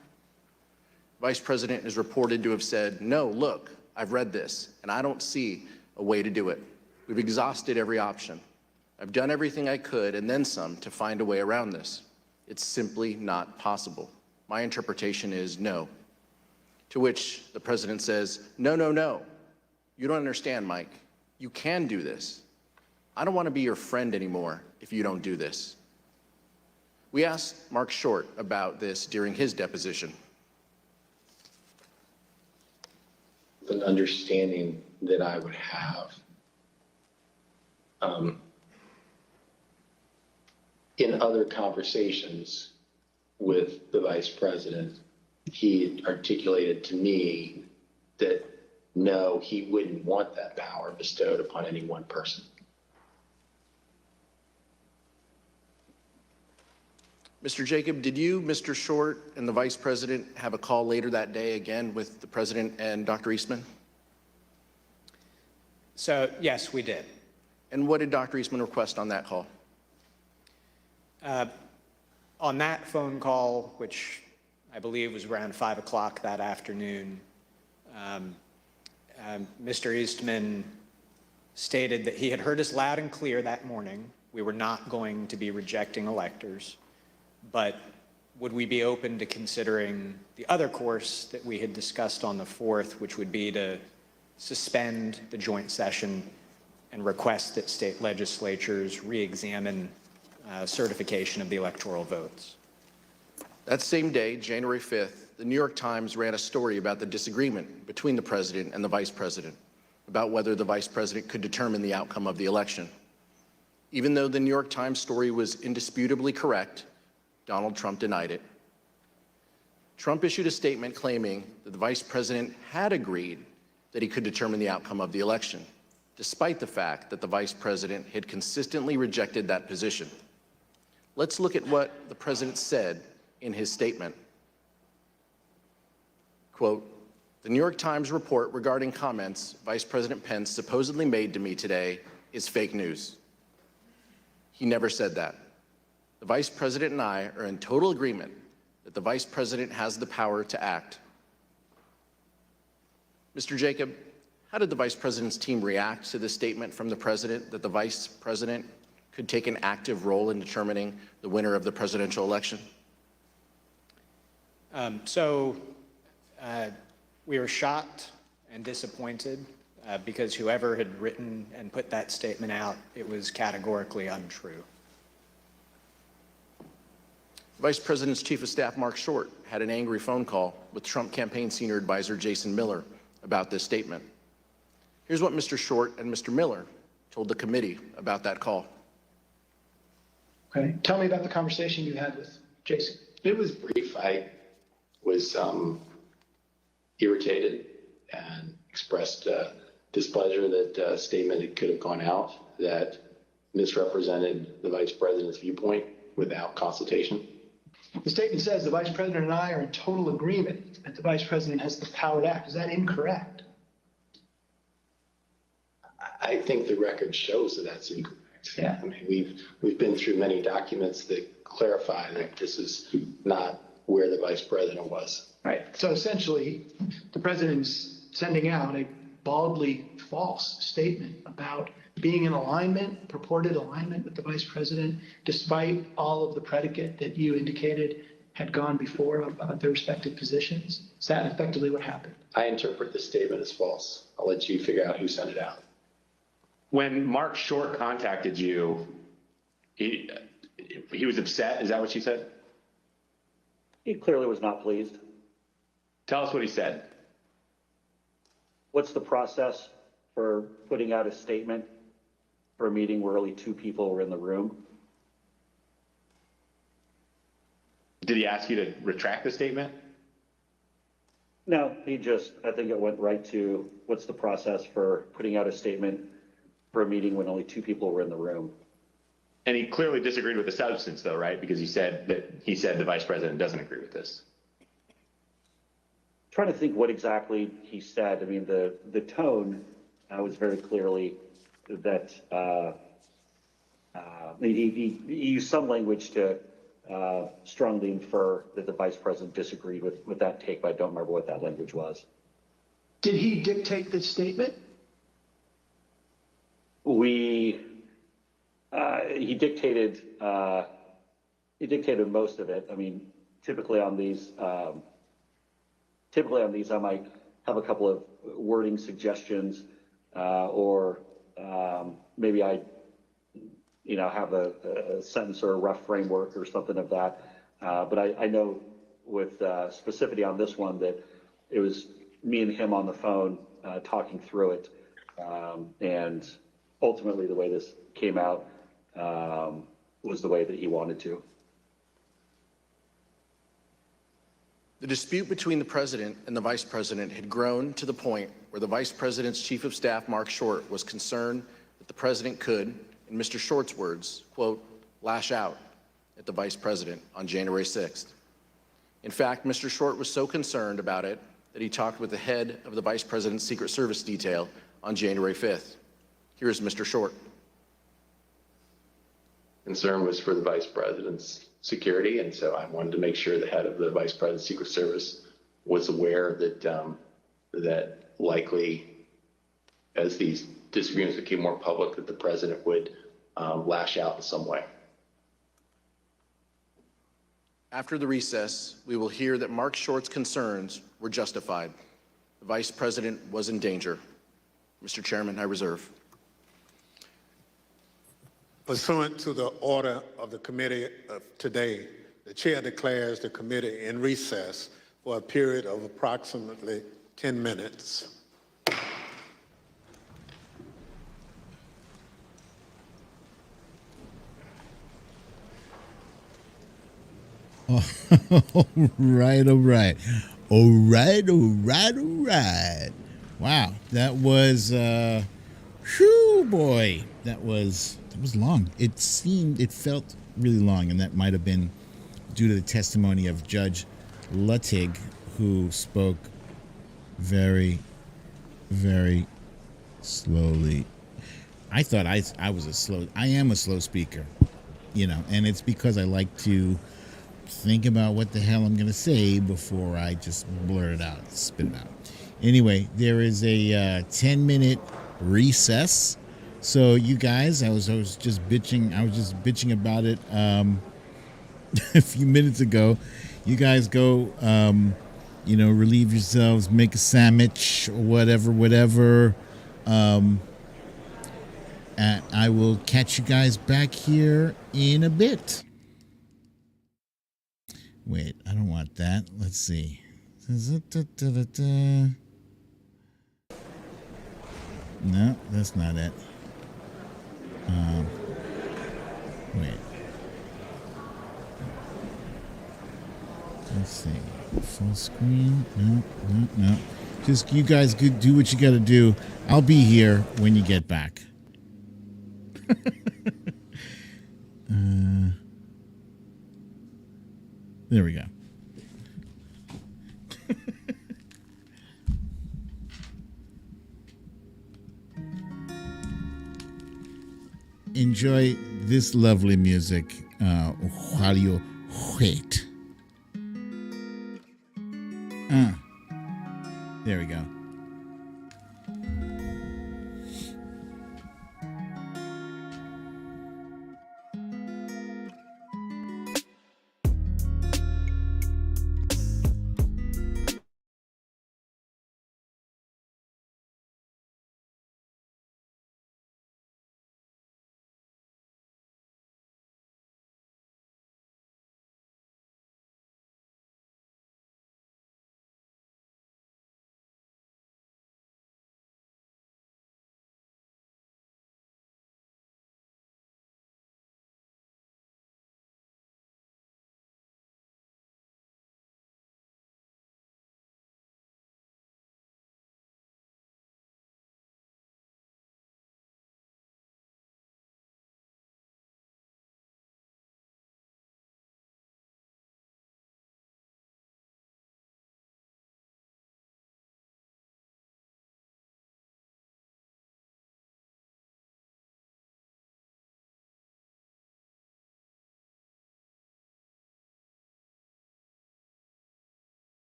The vice president is reported to have said, "No, look, I've read this, and I don't see a way to do it. We've exhausted every option. I've done everything I could and then some to find a way around this. It's simply not possible. My interpretation is no." To which the president says, "No, no, no. You don't understand, Mike. You can do this. I don't want to be your friend anymore if you don't do this. We asked Mark Short about this during his deposition. An understanding that I would have. In other conversations with the vice president, he articulated to me that no, he wouldn't want that power bestowed upon any one person. Mr. Jacob, did you, Mr. Short, and the vice president have a call later that day again with the president and Dr. Eastman? So, yes, we did. And what did Dr. Eastman request on that call? On that phone call, which I believe was around 5 o'clock that afternoon, Mr. Eastman stated that he had heard us loud and clear that morning. We were not going to be rejecting electors, but would we be open to considering the other course that we had discussed on the 4th, which would be to suspend the joint session and request that state legislatures re-examine certification of the electoral votes. That same day, January 5th, the New York Times ran a story about the disagreement between the president and the vice president about whether the vice president could determine the outcome of the election. Even though the New York Times story was indisputably correct, Donald Trump denied it. Trump issued a statement claiming that the vice president had agreed that he could determine the outcome of the election, despite the fact that the vice president had consistently rejected that position. Let's look at what the president said in his statement. Quote, "The New York Times report regarding comments Vice President Pence supposedly made to me today is fake news. He never said that. The vice president and I are in total agreement that the vice president has the power to act." Mr. Jacob, how did the vice president's team react to this statement from the president that the vice president could take an active role in determining the winner of the presidential election? We were shocked and disappointed because whoever had written and put that statement out, it was categorically untrue. Vice President's Chief of Staff Mark Short had an angry phone call with Trump campaign senior advisor Jason Miller about this statement. Here's what Mr. Short and Mr. Miller told the committee about that call. Okay, tell me about the conversation you had with Jason. It was brief. I was irritated and expressed displeasure that a statement could have gone out that misrepresented the vice president's viewpoint without consultation. The statement says the vice president and I are in total agreement that the vice president has the power to act. Is that incorrect? I think the record shows that that's incorrect. Yeah. I mean, we've been through many documents that clarify that this is not where the vice president was. Right. So essentially, the president's sending out a baldly false statement about being in alignment, purported alignment with the vice president, despite all of the predicate that you indicated had gone before about their respective positions. Is that effectively what happened? I interpret the statement as false. I'll let you figure out who sent it out. When Mark Short contacted you, he was upset. Is that what you said? He clearly was not pleased. Tell us what he said. What's the process for putting out a statement for a meeting where only 2 people were in the room? Did he ask you to retract the statement? No, I think it went right to what's the process for putting out a statement for a meeting when only 2 people were in the room. And he clearly disagreed with the substance, though, right? Because he said the vice president doesn't agree with this. Trying to think what exactly he said. I mean, the tone was very clearly that he used some language to strongly infer that the vice president disagreed with that take, but I don't remember what that language was. Did he dictate this statement? He dictated most of it. I mean, typically on these, I might have a couple of wording suggestions or maybe I, have a sentence or a rough framework or something of that. But I know with specificity on this one that it was me and him on the phone talking through it. And ultimately the way this came out was the way that he wanted to. The dispute between the president and the vice president had grown to the point where the vice president's chief of staff, Mark Short, was concerned that the president could, in Mr. Short's words, quote, lash out at the vice president on January 6th. In fact, Mr. Short was so concerned about it that he talked with the head of the vice president's Secret Service detail on January 5th. Here's Mr. Short. Concern was for the vice president's security, and so I wanted to make sure the head of the vice president's Secret Service was aware that that likely, as these disagreements became more public, that the president would lash out in some way. After the recess, we will hear that Mark Short's concerns were justified. The vice president was in danger. Mr. Chairman, I reserve. Pursuant to the order of the committee of today, the chair declares the committee in recess for a period of approximately 10 minutes. All right, all right. All right, all right, all right. Wow, that was whew, boy. That was long. It felt really long, and that might have been due to the testimony of Judge Luttig, who spoke very, very slowly. I thought I am a slow speaker, and it's because I like to think about what the hell I'm going to say before I just blurt it out, spit it out. Anyway, there is a 10-minute recess. So you guys, I was just bitching about it a few minutes ago. You guys go, relieve yourselves, make a sandwich or whatever. And I will catch you guys back here in a bit. Wait, I don't want that. Let's see. No, that's not it. Wait. Let's see. Full screen. No. Just you guys do what you got to do. I'll be here when you get back. There we go. Enjoy this lovely music while you wait. There we go.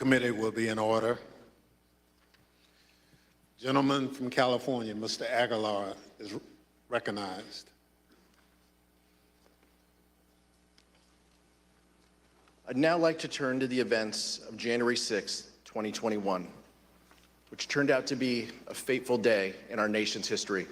Committee will be in order. Gentleman from California, Mr. Aguilar, is recognized. I'd now like to turn to the events of January 6, 2021, which turned out to be a fateful day in our nation's history.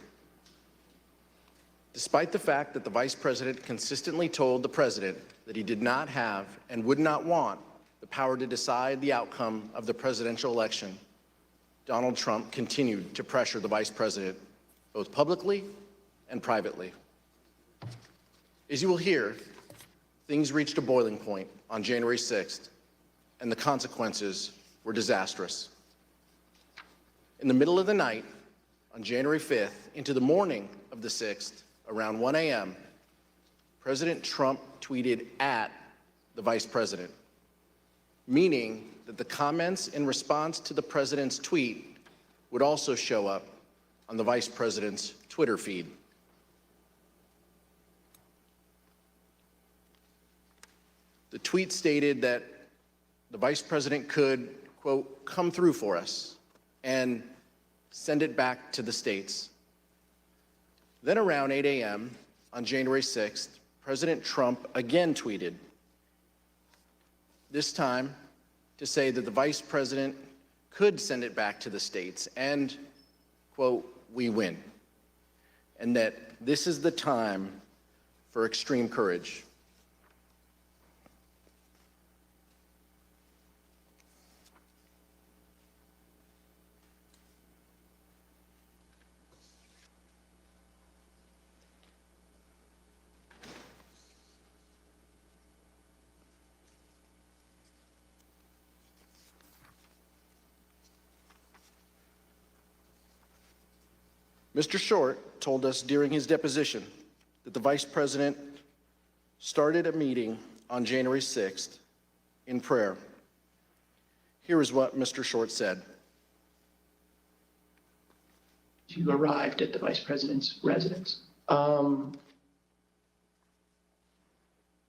Despite the fact that the Vice President consistently told the President that he did not have and would not want the power to decide the outcome of the presidential election, Donald Trump continued to pressure the Vice President, both publicly and privately. As you will hear, things reached a boiling point on January 6th, and the consequences were disastrous. In the middle of the night, on January 5th, into the morning of the 6th, around 1 a.m., President Trump tweeted at the Vice President, meaning that the comments in response to the President's tweet would also show up on the Vice President's Twitter feed. The tweet stated that the Vice President could, quote, come through for us and send it back to the states. Then around 8 a.m. on January 6th, President Trump again tweeted, this time to say that the Vice President could send it back to the states and, quote, we win, and that this is the time for extreme courage. Mr. Short told us during his deposition that the Vice President started a meeting on January 6th in prayer. Here is what Mr. Short said. You arrived at the Vice President's residence.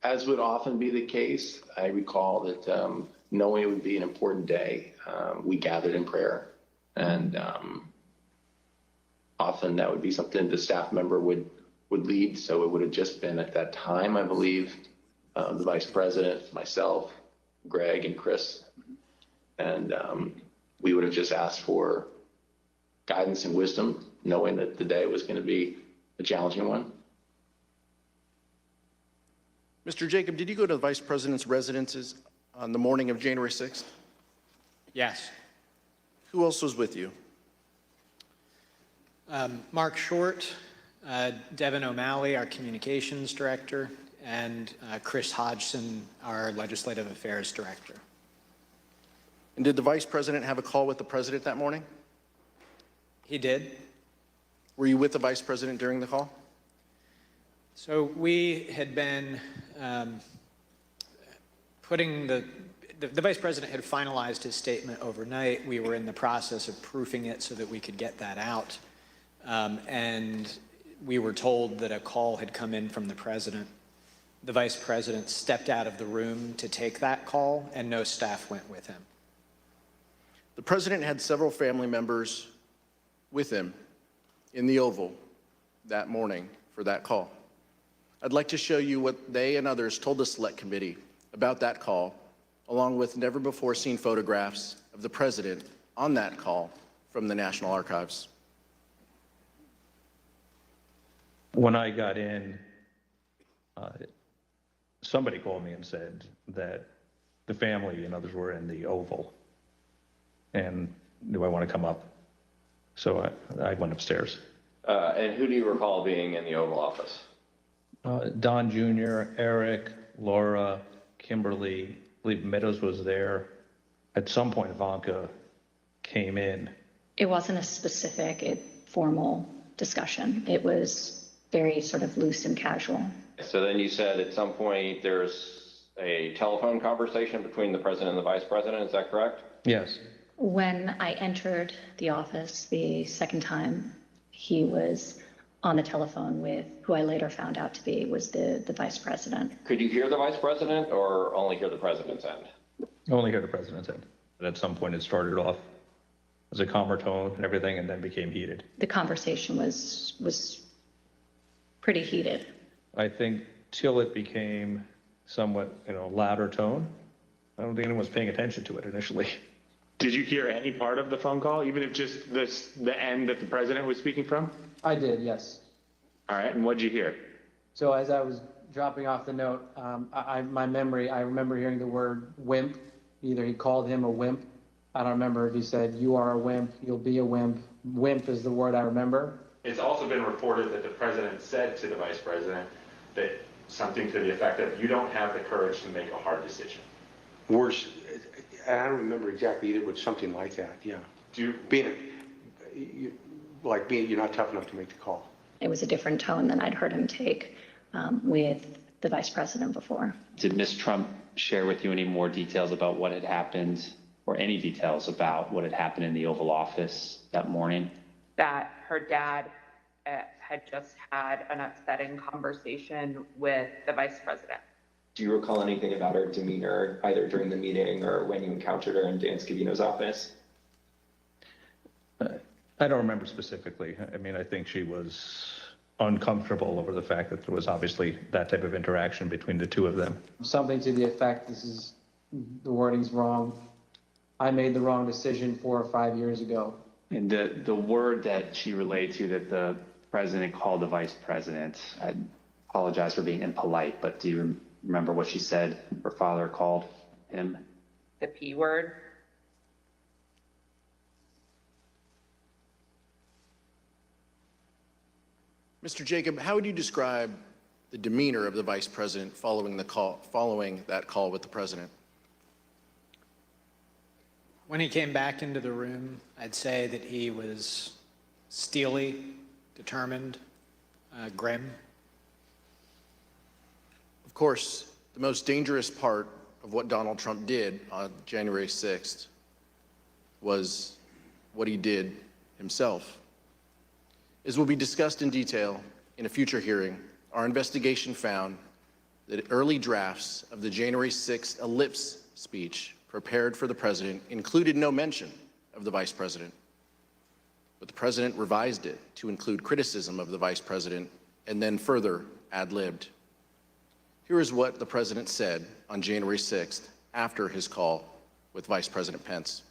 As would often be the case, I recall that knowing it would be an important day, we gathered in prayer, and often that would be something the staff member would lead. So it would have just been at that time, I believe, the Vice President, myself, Greg, and Chris, and we would have just asked for guidance and wisdom, knowing that the day was going to be a challenging one. Mr. Jacob, did you go to the Vice President's residences on the morning of January 6th? Yes. Who else was with you? Mark Short, Devin O'Malley, our communications director, and Chris Hodgson, our legislative affairs director. And did the Vice President have a call with the President that morning? He did. Were you with the Vice President during the call? So we had been putting the Vice President had finalized his statement overnight. We were in the process of proofing it so that we could get that out. And we were told that a call had come in from the President. The Vice President stepped out of the room to take that call, and no staff went with him. The President had several family members with him in the Oval that morning for that call. I'd like to show you what they and others told the Select Committee about that call, along with never-before-seen photographs of the President on that call from the National Archives. When I got in, somebody called me and said that the family and others were in the Oval, and do I want to come up? So I went upstairs. And who do you recall being in the Oval Office? Don Jr., Eric, Laura, Kimberly, I believe Meadows was there. At some point, Ivanka came in. It wasn't a specific, formal discussion. It was very sort of loose and casual. So then you said at some point there's a telephone conversation between the President and the Vice President, is that correct? Yes. When I entered the office the second time, he was on the telephone with who I later found out to be was the Vice President. Could you hear the Vice President or only hear the President's end? Only hear the President's end. But at some point, it started off as a calmer tone and everything, and then became heated. The conversation was pretty heated. I think till it became somewhat, louder tone, I don't think anyone was paying attention to it initially. Did you hear any part of the phone call, even if just the end that the president was speaking from? I did, yes. All right, and what did you hear? So as I was dropping off the note, I remember hearing the word wimp. Either he called him a wimp. I don't remember if he said, you are a wimp, you'll be a wimp. Wimp is the word I remember. It's also been reported that the president said to the vice president that something to the effect of, you don't have the courage to make a hard decision. Worse, I don't remember exactly either, but something like that, yeah. You're not tough enough to make the call. It was a different tone than I'd heard him take with the vice president before. Did Ms. Trump share with you any more details about what had happened, or any details about what had happened in the Oval Office that morning? That her dad had just had an upsetting conversation with the vice president. Do you recall anything about her demeanor, either during the meeting or when you encountered her in Dan Scavino's office? I don't remember specifically. I mean, I think she was uncomfortable over the fact that there was obviously that type of interaction between the two of them. Something to the effect, the wording's wrong. I made the wrong decision 4 or 5 years ago. And the word that she relayed to that the president called the vice president, I apologize for being impolite, but do you remember what she said her father called him? The P word. Mr. Jacob, how would you describe the demeanor of the vice president following that call with the president? When he came back into the room, I'd say that he was steely, determined, grim. Of course, the most dangerous part of what Donald Trump did on January 6th was what he did himself. As will be discussed in detail in a future hearing, our investigation found that early drafts of the January 6th ellipse speech prepared for the president included no mention of the vice president. But the president revised it to include criticism of the vice president and then further ad-libbed. Here is what the president said on January 6th after his call with Vice President Pence.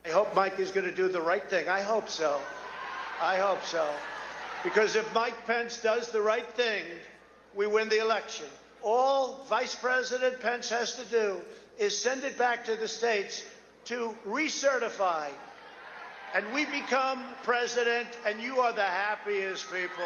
I hope Mike is going to do the right thing. I hope so. I hope so. Because if Mike Pence does the right thing, we win the election. All Vice President Pence has to do is send it back to the states to recertify. And we become president, and you are the happiest people.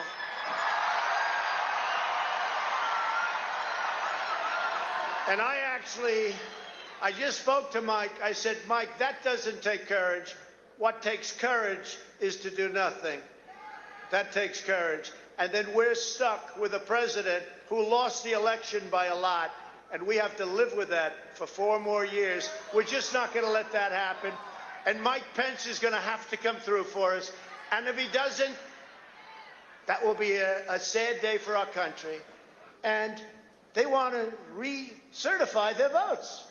And I just spoke to Mike. I said, Mike, that doesn't take courage. What takes courage is to do nothing. That takes courage. And then we're stuck with a president who lost the election by a lot, and we have to live with that for 4 more years. We're just not going to let that happen. And Mike Pence is going to have to come through for us. And if he doesn't, that will be a sad day for our country. And they want to recertify their votes.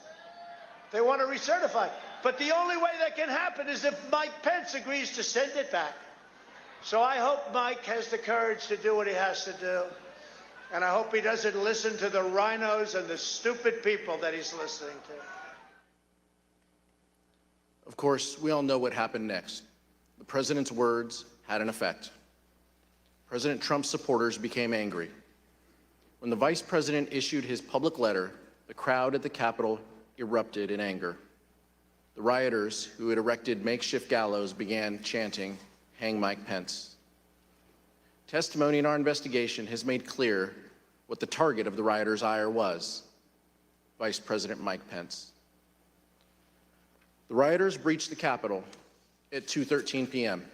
They want to recertify. But the only way that can happen is if Mike Pence agrees to send it back. So I hope Mike has the courage to do what he has to do. And I hope he doesn't listen to the rhinos and the stupid people that he's listening to. Of course, we all know what happened next. The president's words had an effect. President Trump's supporters became angry. When the vice president issued his public letter, the crowd at the Capitol erupted in anger. The rioters who had erected makeshift gallows began chanting, "Hang Mike Pence." Testimony in our investigation has made clear what the target of the rioters' ire was: Vice President Mike Pence. The rioters breached the Capitol at 2:13 p.m.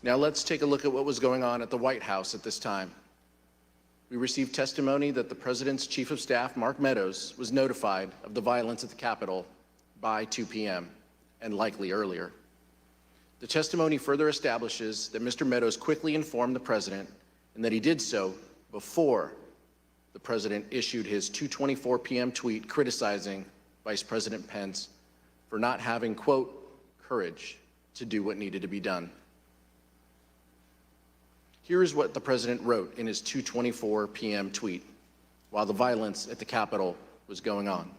Now let's take a look at what was going on at the White House at this time. We received testimony that the President's Chief of Staff, Mark Meadows, was notified of the violence at the Capitol by 2 p.m. and likely earlier. The testimony further establishes that Mr. Meadows quickly informed the President and that he did so before the President issued his 2:24 p.m. tweet criticizing Vice President Pence for not having, quote, courage to do what needed to be done. Here is what the President wrote in his 2:24 p.m. tweet while the violence at the Capitol was going on.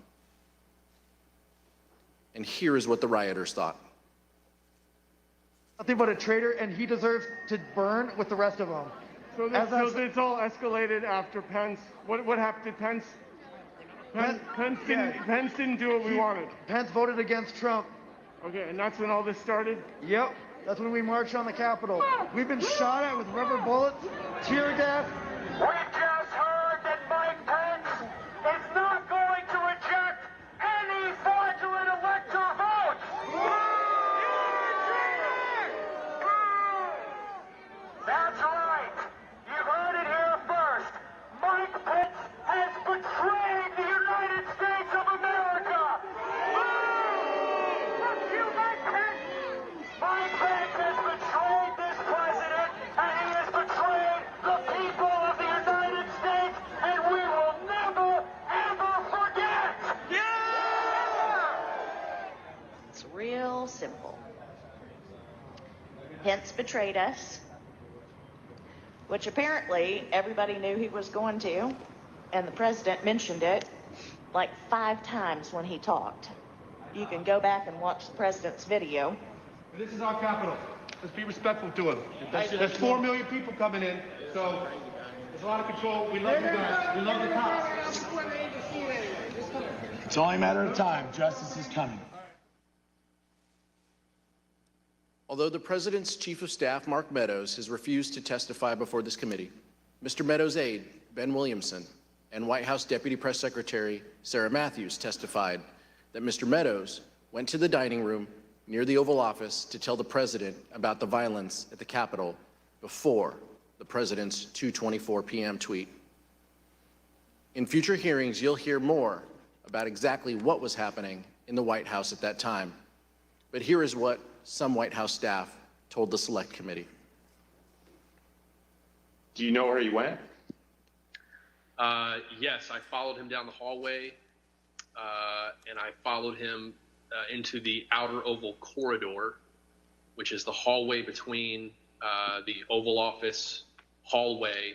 And here is what the rioters thought. Nothing but a traitor, and he deserves to burn with the rest of them. So it's all escalated after Pence. What happened to Pence? Pence didn't do what we wanted. Pence voted against Trump. Okay, and that's when all this started? Yep. That's when we marched on the Capitol. We've been shot at with rubber bullets, tear gas. We just heard that Mike Pence is not going to reject any fraudulent elector votes. That's right. You heard it here first. Mike Pence has betrayed the United States of America. Fuck you, Mike Pence. Mike Pence has betrayed this president, and he has betrayed the people of the United States, and we will never, ever forget. It's real simple. Pence betrayed us, which apparently everybody knew he was going to, and the president mentioned it like 5 times when he talked. You can go back and watch the president's video. This is our capital. Let's be respectful to him. There's 4 million people coming in, so there's a lot of control. We love you guys. We love the cops. It's only a matter of time. Justice is coming. Although the President's Chief of Staff, Mark Meadows, has refused to testify before this committee, Mr. Meadows' aide, Ben Williamson, and White House Deputy Press Secretary Sarah Matthews testified that Mr. Meadows went to the dining room near the Oval Office to tell the President about the violence at the Capitol before the President's 2:24 p.m. tweet. In future hearings, you'll hear more about exactly what was happening in the White House at that time. But here is what some White House staff told the Select Committee. Do you know where he went? Yes, I followed him down the hallway, and I followed him into the outer Oval corridor, which is the hallway between the Oval Office hallway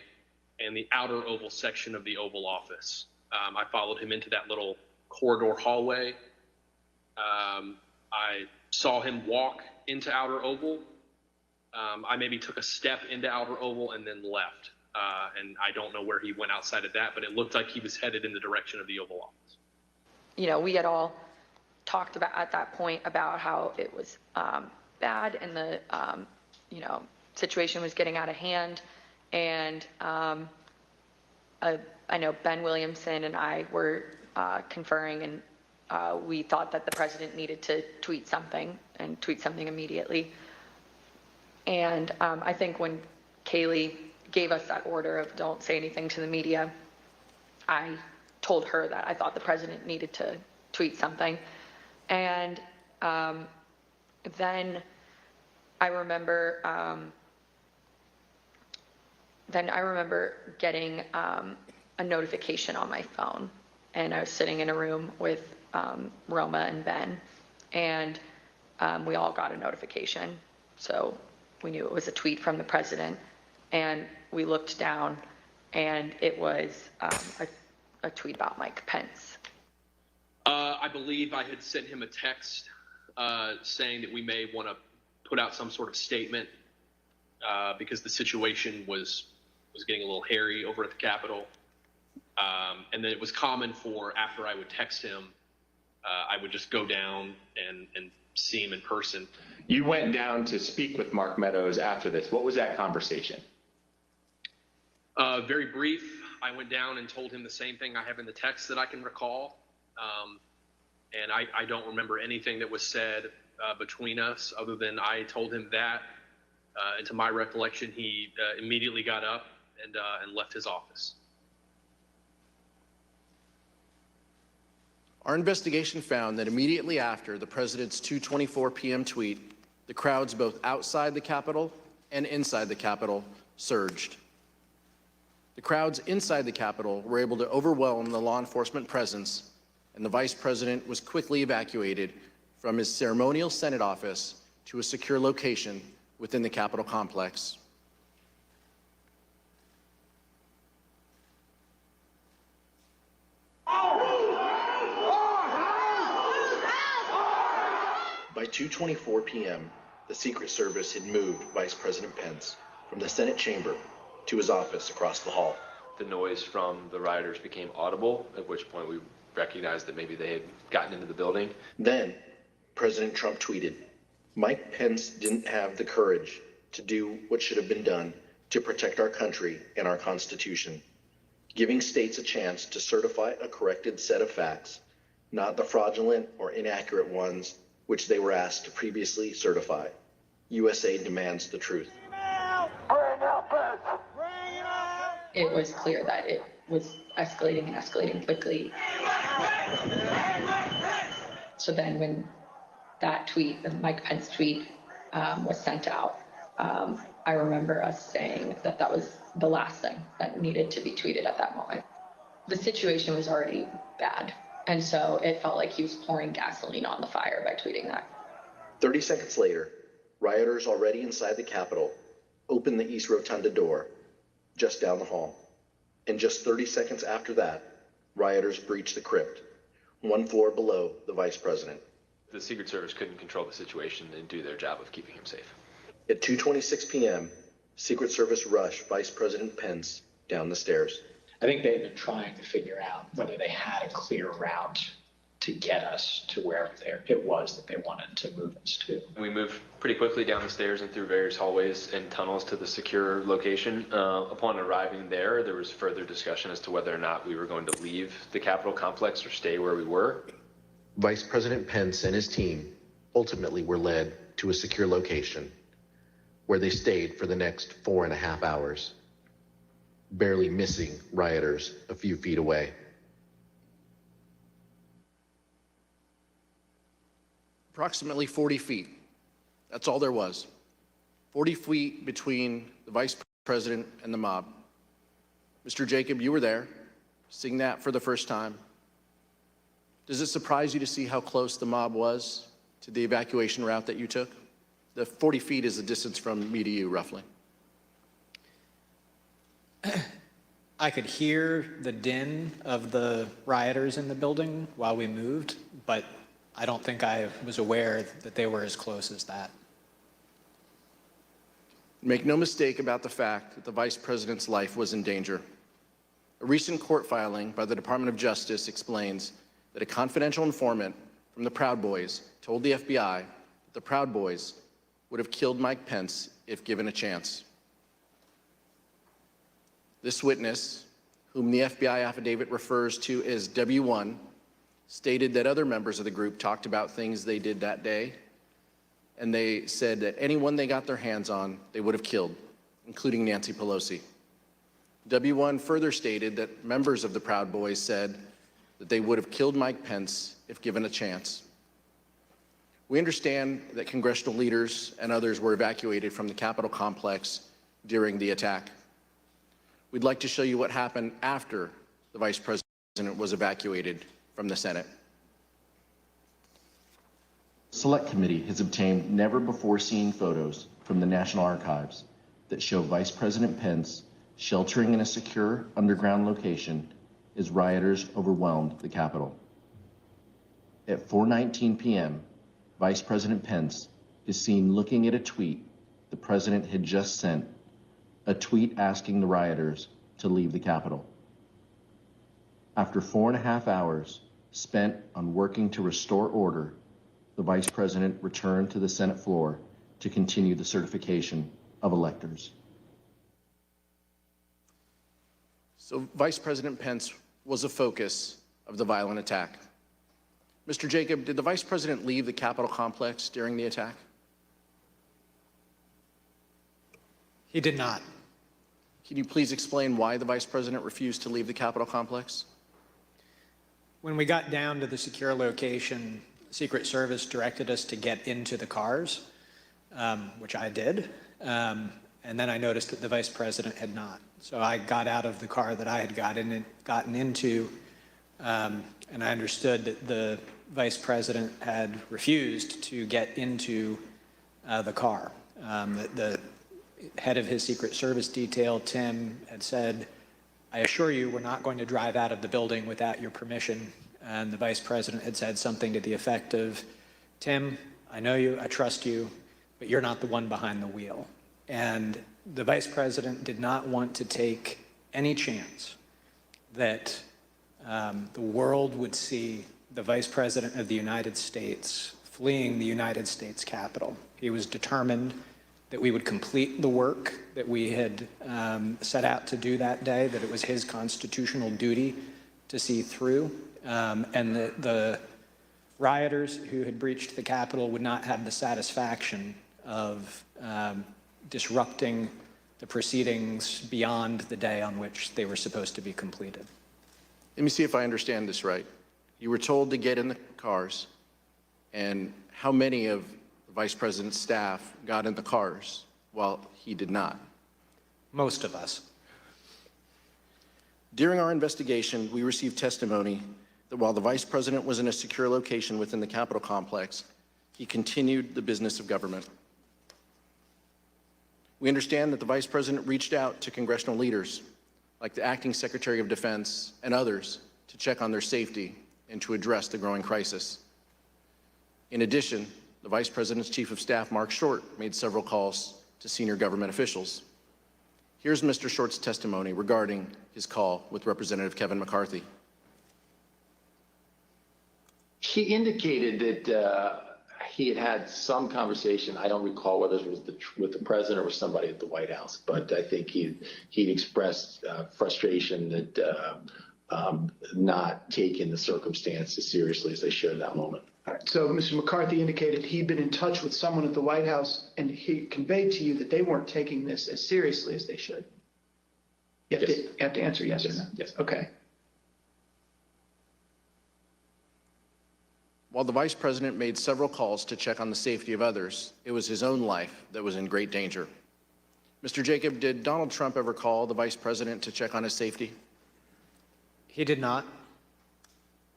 and the outer Oval section of the Oval Office. I followed him into that little corridor hallway. I saw him walk into outer Oval. I maybe took a step into outer Oval and then left. And I don't know where he went outside of that, but it looked like he was headed in the direction of the Oval Office. You know, we had all talked about at that point about how it was bad and the, situation was getting out of hand. And I know Ben Williamson and I were conferring, and we thought that the president needed to tweet something immediately. And I think when Kaylee gave us that order of don't say anything to the media, I told her that I thought the president needed to tweet something. And then I remember getting a notification on my phone, and I was sitting in a room with Roma and Ben, and we all got a notification. So we knew it was a tweet from the president, and we looked down, and it was a tweet about Mike Pence. I believe I had sent him a text saying that we may want to put out some sort of statement because the situation was getting a little hairy over at the Capitol. And then it was common for, after I would text him, I would just go down and see him in person. You went down to speak with Mark Meadows after this. What was that conversation? Very brief. I went down and told him the same thing I have in the text that I can recall. And I don't remember anything that was said between us other than I told him that. And to my recollection, he immediately got up and left his office. Our investigation found that immediately after the president's 2:24 p.m. tweet, the crowds both outside the Capitol and inside the Capitol surged. The crowds inside the Capitol were able to overwhelm the law enforcement presence, and the vice president was quickly evacuated from his ceremonial Senate office to a secure location within the Capitol complex. By 2:24 p.m., the Secret Service had moved Vice President Pence from the Senate chamber to his office across the hall. The noise from the rioters became audible, at which point we recognized that maybe they had gotten into the building. Then, President Trump tweeted, "Mike Pence didn't have the courage to do what should have been done to protect our country and our Constitution, giving states a chance to certify a corrected set of facts, not the fraudulent or inaccurate ones which they were asked to previously certify. USA demands the truth." It was clear that it was escalating and escalating quickly. So then when that tweet, the Mike Pence tweet, was sent out, I remember us saying that that was the last thing that needed to be tweeted at that moment. The situation was already bad, and so it felt like he was pouring gasoline on the fire by tweeting that. 30 seconds later, rioters already inside the Capitol opened the East Rotunda door just down the hall. And just 30 seconds after that, rioters breached the crypt, one floor below the vice president. The Secret Service couldn't control the situation and do their job of keeping him safe. At 2:26 p.m., Secret Service rushed Vice President Pence down the stairs. I think they've been trying to figure out whether they had a clear route to get us to wherever it was that they wanted to move us to. We moved pretty quickly down the stairs and through various hallways and tunnels to the secure location. Upon arriving there, there was further discussion as to whether or not we were going to leave the Capitol complex or stay where we were. Vice President Pence and his team ultimately were led to a secure location where they stayed for the next 4.5 hours, barely missing rioters a few feet away. Approximately 40 feet. That's all there was. 40 feet between the vice president and the mob. Mr. Jacob, you were there, seeing that for the first time. Does it surprise you to see how close the mob was to the evacuation route that you took? The 40 feet is the distance from me to you, roughly. I could hear the din of the rioters in the building while we moved, but I don't think I was aware that they were as close as that. Make no mistake about the fact that the vice president's life was in danger. A recent court filing by the Department of Justice explains that a confidential informant from the Proud Boys told the FBI that the Proud Boys would have killed Mike Pence if given a chance. This witness, whom the FBI affidavit refers to as W1, stated that other members of the group talked about things they did that day, and they said that anyone they got their hands on, they would have killed, including Nancy Pelosi. W1 further stated that members of the Proud Boys said that they would have killed Mike Pence if given a chance. We understand that congressional leaders and others were evacuated from the Capitol complex during the attack. We'd like to show you what happened after the vice president was evacuated from the Senate. Select Committee has obtained never-before-seen photos from the National Archives that show Vice President Pence sheltering in a secure underground location as rioters overwhelmed the Capitol. At 4:19 p.m., Vice President Pence is seen looking at a tweet the president had just sent, a tweet asking the rioters to leave the Capitol. After 4.5 hours spent on working to restore order, the vice president returned to the Senate floor to continue the certification of electors. So Vice President Pence was a focus of the violent attack. Mr. Jacob, did the vice president leave the Capitol complex during the attack? He did not. Can you please explain why the Vice President refused to leave the Capitol complex? When we got down to the secure location, Secret Service directed us to get into the cars, which I did. And then I noticed that the Vice President had not. So I got out of the car that I had gotten into, and I understood that the Vice President had refused to get into the car. The head of his Secret Service detail, Tim, had said, "I assure you we're not going to drive out of the building without your permission." And the Vice President had said something to the effect of, "Tim, I know you, I trust you, but you're not the one behind the wheel." And the Vice President did not want to take any chance that the world would see the Vice President of the United States fleeing the United States Capitol. He was determined that we would complete the work that we had set out to do that day, that it was his constitutional duty to see through, and that the rioters who had breached the Capitol would not have the satisfaction of disrupting the proceedings beyond the day on which they were supposed to be completed. Let me see if I understand this right. You were told to get in the cars, and how many of the Vice President's staff got in the cars while he did not? Most of us. During our investigation, we received testimony that while the Vice President was in a secure location within the Capitol complex, he continued the business of government. We understand that the Vice President reached out to congressional leaders, like the Acting Secretary of Defense and others, to check on their safety and to address the growing crisis. In addition, the Vice President's Chief of Staff, Mark Short, made several calls to senior government officials. Here's Mr. Short's testimony regarding his call with Representative Kevin McCarthy. He indicated that he had had some conversation. I don't recall whether it was with the president or with somebody at the White House, but I think he'd expressed frustration that not taking the circumstance as seriously as they should in that moment. All right, so Mr. McCarthy indicated he'd been in touch with someone at the White House, and he conveyed to you that they weren't taking this as seriously as they should. You have to answer yes or no. Yes. Okay. While the Vice President made several calls to check on the safety of others, it was his own life that was in great danger. Mr. Jacob, did Donald Trump ever call the Vice President to check on his safety? He did not.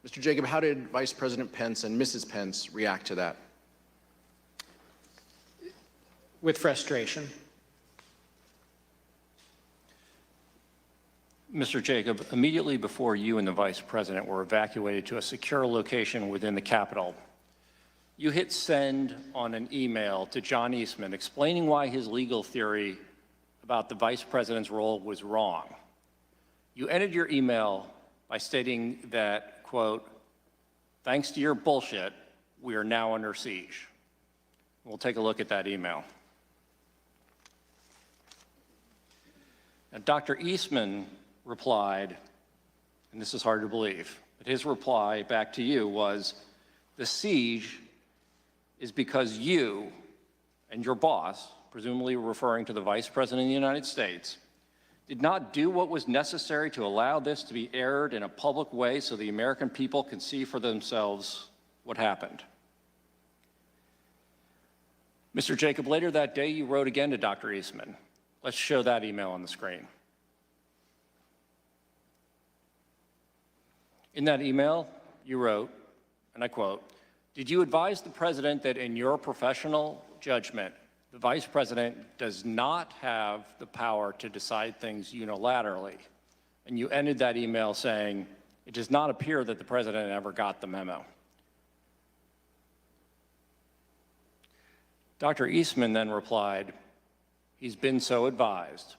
Mr. Jacob, how did Vice President Pence and Mrs. Pence react to that? With frustration. Mr. Jacob, immediately before you and the Vice President were evacuated to a secure location within the Capitol, you hit send on an email to John Eastman explaining why his legal theory about the Vice President's role was wrong. You ended your email by stating that, quote, "Thanks to your bullshit, we are now under siege." We'll take a look at that email. Now, Dr. Eastman replied, and this is hard to believe, but his reply back to you was, "The siege is because you and your boss," presumably referring to the Vice President of the United States, "did not do what was necessary to allow this to be aired in a public way so the American people can see for themselves what happened." Mr. Jacob, later that day, you wrote again to Dr. Eastman. Let's show that email on the screen. In that email, you wrote, and I quote, "Did you advise the President that in your professional judgment, the Vice President does not have the power to decide things unilaterally?" And you ended that email saying, "It does not appear that the President ever got the memo." Dr. Eastman then replied, "He's been so advised."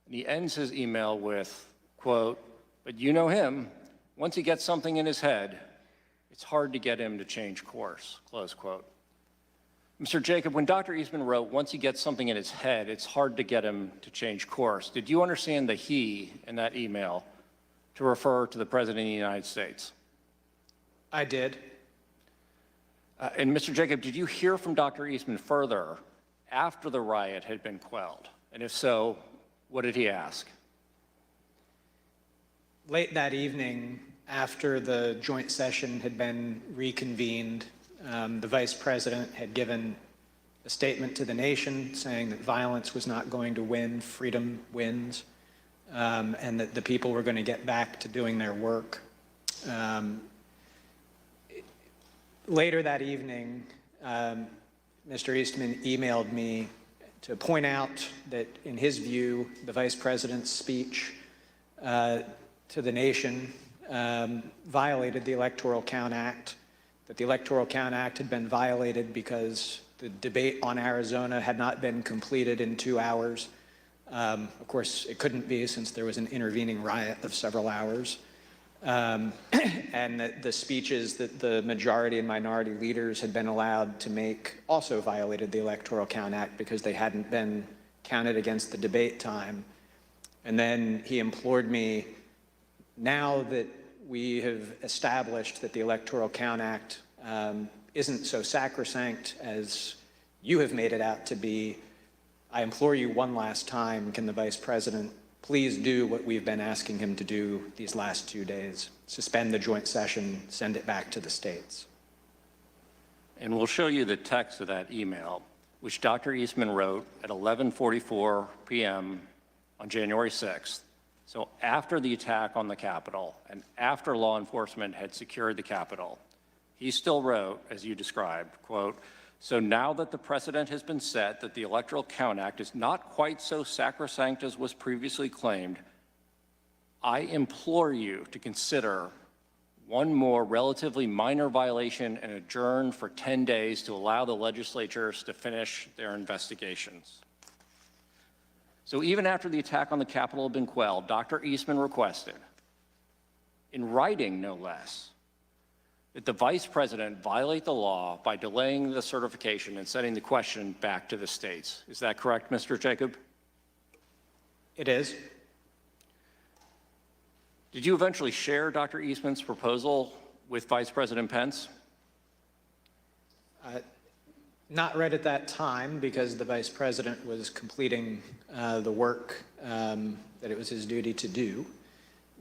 And he ends his email with, quote, "But you know him. Once he gets something in his head, it's hard to get him to change course," close quote. Mr. Jacob, when Dr. Eastman wrote, "Once he gets something in his head, it's hard to get him to change course," did you understand the "he" in that email to refer to the President of the United States? I did. And Mr. Jacob, did you hear from Dr. Eastman further after the riot had been quelled And if so, what did he ask? Late that evening, after the joint session had been reconvened, the vice president had given a statement to the nation saying that violence was not going to win, freedom wins, and that the people were going to get back to doing their work. Later that evening, Mr. Eastman emailed me to point out that, in his view, the vice president's speech to the nation violated the Electoral Count Act, that the Electoral Count Act had been violated because the debate on Arizona had not been completed in 2 hours. Of course, it couldn't be since there was an intervening riot of several hours. And that the speeches that the majority and minority leaders had been allowed to make also violated the Electoral Count Act because they hadn't been counted against the debate time. And then he implored me, now that we have established that the Electoral Count Act isn't so sacrosanct as you have made it out to be, I implore you one last time, can the Vice President please do what we've been asking him to do these last 2 days? Suspend the joint session, send it back to the states. And we'll show you the text of that email, which Dr. Eastman wrote at 11:44 p.m. on January 6th. So after the attack on the Capitol and after law enforcement had secured the Capitol, he still wrote, as you described, quote, "So now that the precedent has been set that the Electoral Count Act is not quite so sacrosanct as was previously claimed, I implore you to consider one more relatively minor violation and adjourn for 10 days to allow the legislatures to finish their investigations." So even after the attack on the Capitol had been quelled, Dr. Eastman requested, in writing no less, that the Vice President violate the law by delaying the certification and sending the question back to the states. Is that correct, Mr. Jacob? It is. Did you eventually share Dr. Eastman's proposal with Vice President Pence? Not right at that time, because the Vice President was completing the work that it was his duty to do.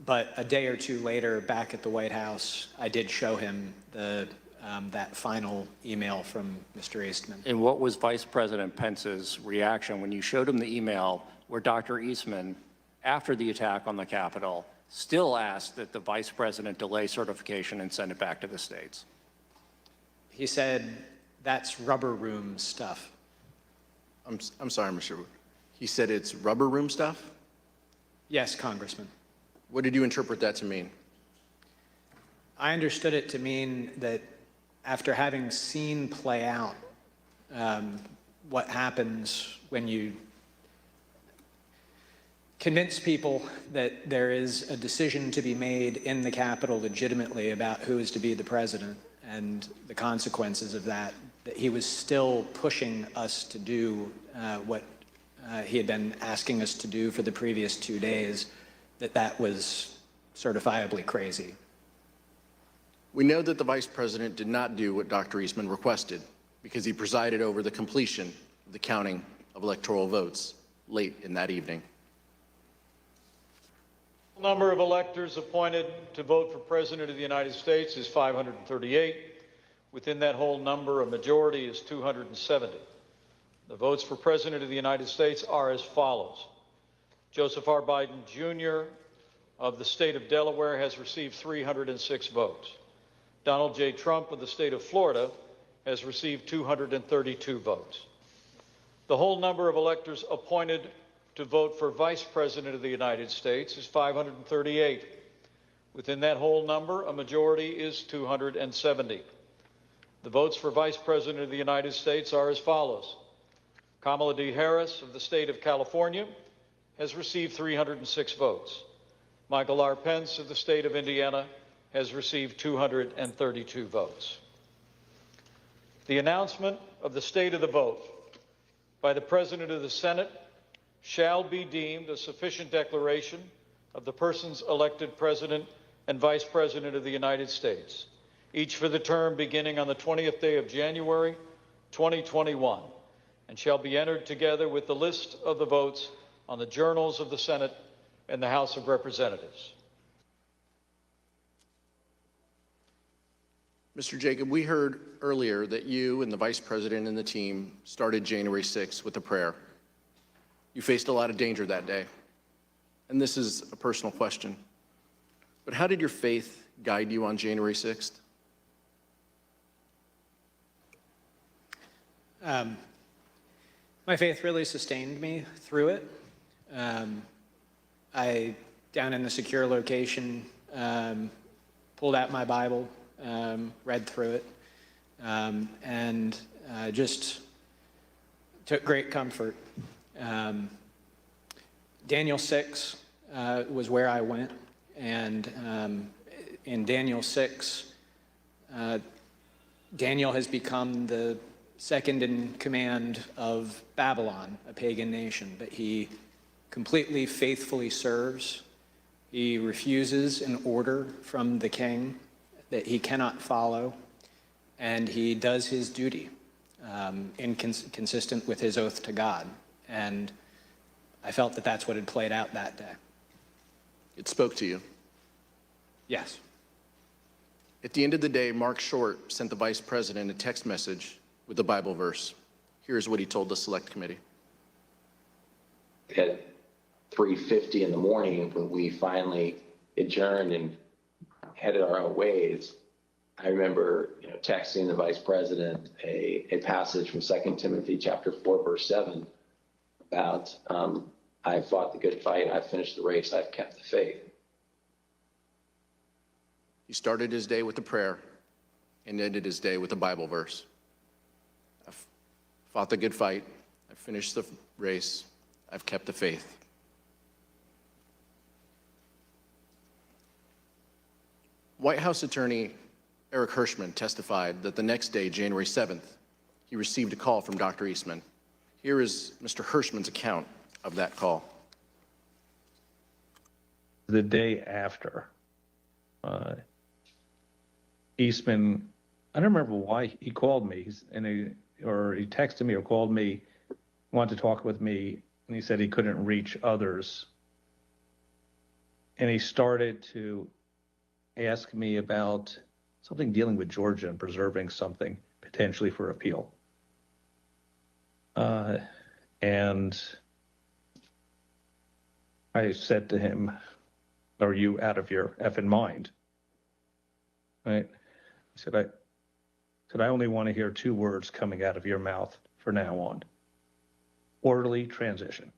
But a day or two later, back at the White House, I did show him that final email from Mr. Eastman. And what was Vice President Pence's reaction when you showed him the email where Dr. Eastman, after the attack on the Capitol, still asked that the Vice President delay certification and send it back to the states? He said, "That's rubber room stuff." I'm sorry, Mr. Wood. He said it's rubber room stuff? Yes, Congressman. What did you interpret that to mean? I understood it to mean that after having seen play out what happens when you convince people that there is a decision to be made in the Capitol legitimately about who is to be the president and the consequences of that, that he was still pushing us to do what he had been asking us to do for the previous 2 days, that was certifiably crazy. We know that the Vice President did not do what Dr. Eastman requested because he presided over the completion of the counting of electoral votes late in that evening. The number of electors appointed to vote for President of the United States is 538. Within that whole number, a majority is 270. The votes for President of the United States are as follows. Joseph R. Biden, Jr. of the state of Delaware has received 306 votes. Donald J. Trump of the state of Florida has received 232 votes. The whole number of electors appointed to vote for Vice President of the United States is 538. Within that whole number, a majority is 270. The votes for Vice President of the United States are as follows. Kamala D. Harris of the state of California has received 306 votes. Michael R. Pence of the state of Indiana has received 232 votes. The announcement of the state of the vote by the President of the Senate shall be deemed a sufficient declaration of the persons elected President and Vice President of the United States, each for the term beginning on the 20th day of January, 2021, and shall be entered together with the list of the votes on the journals of the Senate and the House of Representatives. Mr. Jacob, we heard earlier that you and the Vice President and the team started January 6th with a prayer. You faced a lot of danger that day, and this is a personal question. But how did your faith guide you on January 6th? My faith really sustained me through it. I, down in the secure location, pulled out my Bible, read through it, and just took great comfort. Daniel 6 was where I went, and in Daniel 6, Daniel has become the second in command of Babylon, a pagan nation, but he completely faithfully serves. He refuses an order from the king that he cannot follow, and he does his duty consistent with his oath to God. And I felt that that's what had played out that day. It spoke to you? Yes. At the end of the day, Mark Short sent the Vice President a text message with a Bible verse. Here's what he told the Select Committee. At 3:50 in the morning, when we finally adjourned and headed our own ways, I remember, texting the Vice President a passage from 2 Timothy chapter 4, verse 7 about, I fought the good fight, I've finished the race, I've kept the faith. He started his day with a prayer and ended his day with a Bible verse. I've fought the good fight, I've finished the race, I've kept the faith. White House Attorney Eric Hirschman testified that the next day, January 7th, he received a call from Dr. Eastman. Here is Mr. Hirschman's account of that call. The day after, Eastman, I don't remember why he called me, or he texted me or called me, wanted to talk with me, and he said he couldn't reach others. And he started to ask me about something dealing with Georgia and preserving something potentially for appeal. And I said to him, "Are you out of your effing mind?" Right? I said, I only want to hear two words coming out of your mouth from now on. Orderly transition.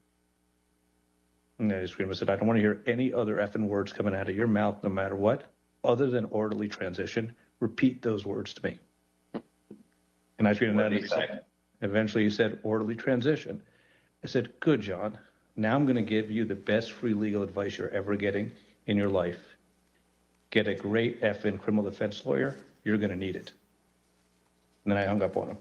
And I screamed, I said, I don't want to hear any other effing words coming out of your mouth, no matter what, other than orderly transition. Repeat those words to me. And I screamed that. Eventually he said, orderly transition. I said, good, John. Now I'm going to give you the best free legal advice you're ever getting in your life. Get a great effing criminal defense lawyer. You're going to need it. And then I hung up on him.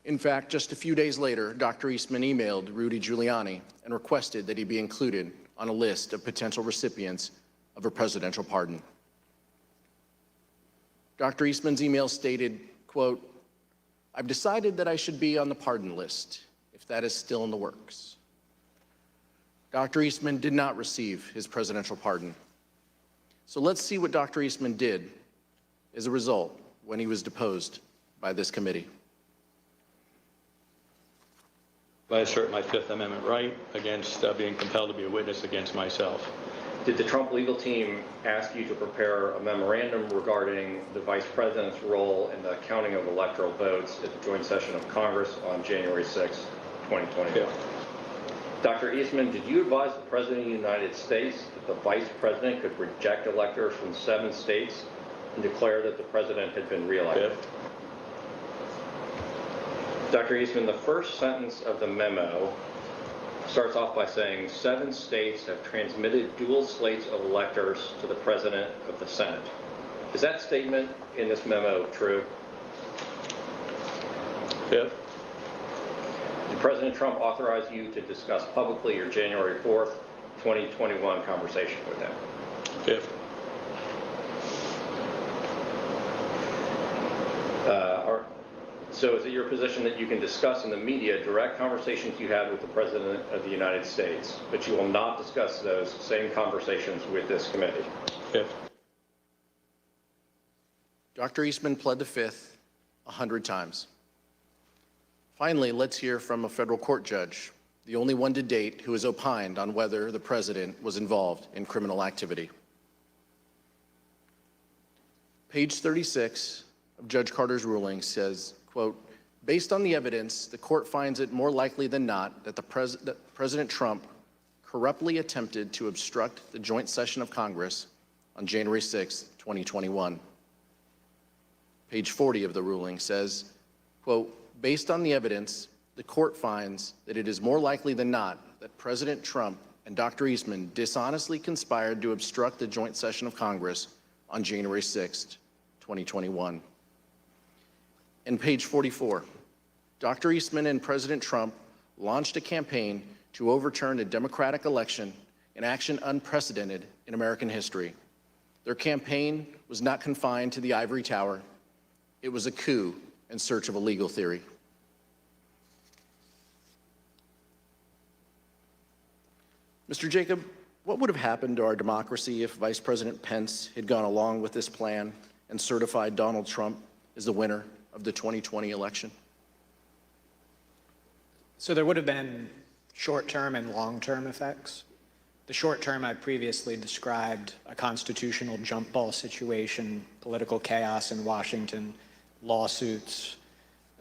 In fact, just a few days later, Dr. Eastman emailed Rudy Giuliani and requested that he be included on a list of potential recipients of a presidential pardon. Dr. Eastman's email stated, quote, I've decided that I should be on the pardon list, if that is still in the works. Dr. Eastman did not receive his presidential pardon. So let's see what Dr. Eastman did as a result when he was deposed by this committee. I assert my Fifth Amendment right against being compelled to be a witness against myself. Did the Trump legal team ask you to prepare a memorandum regarding the Vice President's role in the counting of electoral votes at the joint session of Congress on January 6, 2021? Yeah. Dr. Eastman, did you advise the President of the United States that the Vice President could reject electors from 7 states and declare that the President had been reelected? Yeah. Dr. Eastman, the first sentence of the memo starts off by saying 7 states have transmitted dual slates of electors to the President of the Senate. Is that statement in this memo true? Yeah. Did President Trump authorize you to discuss publicly your January 4th, 2021 conversation with him? Yeah. So is it your position that you can discuss in the media direct conversations you had with the President of the United States, but you will not discuss those same conversations with this committee? Fifth. Dr. Eastman pled the fifth 100 times. Finally, let's hear from a federal court judge, the only one to date who has opined on whether the president was involved in criminal activity. Page 36 of Judge Carter's ruling says, quote, based on the evidence, the court finds it more likely than not that President Trump corruptly attempted to obstruct the joint session of Congress on January 6, 2021. Page 40 of the ruling says, quote, based on the evidence, the court finds that it is more likely than not that President Trump and Dr. Eastman dishonestly conspired to obstruct the joint session of Congress on January 6, 2021. And page 44, Dr. Eastman and President Trump launched a campaign to overturn a Democratic election, an action unprecedented in American history. Their campaign was not confined to the ivory tower. It was a coup in search of a legal theory. Mr. Jacob, what would have happened to our democracy if Vice President Pence had gone along with this plan and certified Donald Trump as the winner of the 2020 election? So there would have been short-term and long-term effects. The short-term I previously described, a constitutional jump ball situation, political chaos in Washington, lawsuits,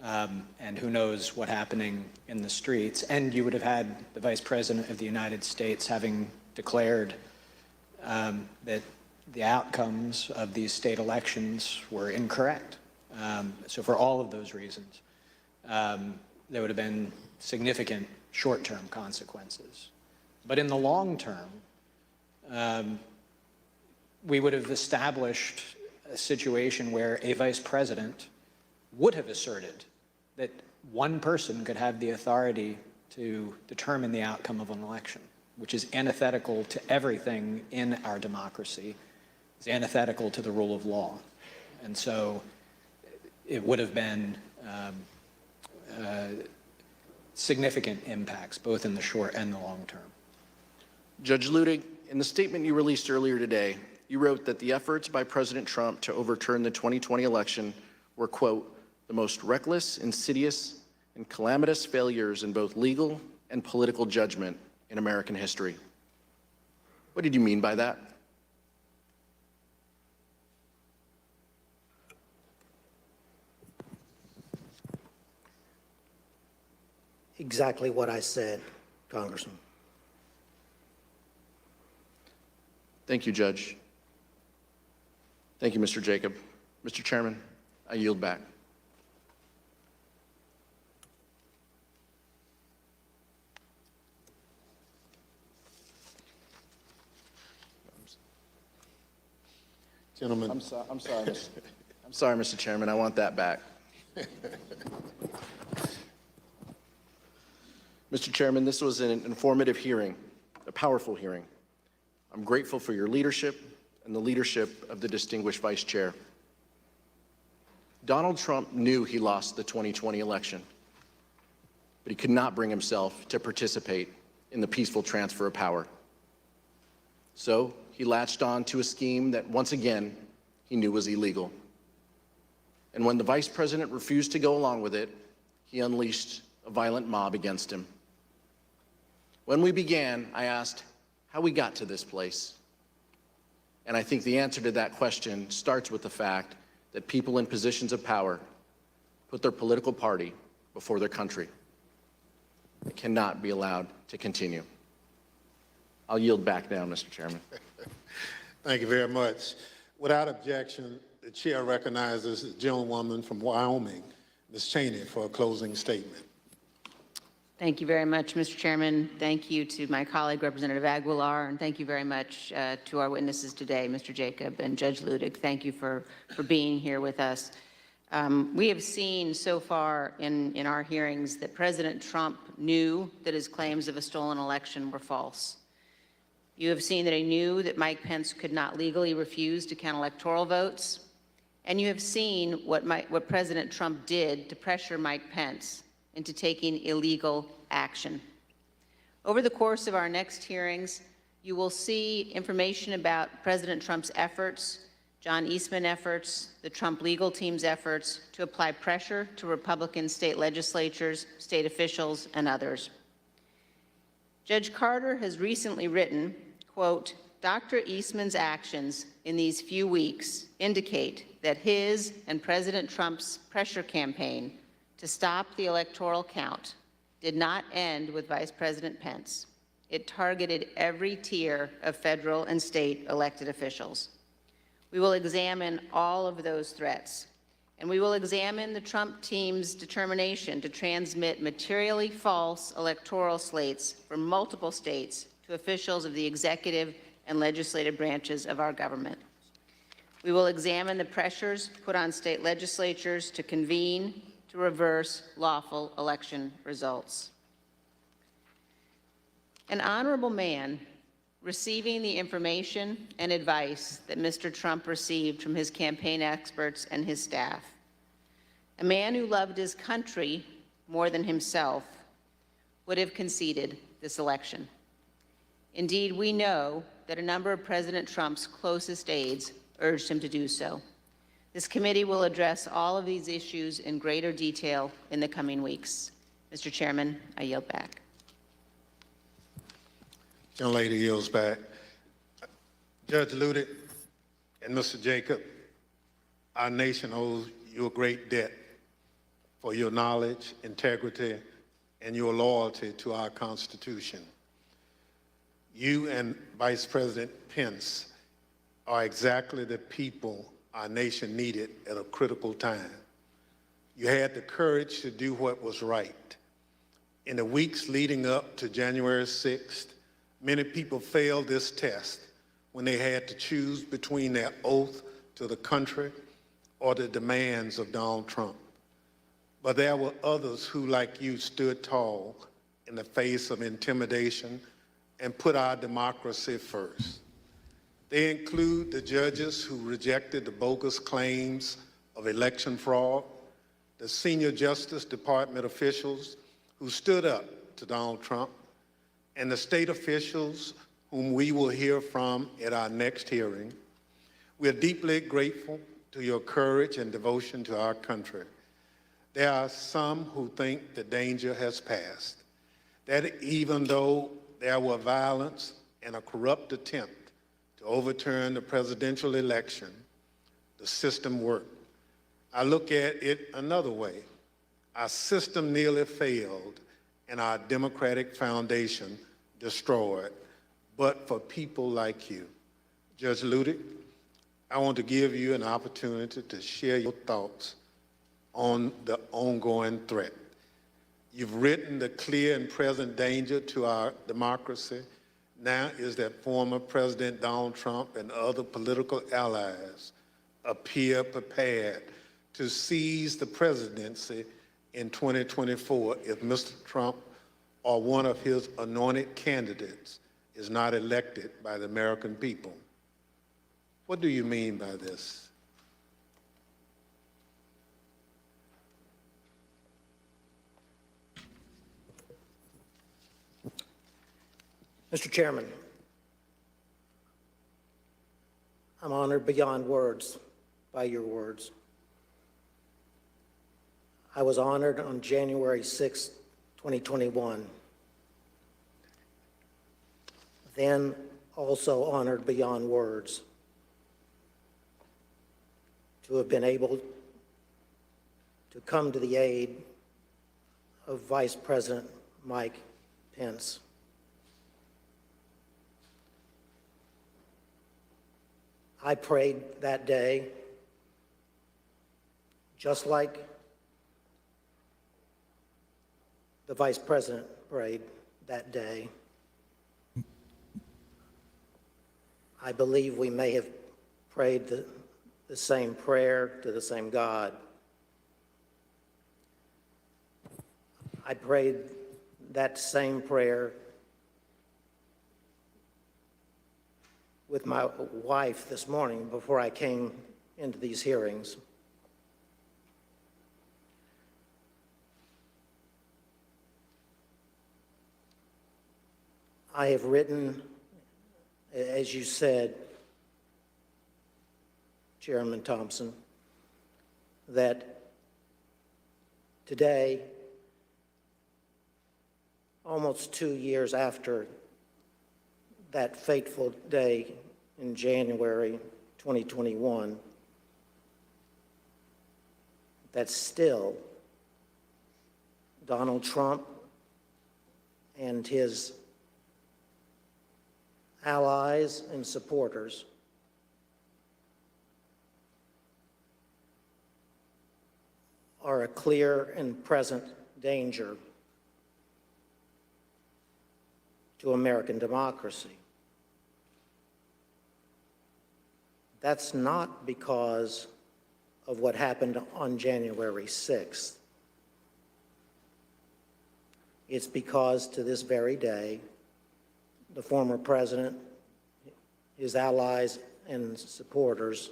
and who knows what happening in the streets. And you would have had the Vice President of the United States having declared that the outcomes of these state elections were incorrect. So for all of those reasons, there would have been significant short-term consequences. But in the long term, we would have established a situation where a vice president would have asserted that one person could have the authority to determine the outcome of an election, which is antithetical to everything in our democracy, is antithetical to the rule of law. And so it would have been significant impacts, both in the short and the long term. Judge Ludig, in the statement you released earlier today, you wrote that the efforts by President Trump to overturn the 2020 election were, quote, the most reckless, insidious, and calamitous failures in both legal and political judgment in American history. What did you mean by that? Exactly what I said, Congressman. Thank you, Judge. Thank you, Mr. Jacob. Mr. Chairman, I yield back. Gentlemen. I'm sorry, Mr. Chairman. I want that back. Mr. Chairman, this was an informative hearing, a powerful hearing. I'm grateful for your leadership and the leadership of the distinguished Vice Chair. Donald Trump knew he lost the 2020 election, but he could not bring himself to participate in the peaceful transfer of power. So he latched on to a scheme that, once again, he knew was illegal. And when the Vice President refused to go along with it, he unleashed a violent mob against him. When we began, I asked how we got to this place. And I think the answer to that question starts with the fact that people in positions of power put their political party before their country. It cannot be allowed to continue. I'll yield back now, Mr. Chairman. Thank you very much. Without objection, the chair recognizes the gentlewoman from Wyoming, Ms. Cheney, for a closing statement. Thank you very much, Mr. Chairman. Thank you to my colleague, Representative Aguilar, and thank you very much to our witnesses today, Mr. Jacob and Judge Ludig. Thank you for being here with us. We have seen so far in our hearings that President Trump knew that his claims of a stolen election were false. You have seen that he knew that Mike Pence could not legally refuse to count electoral votes, And you have seen what President Trump did to pressure Mike Pence into taking illegal action. Over the course of our next hearings, you will see information about President Trump's efforts, John Eastman efforts, the Trump legal team's efforts to apply pressure to Republican state legislatures, state officials, and others. Judge Carter has recently written, quote, Dr. Eastman's actions in these few weeks indicate that his and President Trump's pressure campaign to stop the electoral count did not end with Vice President Pence. It targeted every tier of federal and state elected officials. We will examine all of those threats, and we will examine the Trump team's determination to transmit materially false electoral slates from multiple states to officials of the executive and legislative branches of our government. We will examine the pressures put on state legislatures to convene to reverse lawful election results. An honorable man receiving the information and advice that Mr. Trump received from his campaign experts and his staff, a man who loved his country more than himself, would have conceded this election. Indeed, we know that a number of President Trump's closest aides urged him to do so. This committee will address all of these issues in greater detail in the coming weeks. Mr. Chairman, I yield back. Young lady yields back. Judge Ludick and Mr. Jacob, our nation owes you a great debt for your knowledge, integrity, and your loyalty to our Constitution. You and Vice President Pence are exactly the people our nation needed at a critical time. You had the courage to do what was right. In the weeks leading up to January 6th, many people failed this test when they had to choose between their oath to the country or the demands of Donald Trump. But there were others who, like you, stood tall in the face of intimidation and put our democracy first. They include the judges who rejected the bogus claims of election fraud, the senior Justice Department officials who stood up to Donald Trump, and the state officials whom we will hear from at our next hearing. We are deeply grateful to your courage and devotion to our country. There are some who think the danger has passed, that even though there were violence and a corrupt attempt to overturn the presidential election, the system worked. I look at it another way. Our system nearly failed and our democratic foundation destroyed, but for people like you. Judge Ludick, I want to give you an opportunity to share your thoughts on the ongoing threat. You've written the clear and present danger to our democracy. Now is that former President Donald Trump and other political allies appear prepared to seize the presidency in 2024 if Mr. Trump or one of his anointed candidates is not elected by the American people. What do you mean by this? Mr. Chairman, I'm honored beyond words by your words. I was honored on January 6, 2021, then also honored beyond words to have been able to come to the aid of Vice President Mike Pence. I prayed that day, just like the Vice President prayed that day. I believe we may have prayed the same prayer to the same God. I prayed that same prayer with my wife this morning before I came into these hearings. I have written, as you said, Chairman Thompson, that today, almost 2 years after that fateful day in January 2021, that still Donald Trump and his allies and supporters are a clear and present danger to American democracy. That's not because of what happened on January 6th. It's because to this very day, the former president, his allies and supporters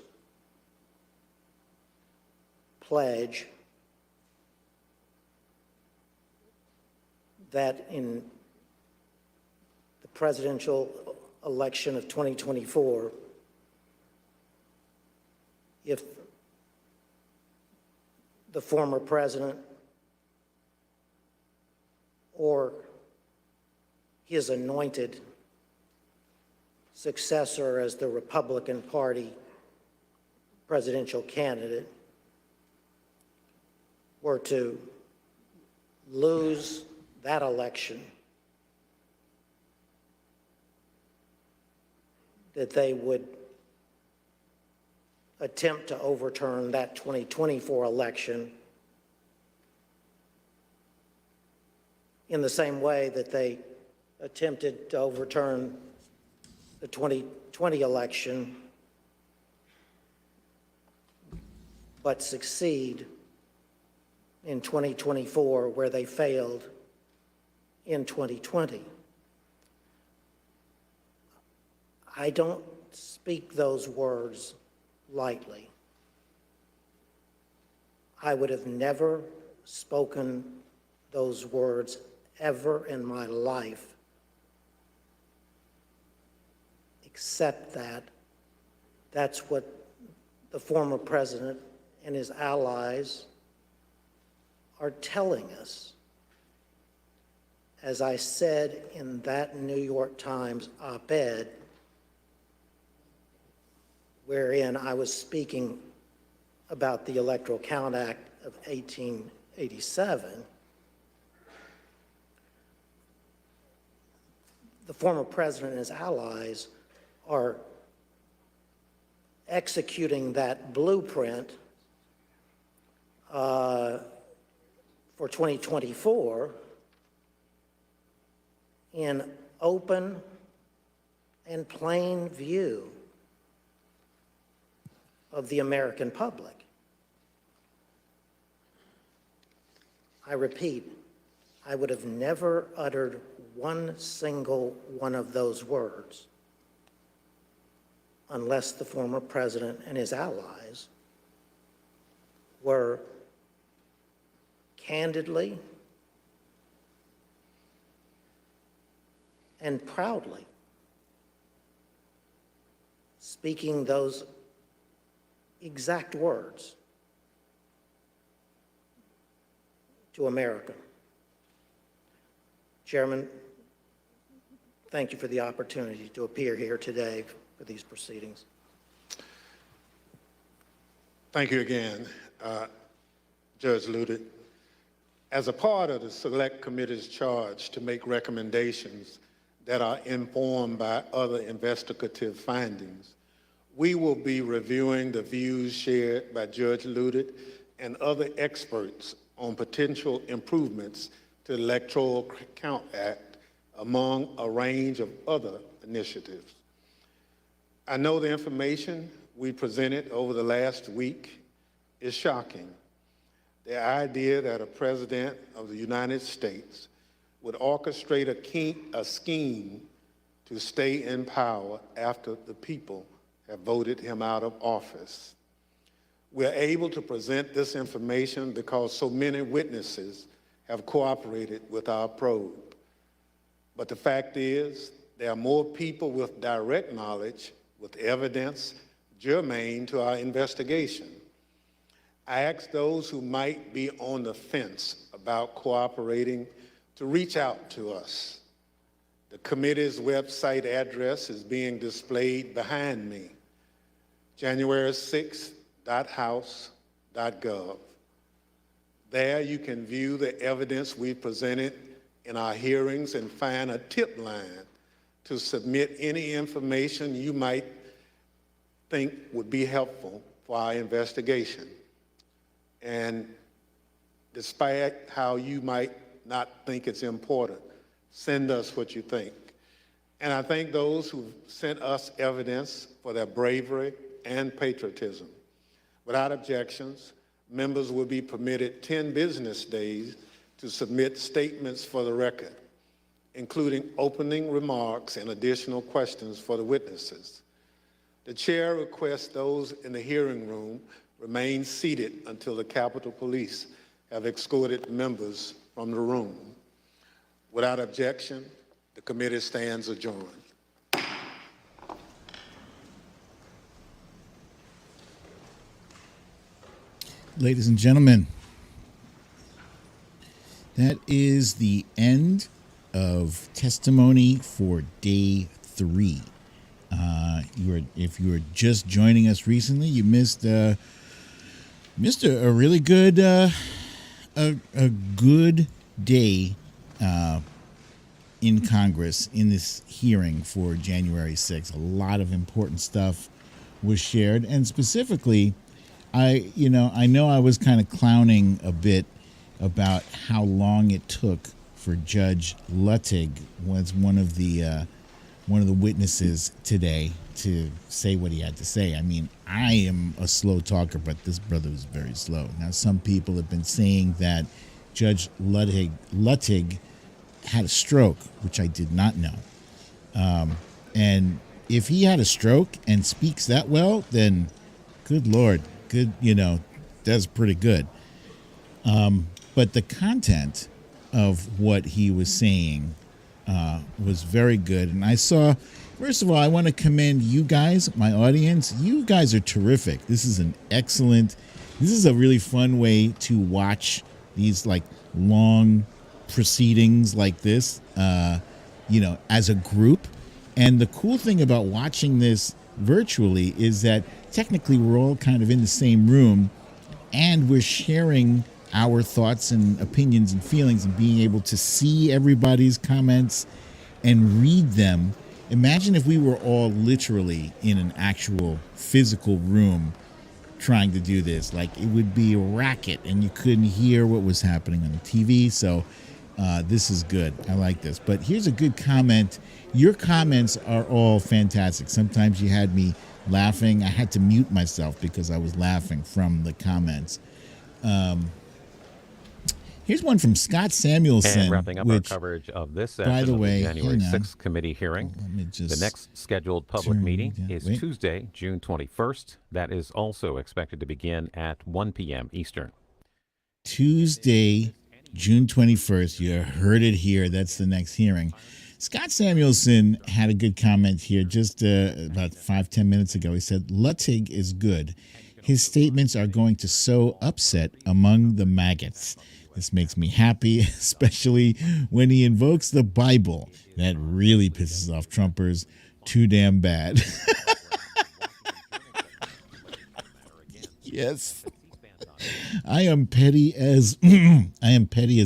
pledge that in the presidential election of 2024, if the former president or his anointed successor as the Republican Party presidential candidate were to lose that election, that they would attempt to overturn that 2024 election in the same way that they attempted to overturn the 2020 election, but succeed in 2024 where they failed in 2020. I don't speak those words lightly. I would have never spoken those words ever in my life, except that that's what the former president and his allies are telling us. As I said in that New York Times op-ed, wherein I was speaking about the Electoral Count Act of 1887, the former president and his allies are executing that blueprint for 2024 in open and plain view of the American public. I repeat, I would have never uttered one single one of those words unless the former president and his allies were candidly and proudly speaking those exact words to America. Chairman, thank you for the opportunity to appear here today for these proceedings. Thank you again, Judge Ludick. As a part of the Select Committee's charge to make recommendations that are informed by other investigative findings, we will be reviewing the views shared by Judge Ludick and other experts on potential improvements to the Electoral Count Act, among a range of other initiatives. I know the information we presented over the last week is shocking. The idea that a president of the United States would orchestrate a scheme to stay in power after the people have voted him out of office. We're able to present this information because so many witnesses have cooperated with our probe. But the fact is, there are more people with direct knowledge, with evidence germane to our investigation. I ask those who might be on the fence about cooperating to reach out to us. The committee's website address is being displayed behind me, january6.house.gov. There you can view the evidence we presented in our hearings and find a tip line to submit any information you might think would be helpful for our investigation. And despite how you might not think it's important, send us what you think. And I thank those who sent us evidence for their bravery and patriotism. Without objections, members will be permitted 10 business days to submit statements for the record, including opening remarks and additional questions for the witnesses. The chair requests those in the hearing room remain seated until the Capitol Police have escorted members from the room. Without objection, the committee stands adjourned. Ladies and gentlemen, that is the end of testimony for day 3. If you were just joining us recently, you missed a really good a good day in Congress in this hearing for January 6th. A lot of important stuff was shared, and specifically, I know I was kind of clowning a bit about how long it took for Judge Luttig, was one of the witnesses today, to say what he had to say. I mean, I am a slow talker, but this brother was very slow. Now, some people have been saying that Judge Luttig had a stroke, which I did not know. And if he had a stroke and speaks that well, then good Lord, that's pretty good. But the content of what he was saying was very good. And I saw, first of all, I want to commend you guys, my audience. You guys are terrific. This is a really fun way to watch these like long proceedings like this, as a group. And the cool thing about watching this virtually is that technically we're all kind of in the same room and we're sharing our thoughts and opinions and feelings and being able to see everybody's comments and read them. Imagine if we were all literally in an actual physical room trying to do this. Like, it would be a racket and you couldn't hear what was happening on the TV. So this is good. I like this. But here's a good comment. Your comments are all fantastic. Sometimes you had me laughing. I had to mute myself because I was laughing from the comments. Here's one from Scott Samuelson. And wrapping up our coverage of this session of the January 6th committee hearing. The next scheduled public meeting is Tuesday, June 21st. That is also expected to begin at 1 p.m. Eastern. Tuesday, June 21st. You heard it here. That's the next hearing. Scott Samuelson had a good comment here just about 5-10 minutes ago. He said, Luttig is good. His statements are going to sow upset among the maggots. This makes me happy, especially when he invokes the Bible. That really pisses off Trumpers too damn bad. Yes. I am petty as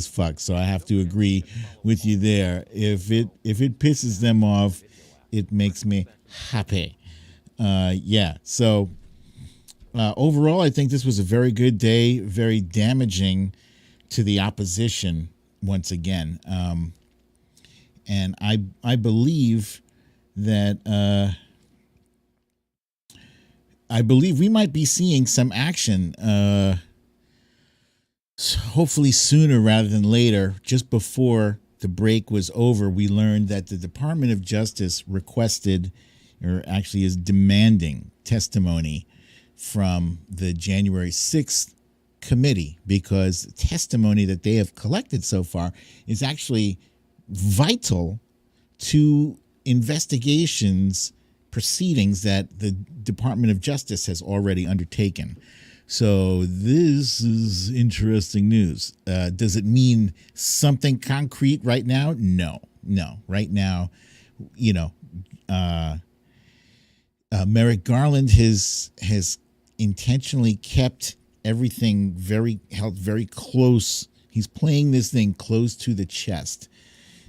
fuck, so I have to agree with you there. If it pisses them off, it makes me happy. So overall, I think this was a very good day, very damaging to the opposition once again. And I believe that we might be seeing some action hopefully sooner rather than later. Just before the break was over, we learned that the Department of Justice requested, or actually is demanding, testimony from the January 6th committee, because the testimony that they have collected so far is actually vital to investigations proceedings that the Department of Justice has already undertaken. So this is interesting news. Does it mean something concrete right now? No. Right now, Merrick Garland has intentionally kept everything held very close. He's playing this thing close to the chest.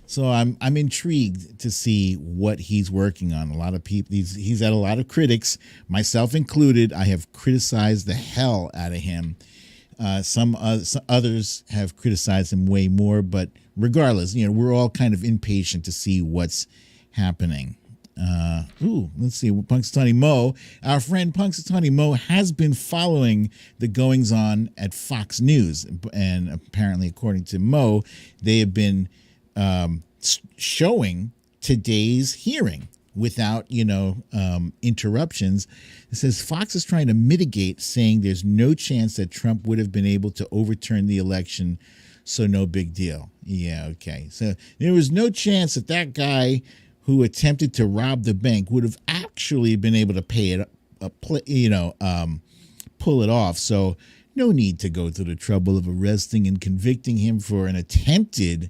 So I'm intrigued to see what he's working on. A lot of people, he's had a lot of critics, myself included. I have criticized the hell out of him. Some others have criticized him way more, but regardless, we're all kind of impatient to see what's happening. Let's see. Punxsutawney Mo, our friend Punxsutawney Mo, has been following the goings on at Fox News, and apparently, according to Mo, they have been showing today's hearing without, interruptions. It says Fox is trying to mitigate, saying there's no chance that Trump would have been able to overturn the election, so no big deal. Yeah, okay. So there was no chance that guy who attempted to rob the bank would have actually been able to pay it, pull it off. So no need to go through the trouble of arresting and convicting him for an attempted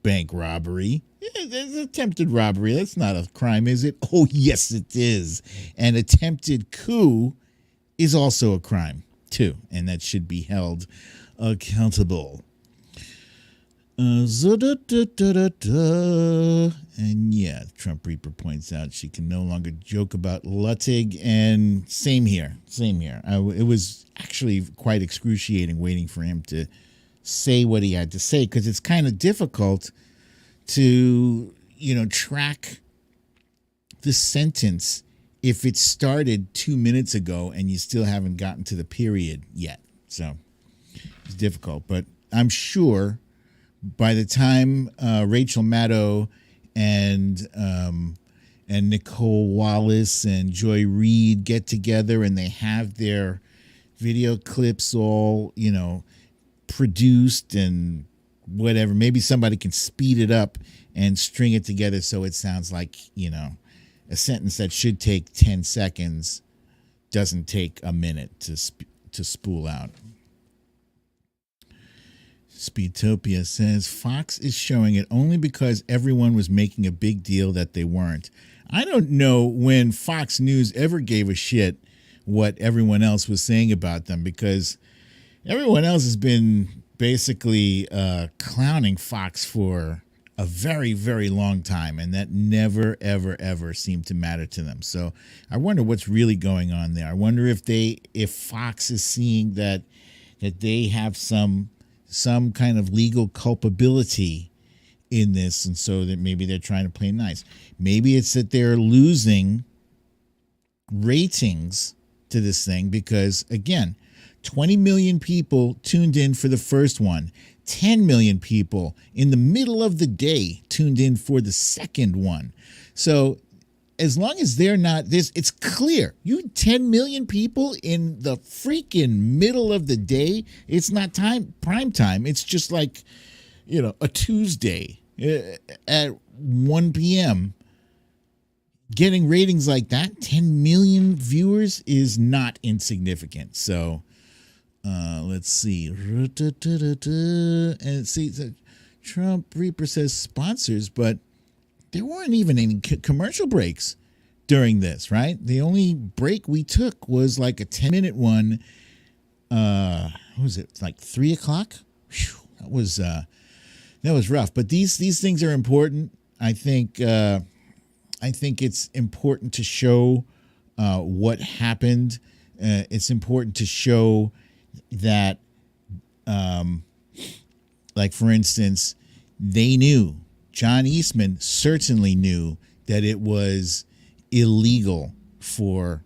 bank robbery. It's attempted robbery. That's not a crime, is it? Oh, yes, it is. An attempted coup is also a crime, too, and that should be held accountable. And yeah, Trump Reaper points out she can no longer joke about Luttig, and same here. It was actually quite excruciating waiting for him to say what he had to say, because it's kind of difficult to, track the sentence if it started 2 minutes ago and you still haven't gotten to the period yet. So it's difficult, but I'm sure by the time Rachel Maddow and Nicole Wallace and Joy Reid get together and they have their video clips all, produced and whatever, maybe somebody can speed it up and string it together so it sounds like, a sentence that should take 10 seconds doesn't take a minute to spool out. Speedtopia says Fox is showing it only because everyone was making a big deal that they weren't. I don't know when Fox News ever gave a shit what everyone else was saying about them, because everyone else has been basically clowning Fox for a very, very long time, and that never, ever, ever seemed to matter to them. So I wonder what's really going on there. I wonder if Fox is seeing that they have some kind of legal culpability in this, and so that maybe they're trying to play nice. Maybe it's that they're losing ratings to this thing because, again, 20 million people tuned in for the first one. 10 million people in the middle of the day tuned in for the second one. So as long as they're not this, it's clear. You 10 million people in the freaking middle of the day, it's not prime time. It's just like, a Tuesday at 1 p.m. Getting ratings like that, 10 million viewers, is not insignificant. So let's see. And see, Trump Reaper says sponsors, but there weren't even any commercial breaks during this, right? The only break we took was like a 10-minute one. What was it? Like 3 o'clock? Whew, that was rough. But these things are important. I think it's important to show what happened. It's important to show that, like, for instance, they knew, John Eastman certainly knew that it was illegal for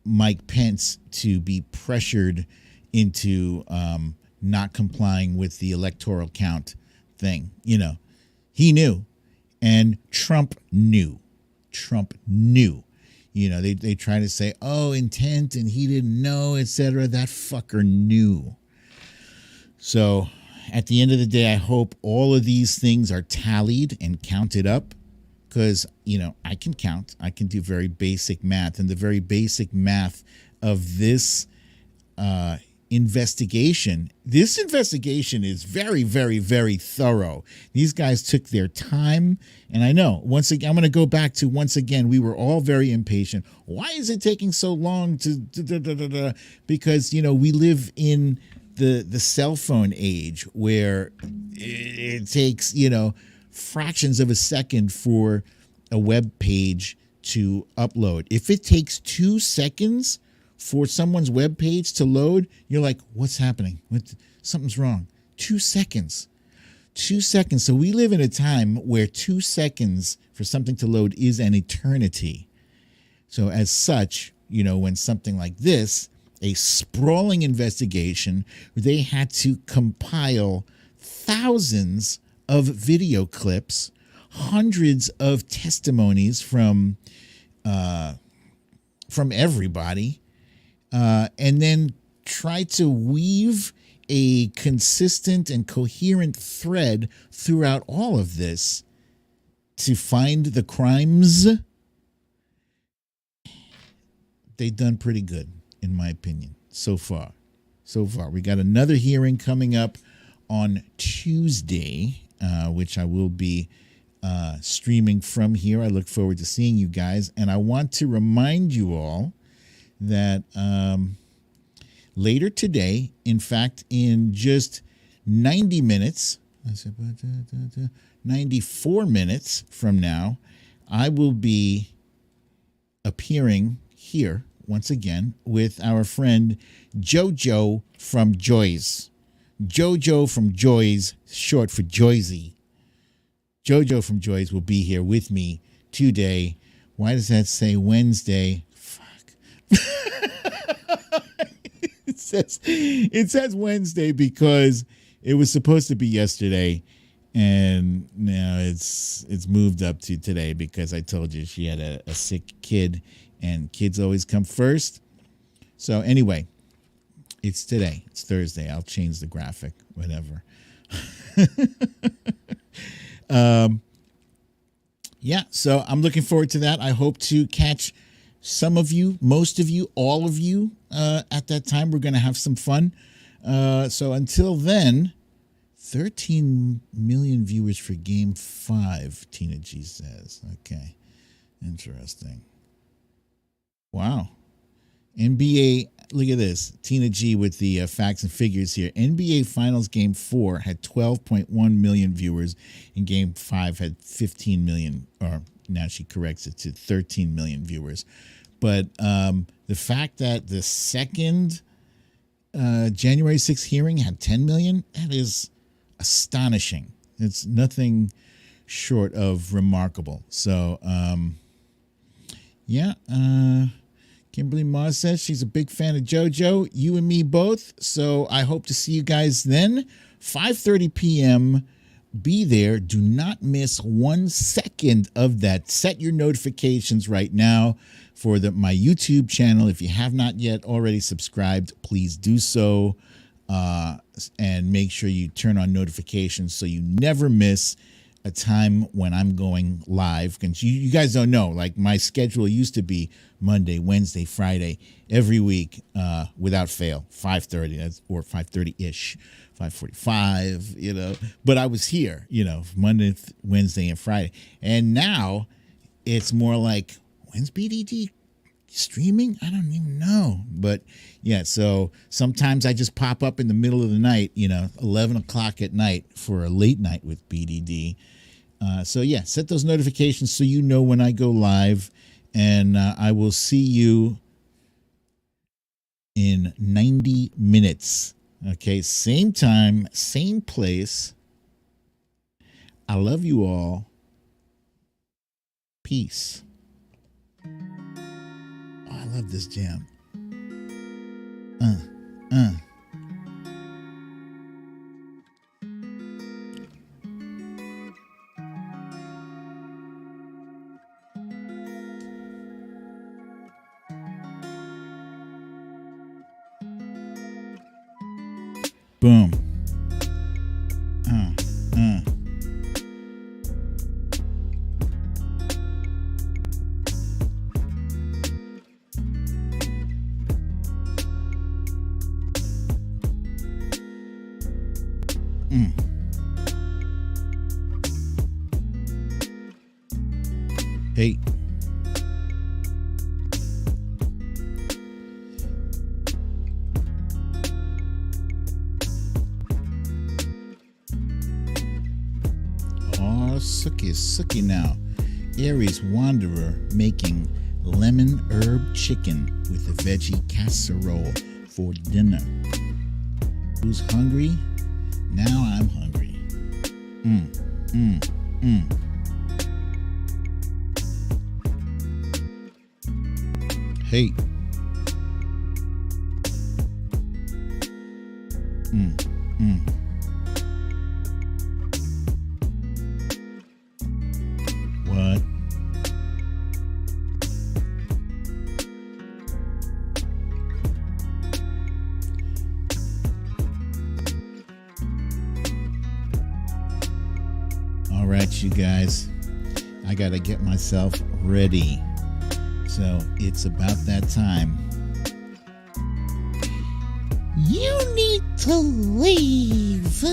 Mike Pence to be pressured into not complying with the electoral count thing. He knew, and Trump knew. They try to say, oh, intent and he didn't know, etc. That fucker knew. So at the end of the day, I hope all of these things are tallied and counted up, because, I can count. I can do very basic math, and the very basic math of this investigation. This investigation is very, very, very thorough. These guys took their time. And I know, once again, I'm going to go back to, once again, we were all very impatient. Why is it taking so long to, because, we live in the cell phone age where it takes, fractions of a second for a web page to upload. If it takes 2 seconds for someone's web page to load, you're like, what's happening? Something's wrong. 2 seconds. 2 seconds. So we live in a time where 2 seconds for something to load is an eternity. So as such, when something like this, a sprawling investigation, where they had to compile thousands of video clips, hundreds of testimonies from everybody, and then try to weave a consistent and coherent thread throughout all of this to find the crimes. They've done pretty good, in my opinion, so far. We got another hearing coming up on Tuesday, which I will be streaming from here. I look forward to seeing you guys. And I want to remind you all that later today, in fact, in just 90 minutes, 94 minutes from now, I will be appearing here once again with our friend Jojo from Joy's. Jojo from Joy's, short for Joyzy. Jojo from Joy's will be here with me today. Why does that say Wednesday? Fuck. It says Wednesday because it was supposed to be yesterday, and now it's moved up to today because I told you she had a sick kid, and kids always come first. So anyway, it's today. It's Thursday. I'll change the graphic, whatever. Yeah, so I'm looking forward to that. I hope to catch some of you, most of you, all of you at that time. We're going to have some fun. So until then, 13 million viewers for Game 5, Tina G says. Okay, interesting. Wow. NBA, look at this. Tina G with the facts and figures here. NBA Finals Game 4 had 12.1 million viewers, and Game 5 had 15 million, or now she corrects it to 13 million viewers. But the fact that the second January 6th hearing had 10 million, that is astonishing. It's nothing short of remarkable. So, yeah, Kimberly Moss says she's a big fan of JoJo. You and me both. So I hope to see you guys then. 5:30 p.m. Be there. Do not miss 1 second of that. Set your notifications right now for my YouTube channel. If you have not yet already subscribed, please do so. And make sure you turn on notifications so you never miss a time when I'm going live. Because you guys don't know, like my schedule used to be Monday, Wednesday, Friday, every week without fail, 5:30 or 5:30-ish, 5:45, But I was here, Monday, Wednesday, and Friday. And now it's more like, when's BDD streaming? I don't even know. But yeah, so sometimes I just pop up in the middle of the night, 11 o'clock at night for a late night with BDD. So yeah, set those notifications so you know when I go live, and I will see you in 90 minutes. Okay, same time, same place. I love you all. Peace. Oh, I love this jam. Boom. Hey. Oh, sucky now. Aries Wanderer making lemon herb chicken with a veggie casserole for dinner. Who's hungry? Now I'm hungry. Hey. What? All right, you guys. I gotta get myself ready. So it's about that time. You need to leave.